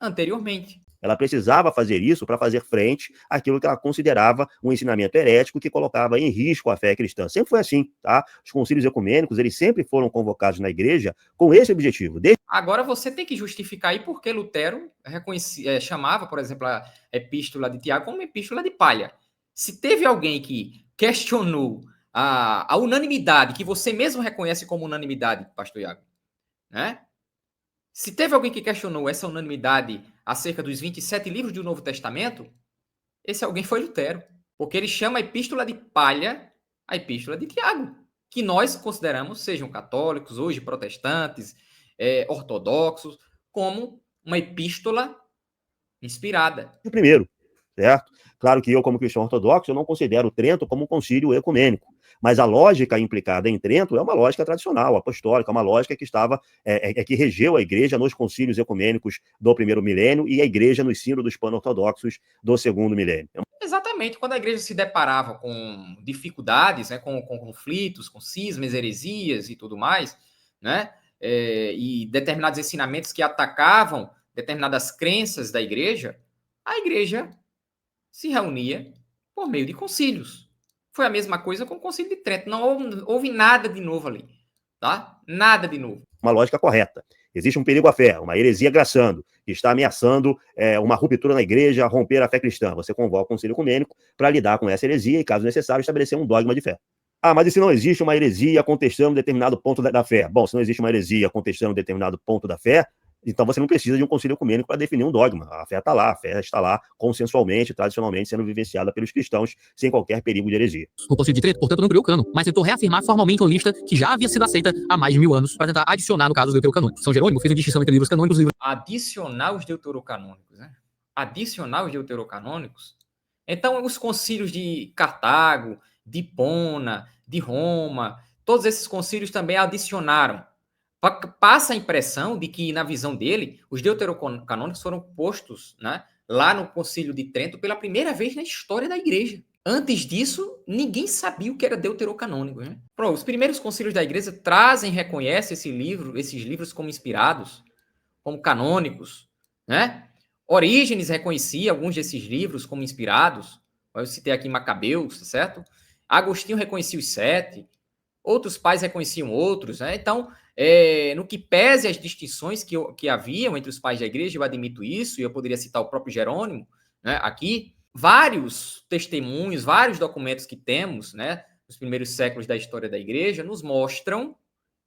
anteriormente. Ela precisava fazer isso para fazer frente àquilo que ela considerava um ensinamento herético que colocava em risco a fé cristã. Sempre foi assim, tá? Os concílios ecumênicos, eles sempre foram convocados na igreja com esse objetivo. Agora você tem que justificar aí porque Lutero chamava, por exemplo, a epístola de Tiago como epístola de palha. Se teve alguém que questionou a unanimidade, que você mesmo reconhece como unanimidade, pastor Iago, né? Se teve alguém que questionou essa unanimidade acerca dos 27 livros do Novo Testamento, esse alguém foi Lutero, porque ele chama a epístola de palha a epístola de Tiago, que nós consideramos, sejam católicos, hoje protestantes, ortodoxos, como uma epístola inspirada. O primeiro, certo? Claro que eu, como cristão ortodoxo, eu não considero Trento como um concílio ecumênico, mas a lógica implicada em Trento é uma lógica tradicional, apostólica, uma lógica que que regeu a igreja nos concílios ecumênicos do primeiro milênio e a igreja nos sínodos pan-ortodoxos do segundo milênio. Exatamente, quando a igreja se deparava com dificuldades, né, com conflitos, com cismas, heresias e tudo mais, né, e determinados ensinamentos que atacavam determinadas crenças da igreja, a igreja se reunia por meio de concílios. Foi a mesma coisa com o concílio de Trento. Não houve nada de novo ali, tá? Nada de novo. Uma lógica correta. Existe um perigo à fé, uma heresia graçando, que está ameaçando uma ruptura na igreja, romper a fé cristã. Você convoca o concílio ecumênico para lidar com essa heresia e, caso necessário, estabelecer um dogma de fé. Ah, mas e se não existe uma heresia contestando determinado ponto da fé? Bom, se não existe uma heresia contestando determinado ponto da fé, então você não precisa de um concílio ecumênico para definir um dogma. A fé está lá, a fé está lá consensualmente, tradicionalmente, sendo vivenciada pelos cristãos sem qualquer perigo de heresia. O Concílio de Trento, portanto, não criou o cânon, mas tentou reafirmar formalmente uma lista que já havia sido aceita há mais de 1000 anos para tentar adicionar no caso do deuterocanônico. São Jerônimo fez uma distinção entre livros canônicos e livros... Adicionar os deuterocanônicos, né? Adicionar os deuterocanônicos. Então, os concílios de Cartago, de Hipona, de Roma, todos esses concílios também adicionaram passa a impressão de que, na visão dele, os deuterocanônicos foram postos, né, lá no Concílio de Trento pela primeira vez na história da igreja. Antes disso, ninguém sabia o que era deuterocanônico. Né? Os primeiros concílios da igreja trazem e reconhecem esses livros como inspirados, como canônicos. Né? Orígenes reconhecia alguns desses livros como inspirados. Eu citei aqui Macabeus, certo? Agostinho reconhecia os 7. Outros pais reconheciam outros. Né? Então, no que pese as distinções que haviam entre os pais da igreja, eu admito isso, e eu poderia citar o próprio Jerônimo, né, aqui, vários testemunhos, vários documentos que temos, né, nos primeiros séculos da história da igreja, nos mostram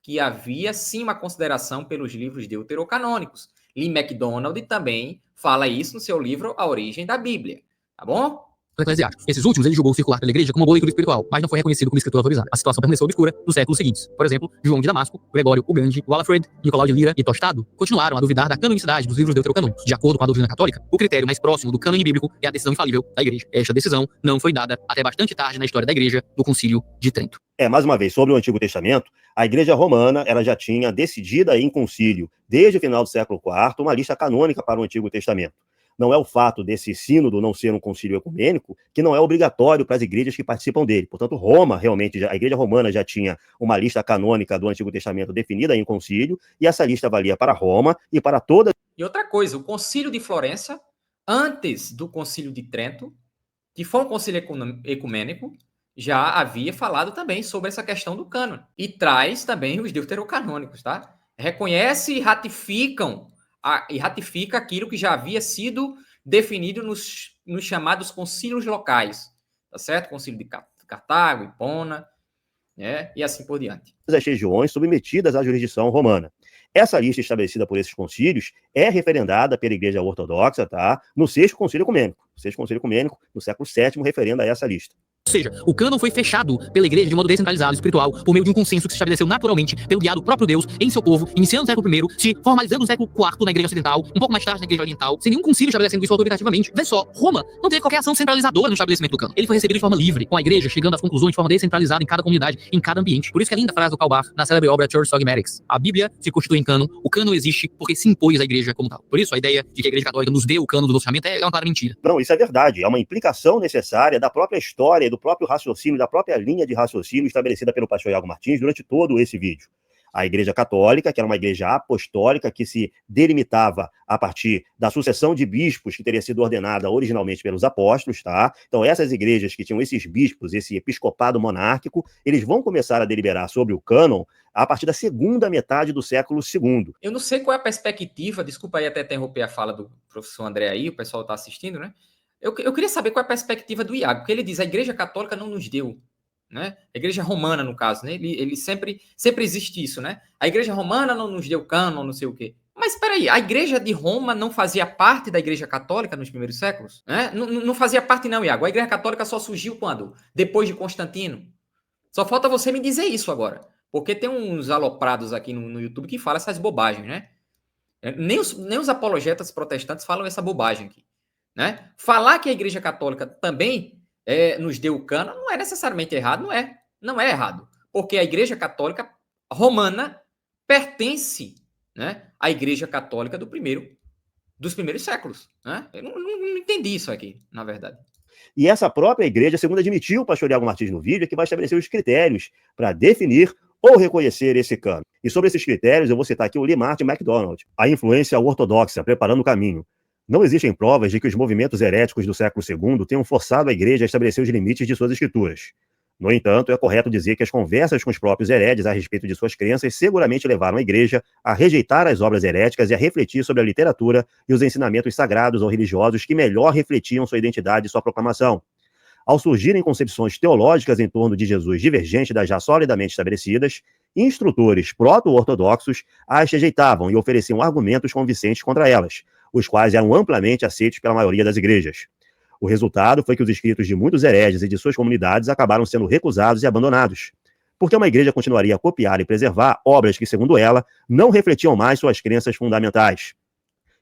que havia, sim, uma consideração pelos livros deuterocanônicos. Lee MacDonald também fala isso no seu livro A Origem da Bíblia, tá bom? Eclesiásticos. Esses últimos ele julgou circular pela igreja como uma boa leitura espiritual, mas não foi reconhecido como escritura autorizada. A situação permaneceu obscura nos séculos seguintes. Por exemplo, João de Damasco, Gregório o Grande, Walafrid, Nicolau de Lira e Tostado continuaram a duvidar da canonicidade dos livros deuterocanônicos. De acordo com a doutrina católica, o critério mais próximo do cânone bíblico é a decisão infalível da igreja. Esta decisão não foi dada até bastante tarde na história da igreja, no Concílio de Trento. Mais uma vez, sobre o Antigo Testamento, a Igreja Romana ela já tinha decidida em concílio, desde o final do século IV, uma lista canônica para o Antigo Testamento. Não é o fato desse sínodo não ser um concílio ecumênico que não é obrigatório para as igrejas que participam dele. Portanto, Roma, realmente, a Igreja Romana já tinha uma lista canônica do Antigo Testamento definida em concílio, e essa lista valia para Roma e para toda... E outra coisa, o Concílio de Florença, antes do Concílio de Trento, que foi um concílio ecumênico, já havia falado também sobre essa questão do cânon. E traz também os deuterocanônicos, tá? Reconhece e ratifica aquilo que já havia sido definido nos chamados concílios locais, tá certo? Concílio de Cartago, Hipona, né? E assim por diante. As regiões submetidas à jurisdição romana. Essa lista estabelecida por esses concílios é referendada pela Igreja Ortodoxa, tá? No 6º Concílio Ecumênico. O 6º Concílio Ecumênico, no século VII, referenda essa lista. Ou seja, o cânon foi fechado pela igreja de modo descentralizado e espiritual, por meio de um consenso que se estabeleceu naturalmente pelo guiado próprio Deus em seu povo, iniciando no século I, se formalizando no século IV na igreja ocidental, um pouco mais tarde na igreja oriental, sem nenhum concílio estabelecendo isso autoritativamente. Vê só, Roma não teve qualquer ação centralizadora no estabelecimento do cânon. Ele foi recebido de forma livre, com a igreja chegando às conclusões de forma descentralizada em cada comunidade, em cada ambiente. Por isso que é a linda frase do Karl Barth na célebre obra Church Dogmatics. A Bíblia se constitui em cânon, o cânon existe porque se impôs à igreja como tal. Por isso, a ideia de que a igreja católica nos deu o cânon do Novo Testamento é uma clara mentira. Não, isso é verdade. É uma implicação necessária da própria história, do próprio raciocínio, da própria linha de raciocínio estabelecida pelo pastor Iago Martins durante todo esse vídeo. A Igreja Católica, que era uma igreja apostólica, que se delimitava a partir da sucessão de bispos que teria sido ordenada originalmente pelos apóstolos, tá? Então, essas igrejas que tinham esses bispos, esse episcopado monárquico, eles vão começar a deliberar sobre o cânon a partir da segunda metade do século II. Eu não sei qual é a perspectiva, desculpa aí até interromper a fala do professor André aí, o pessoal está assistindo, né? Eu queria saber qual é a perspectiva do Iago, porque ele diz, a Igreja Católica não nos deu, né? A Igreja Romana, no caso, né? Ele sempre existe isso, né? A Igreja Romana não nos deu cânon, não sei o quê. Mas espera aí, a Igreja de Roma não fazia parte da Igreja Católica nos primeiros séculos? Né? Não fazia parte não, Iago. A Igreja Católica só surgiu quando? Depois de Constantino. Só falta você me dizer isso agora. Porque tem uns aloprados aqui no YouTube que falam essas bobagens, né? Nem os apologetas protestantes falam essa bobagem aqui. Né? Falar que a Igreja Católica também nos deu o cânon não é necessariamente errado, não é errado, porque a Igreja Católica Romana pertence, né, à Igreja Católica dos primeiros séculos. Né? Eu não entendi isso aqui, na verdade. E essa própria igreja, segundo admitiu o pastor Iago Martins no vídeo, é que vai estabelecer os critérios para definir ou reconhecer esse cânon. E sobre esses critérios, eu vou citar aqui o Lee Martin MacDonald, a influência ortodoxa, preparando o caminho. Não existem provas de que os movimentos heréticos do século II tenham forçado a igreja a estabelecer os limites de suas escrituras. No entanto, é correto dizer que as conversas com os próprios hereges a respeito de suas crenças seguramente levaram a igreja a rejeitar as obras heréticas e a refletir sobre a literatura e os ensinamentos sagrados ou religiosos que melhor refletiam sua identidade e sua proclamação. Ao surgirem concepções teológicas em torno de Jesus divergentes das já solidamente estabelecidas, instrutores proto-ortodoxos as rejeitavam e ofereciam argumentos convincentes contra elas, os quais eram amplamente aceitos pela maioria das igrejas. O resultado foi que os escritos de muitos hereges e de suas comunidades acabaram sendo recusados e abandonados, porque uma igreja continuaria a copiar e preservar obras que, segundo ela, não refletiam mais suas crenças fundamentais.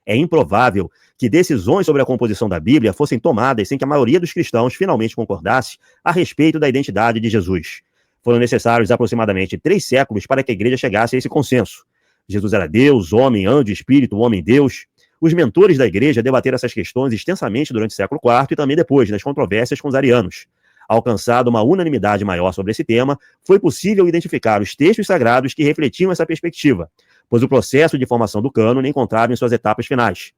É improvável que decisões sobre a composição da Bíblia fossem tomadas sem que a maioria dos cristãos finalmente concordasse a respeito da identidade de Jesus. Foram necessários aproximadamente 3 séculos para que a igreja chegasse a esse consenso. Jesus era Deus, homem, anjo, espírito, homem, Deus. Os mentores da igreja debateram essas questões extensamente durante o século IV e também depois, nas controvérsias com os arianos. Alcançada uma unanimidade maior sobre esse tema, foi possível identificar os textos sagrados que refletiam essa perspectiva, pois o processo de formação do cânon encontrava em suas etapas finais.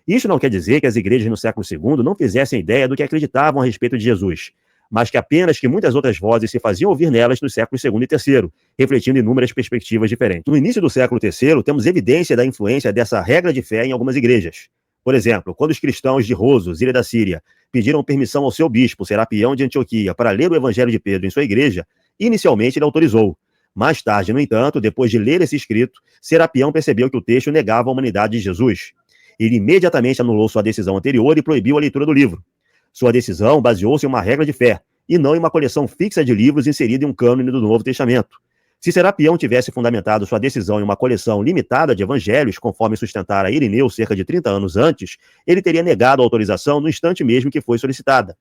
Isso não quer dizer que as igrejas no século II não fizessem ideia do que acreditavam a respeito de Jesus, mas que apenas que muitas outras vozes se faziam ouvir nelas nos séculos II e III, refletindo inúmeras perspectivas diferentes. No início do século III, temos evidência da influência dessa regra de fé em algumas igrejas. Por exemplo, quando os cristãos de Rosos, ilha da Síria, pediram permissão ao seu bispo, Serapião de Antioquia, para ler o Evangelho de Pedro em sua igreja, inicialmente ele autorizou. Mais tarde, no entanto, depois de ler esse escrito, Serapião percebeu que o texto negava a humanidade de Jesus. Ele imediatamente anulou sua decisão anterior e proibiu a leitura do livro. Sua decisão baseou-se em uma regra de fé, e não em uma coleção fixa de livros inserida em um cânone do Novo Testamento. Se Serapião tivesse fundamentado sua decisão em uma coleção limitada de evangelhos, conforme sustentara Irineu cerca de 30 anos antes, ele teria negado a autorização no instante mesmo que foi solicitada.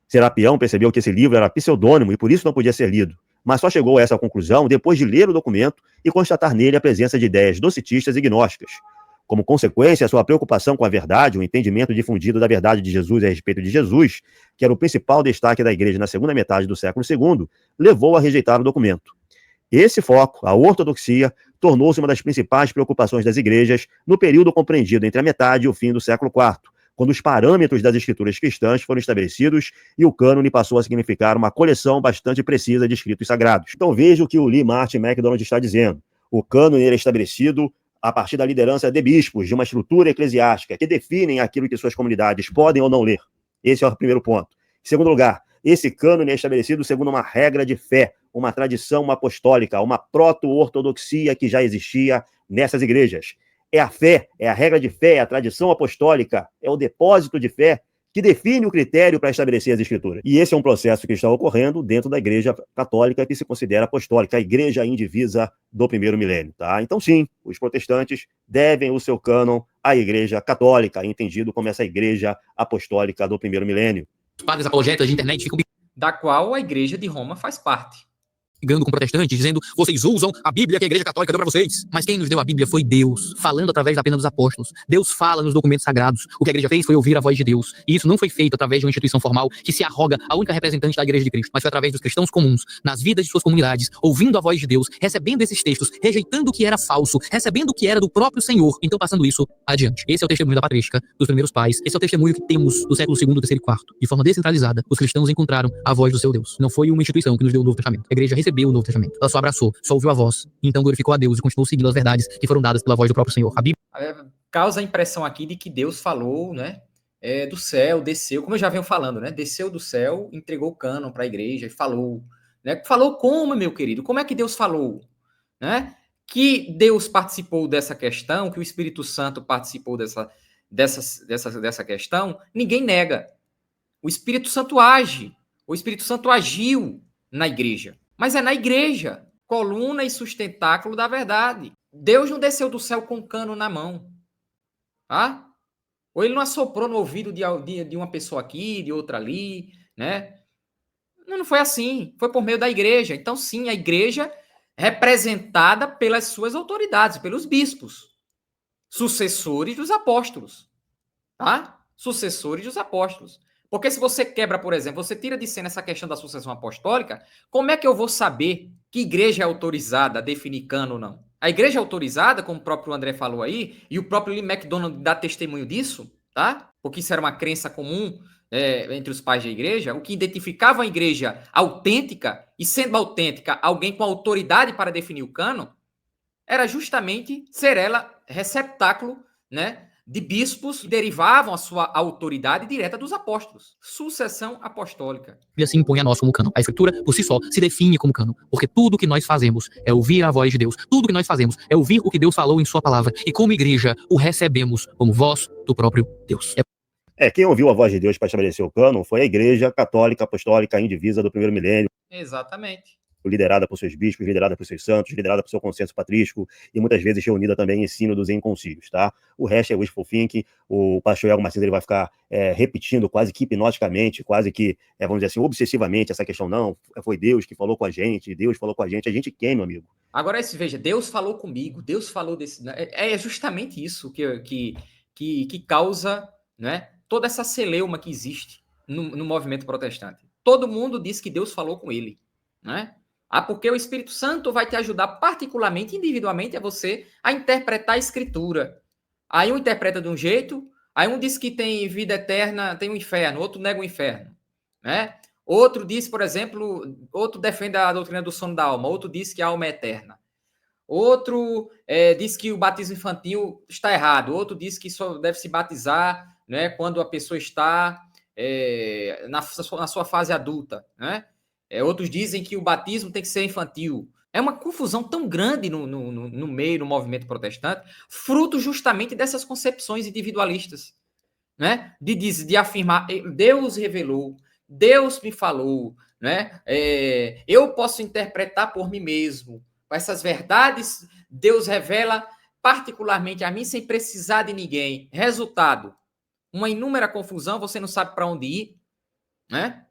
Serapião percebeu que esse livro era pseudônimo e por isso não podia ser lido, mas só chegou a essa conclusão depois de ler o documento e constatar nele a presença de ideias docetistas e gnósticas. Como consequência, a sua preocupação com a verdade, o entendimento difundido da verdade de Jesus a respeito de Jesus, que era o principal destaque da igreja na segunda metade do século II, levou a rejeitar o documento. Esse foco, a ortodoxia, tornou-se uma das principais preocupações das igrejas no período compreendido entre a metade e o fim do século IV, quando os parâmetros das escrituras cristãs foram estabelecidos e o cânone passou a significar uma coleção bastante precisa de escritos sagrados. Então veja o que o Lee Martin MacDonald está dizendo. O cânone era estabelecido a partir da liderança de bispos, de uma estrutura eclesiástica, que definem aquilo que suas comunidades podem ou não ler. Esse é o primeiro ponto. Em segundo lugar, esse cânone é estabelecido segundo uma regra de fé, uma tradição apostólica, uma proto-ortodoxia que já existia nessas igrejas. É a fé, é a regra de fé, é a tradição apostólica, é o depósito de fé que define o critério para estabelecer as escrituras. E esse é um processo que está ocorrendo dentro da igreja católica que se considera apostólica, a igreja indivisa do primeiro milênio. Tá? Então, sim, os protestantes devem o seu cânon à igreja católica, entendido como essa igreja apostólica do primeiro milênio. Os padres apologetas de internet ficam Da qual a igreja de Roma faz parte. brigando com protestantes, dizendo, vocês usam a Bíblia que a Igreja Católica deu para vocês. Mas quem nos deu a Bíblia foi Deus, falando através da pena dos apóstolos. Deus fala nos documentos sagrados. O que a igreja fez foi ouvir a voz de Deus. E isso não foi feito através de uma instituição formal que se arroga a única representante da Igreja de Cristo, mas foi através dos cristãos comuns, nas vidas de suas comunidades, ouvindo a voz de Deus, recebendo esses textos, rejeitando o que era falso, recebendo o que era do próprio Senhor, então passando isso adiante. Esse é o testemunho da patrística, dos primeiros pais. Esse é o testemunho que temos do século II, III e IV. De forma descentralizada, os cristãos encontraram a voz do seu Deus. Não foi uma instituição que nos deu o Novo Testamento. A igreja recebeu o Novo Testamento. Ela só abraçou, só ouviu a voz, então glorificou a Deus e continuou seguindo as verdades que foram dadas pela voz do próprio Senhor. A Bíblia Causa a impressão aqui de que Deus falou, né, do céu, desceu, como eu já venho falando, né, desceu do céu, entregou o cânon para a igreja e falou, né, falou como, meu querido, como é que Deus falou, né, que Deus participou dessa questão, que o Espírito Santo participou dessa questão, ninguém nega. O Espírito Santo age, o Espírito Santo agiu na igreja, mas é na igreja, coluna e sustentáculo da verdade. Deus não desceu do céu com um cano na mão, tá? Ou ele não assoprou no ouvido de uma pessoa aqui, de outra ali, né? Não foi assim, foi por meio da igreja. Então, sim, a igreja representada pelas suas autoridades, pelos bispos, sucessores dos apóstolos, tá? Sucessores dos apóstolos. Porque se você quebra, por exemplo, você tira de cena essa questão da sucessão apostólica, como é que eu vou saber que igreja é autorizada a definir cano ou não? A igreja é autorizada, como o próprio André falou aí, e o próprio Lee MacDonald dá testemunho disso, tá? Porque isso era uma crença comum entre os pais da igreja, o que identificava a igreja autêntica, e sendo autêntica, alguém com autoridade para definir o cano, era justamente ser ela receptáculo, né, de bispos que derivavam a sua autoridade direta dos apóstolos. Sucessão apostólica. se impõe a nós como cânon. A Escritura, por si só, se define como cânon. Porque tudo que nós fazemos é ouvir a voz de Deus. Tudo que nós fazemos é ouvir o que Deus falou em sua palavra. E como igreja, o recebemos como voz do próprio Deus. Quem ouviu a voz de Deus para estabelecer o cânon foi a Igreja Católica Apostólica Indivisa do primeiro milênio. Exatamente. liderada por seus bispos, liderada por seus santos, liderada por seu consenso patrístico e muitas vezes reunida também em sínodos e em concílios, tá? O resto é wishful thinking. O pastor Iago Martins ele vai ficar repetindo quase que hipnoticamente, quase que, vamos dizer assim, obsessivamente essa questão. Não, foi Deus que falou com a gente, Deus falou com a gente quem, meu amigo? Agora, veja, Deus falou comigo, Deus falou desse... É justamente isso que causa, né, toda essa celeuma que existe no movimento protestante. Todo mundo diz que Deus falou com ele, né? Porque o Espírito Santo vai te ajudar particularmente, individualmente, a você a interpretar a Escritura. Aí um interpreta de um jeito, aí um diz que tem vida eterna, tem um inferno, outro nega o inferno, né? Outro diz, por exemplo, outro defende a doutrina do sono da alma, outro diz que a alma é eterna. Outro diz que o batismo infantil está errado, outro diz que só deve se batizar, né, quando a pessoa está na sua fase adulta, né? Outros dizem que o batismo tem que ser infantil. É uma confusão tão grande no meio do movimento protestante, fruto justamente dessas concepções individualistas, né? De afirmar, Deus revelou, Deus me falou, né? Eu posso interpretar por mim mesmo. Essas verdades, Deus revela particularmente a mim sem precisar de ninguém. Resultado, uma inúmera confusão, você não sabe para onde ir, né?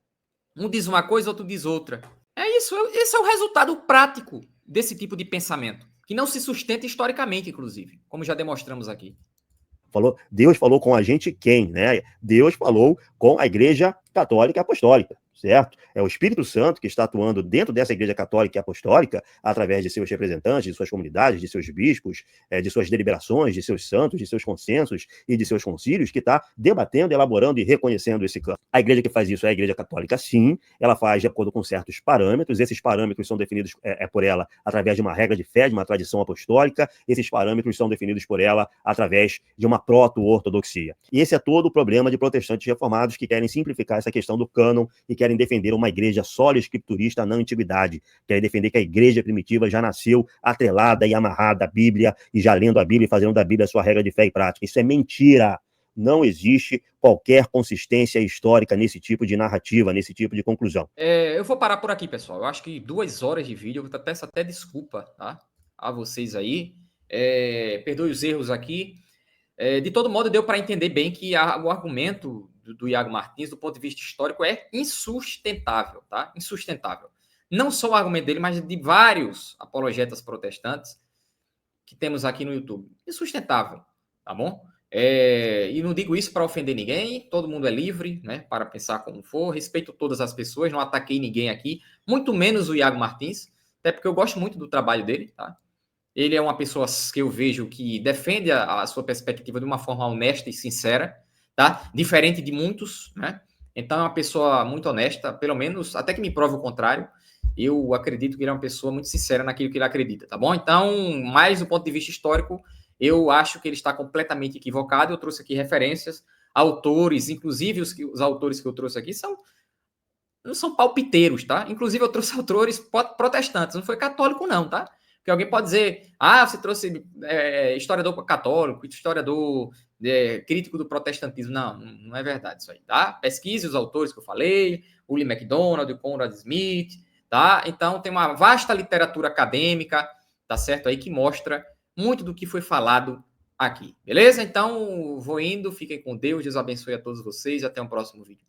Um diz uma coisa, outro diz outra. É isso, esse é o resultado prático desse tipo de pensamento, que não se sustenta historicamente, inclusive, como já demonstramos aqui. Deus falou com a gente quem, né? Deus falou com a Igreja Católica e Apostólica, certo? É o Espírito Santo que está atuando dentro dessa Igreja Católica e Apostólica, através de seus representantes, de suas comunidades, de seus bispos, de suas deliberações, de seus santos, de seus consensos e de seus concílios, que está debatendo, elaborando e reconhecendo esse campo. A igreja que faz isso é a Igreja Católica, sim, ela faz de acordo com certos parâmetros, esses parâmetros são definidos por ela através de uma regra de fé, de uma tradição apostólica, esses parâmetros são definidos por ela através de uma proto-ortodoxia. E esse é todo o problema de protestantes reformados que querem simplificar essa questão do cânon e querem defender uma igreja sólida escriturista na antiguidade, querem defender que a igreja primitiva já nasceu atrelada e amarrada à Bíblia e já lendo a Bíblia e fazendo da Bíblia a sua regra de fé e prática. Isso é mentira. Não existe qualquer consistência histórica nesse tipo de narrativa, nesse tipo de conclusão. Eu vou parar por aqui, pessoal. Eu acho que 2 horas de vídeo, eu peço até desculpa, tá? A vocês aí. Perdoe os erros aqui. De todo modo, deu para entender bem que o argumento do Iago Martins, do ponto de vista histórico, é insustentável, tá? Insustentável. Não só o argumento dele, mas de vários apologetas protestantes que temos aqui no YouTube. Insustentável, tá bom? E não digo isso para ofender ninguém, todo mundo é livre, né, para pensar como for, respeito todas as pessoas, não ataquei ninguém aqui, muito menos o Iago Martins, até porque eu gosto muito do trabalho dele, tá? Ele é uma pessoa que eu vejo que defende a sua perspectiva de uma forma honesta e sincera, tá? Diferente de muitos, né? Então é uma pessoa muito honesta, pelo menos, até que me prove o contrário, eu acredito que ele é uma pessoa muito sincera naquilo que ele acredita, tá bom? Então, mais do ponto de vista histórico, eu acho que ele está completamente equivocado. Eu trouxe aqui referências, autores, inclusive os autores que eu trouxe aqui não são palpiteiros, tá? Inclusive eu trouxe autores protestantes, não foi católico não, tá? Porque alguém pode dizer, você trouxe historiador católico, historiador crítico do protestantismo. Não é verdade isso aí, tá? Pesquise os autores que eu falei, William MacDonald, Conrad Smith, tá? Então tem uma vasta literatura acadêmica, tá certo aí, que mostra muito do que foi falado aqui, beleza? Então vou indo, fiquem com Deus, Deus abençoe a todos vocês e até o próximo vídeo.